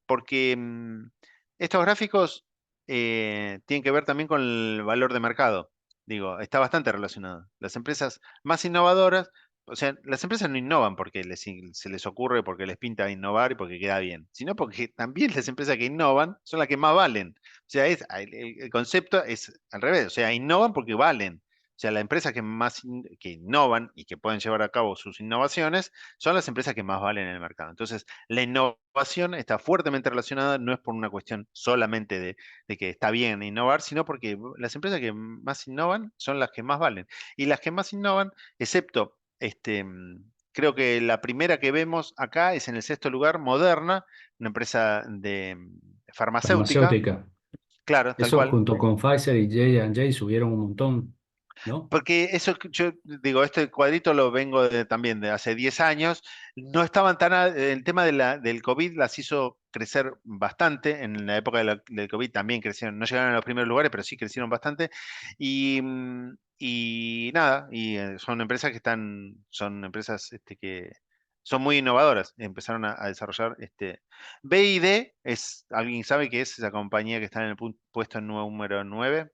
Porque estos gráficos tienen que ver también con el valor de mercado. Digo, está bastante relacionado. Las empresas más innovadoras, o sea, las empresas no innovan porque se les ocurre, porque les pinta innovar y porque queda bien, sino porque también las empresas que innovan son las que más valen. O sea, el concepto es al revés, o sea, innovan porque valen. O sea, las empresas que innovan y que pueden llevar a cabo sus innovaciones son las empresas que más valen en el mercado. Entonces, la innovación está fuertemente relacionada, no es por una cuestión solamente de que está bien innovar, sino porque las empresas que más innovan son las que más valen. Y las que más innovan, excepto creo que la primera que vemos acá es en el 6º lugar, Moderna, una empresa de farmacéutica. Farmacéutica. Claro, tal Eso cual. junto con Pfizer y J&J subieron un montón, ¿no? Porque eso, yo digo, este cuadrito lo vengo también de hace 10 años. No estaban el tema del COVID las hizo crecer bastante. En la época del COVID también crecieron, no llegaron a los primeros lugares, pero sí crecieron bastante. Y nada, son empresas son empresas que son muy innovadoras. Empezaron a desarrollar BID ¿alguien sabe qué es esa compañía que está en el puesto número 9?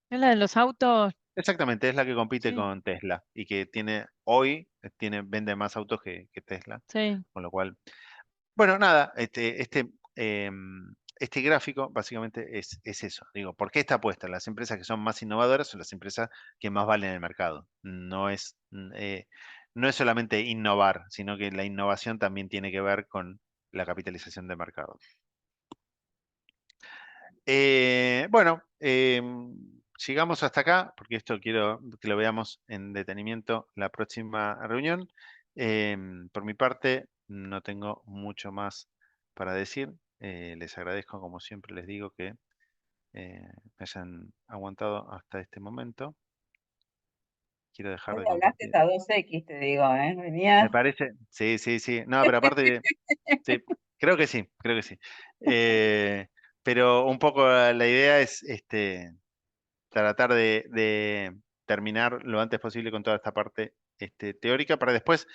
¿Es la de los autos? Exactamente, es la que compite Sí, con Tesla y que vende más autos que Tesla, sí. con lo cual, bueno, nada, este gráfico básicamente es eso. Digo, ¿por qué está puesta? Las empresas que son más innovadoras son las empresas que más valen en el mercado. No es solamente innovar, sino que la innovación también tiene que ver con la capitalización de mercado. Bueno, llegamos hasta acá, porque esto quiero que lo veamos en detenimiento la próxima reunión. Por mi parte, no tengo mucho más para decir. Les agradezco, como siempre les digo, que me hayan aguantado hasta este momento. Quiero dejar de Hablaste compartir. a 2X, te digo, ¿eh? Me Venías. parece, sí, sí, sí. No, pero aparte, sí, creo que sí, creo que sí. Pero un poco la idea es tratar de terminar lo antes posible con toda esta parte teórica para después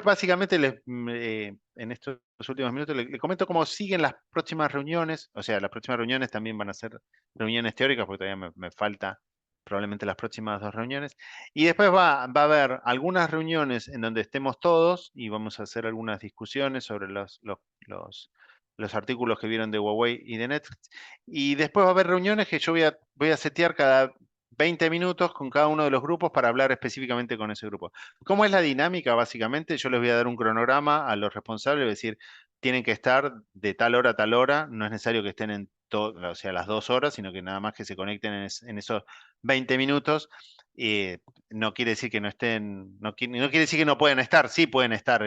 básicamente en estos últimos minutos les comento cómo siguen las próximas reuniones. O sea, las próximas reuniones también van a ser reuniones teóricas porque todavía me falta probablemente las próximas 2 reuniones. Y después va a haber algunas reuniones en donde estemos todos y vamos a hacer algunas discusiones sobre los artículos que vieron de Huawei y de Netflix. Y después va a haber reuniones que yo voy a setear cada 20 minutos con cada uno de los grupos para hablar específicamente con ese grupo. ¿Cómo es la dinámica? Básicamente, yo les voy a dar un cronograma a los responsables, decir, tienen que estar de tal hora a tal hora, no es necesario que estén o sea, las 2 horas, sino que nada más que se conecten en esos 20 minutos. No quiere decir que no estén, no quiere decir que no pueden estar, sí pueden estar,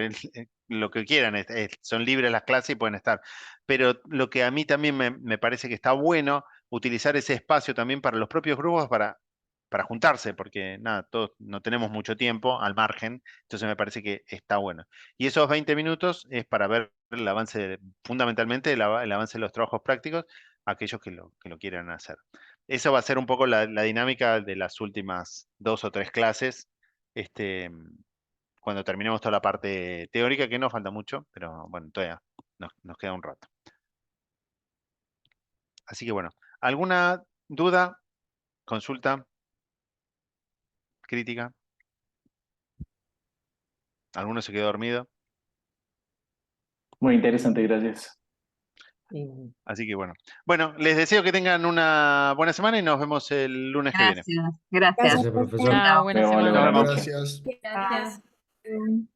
lo que quieran, son libres las clases y pueden estar. Pero lo que a mí también me parece que está bueno, utilizar ese espacio también para los propios grupos para juntarse, porque nada, todos no tenemos mucho tiempo al margen, entonces me parece que está bueno. Y esos 20 minutos es para ver el avance, fundamentalmente el avance de los trabajos prácticos, aquellos que lo quieran hacer. Eso va a ser un poco la dinámica de las últimas 2 o 3 clases, cuando terminemos toda la parte teórica, que no falta mucho, pero bueno, todavía nos queda un rato. Así que bueno, ¿alguna duda, consulta, crítica? ¿Alguno se quedó dormido? Muy interesante, gracias. Y Así que bueno. Bueno, les deseo que tengan una buena semana y nos vemos el lunes que viene. Gracias, gracias. Gracias, profesor. Chao, buena Muy amable, semana. Nos buenas vemos. noches. Gracias. Gracias.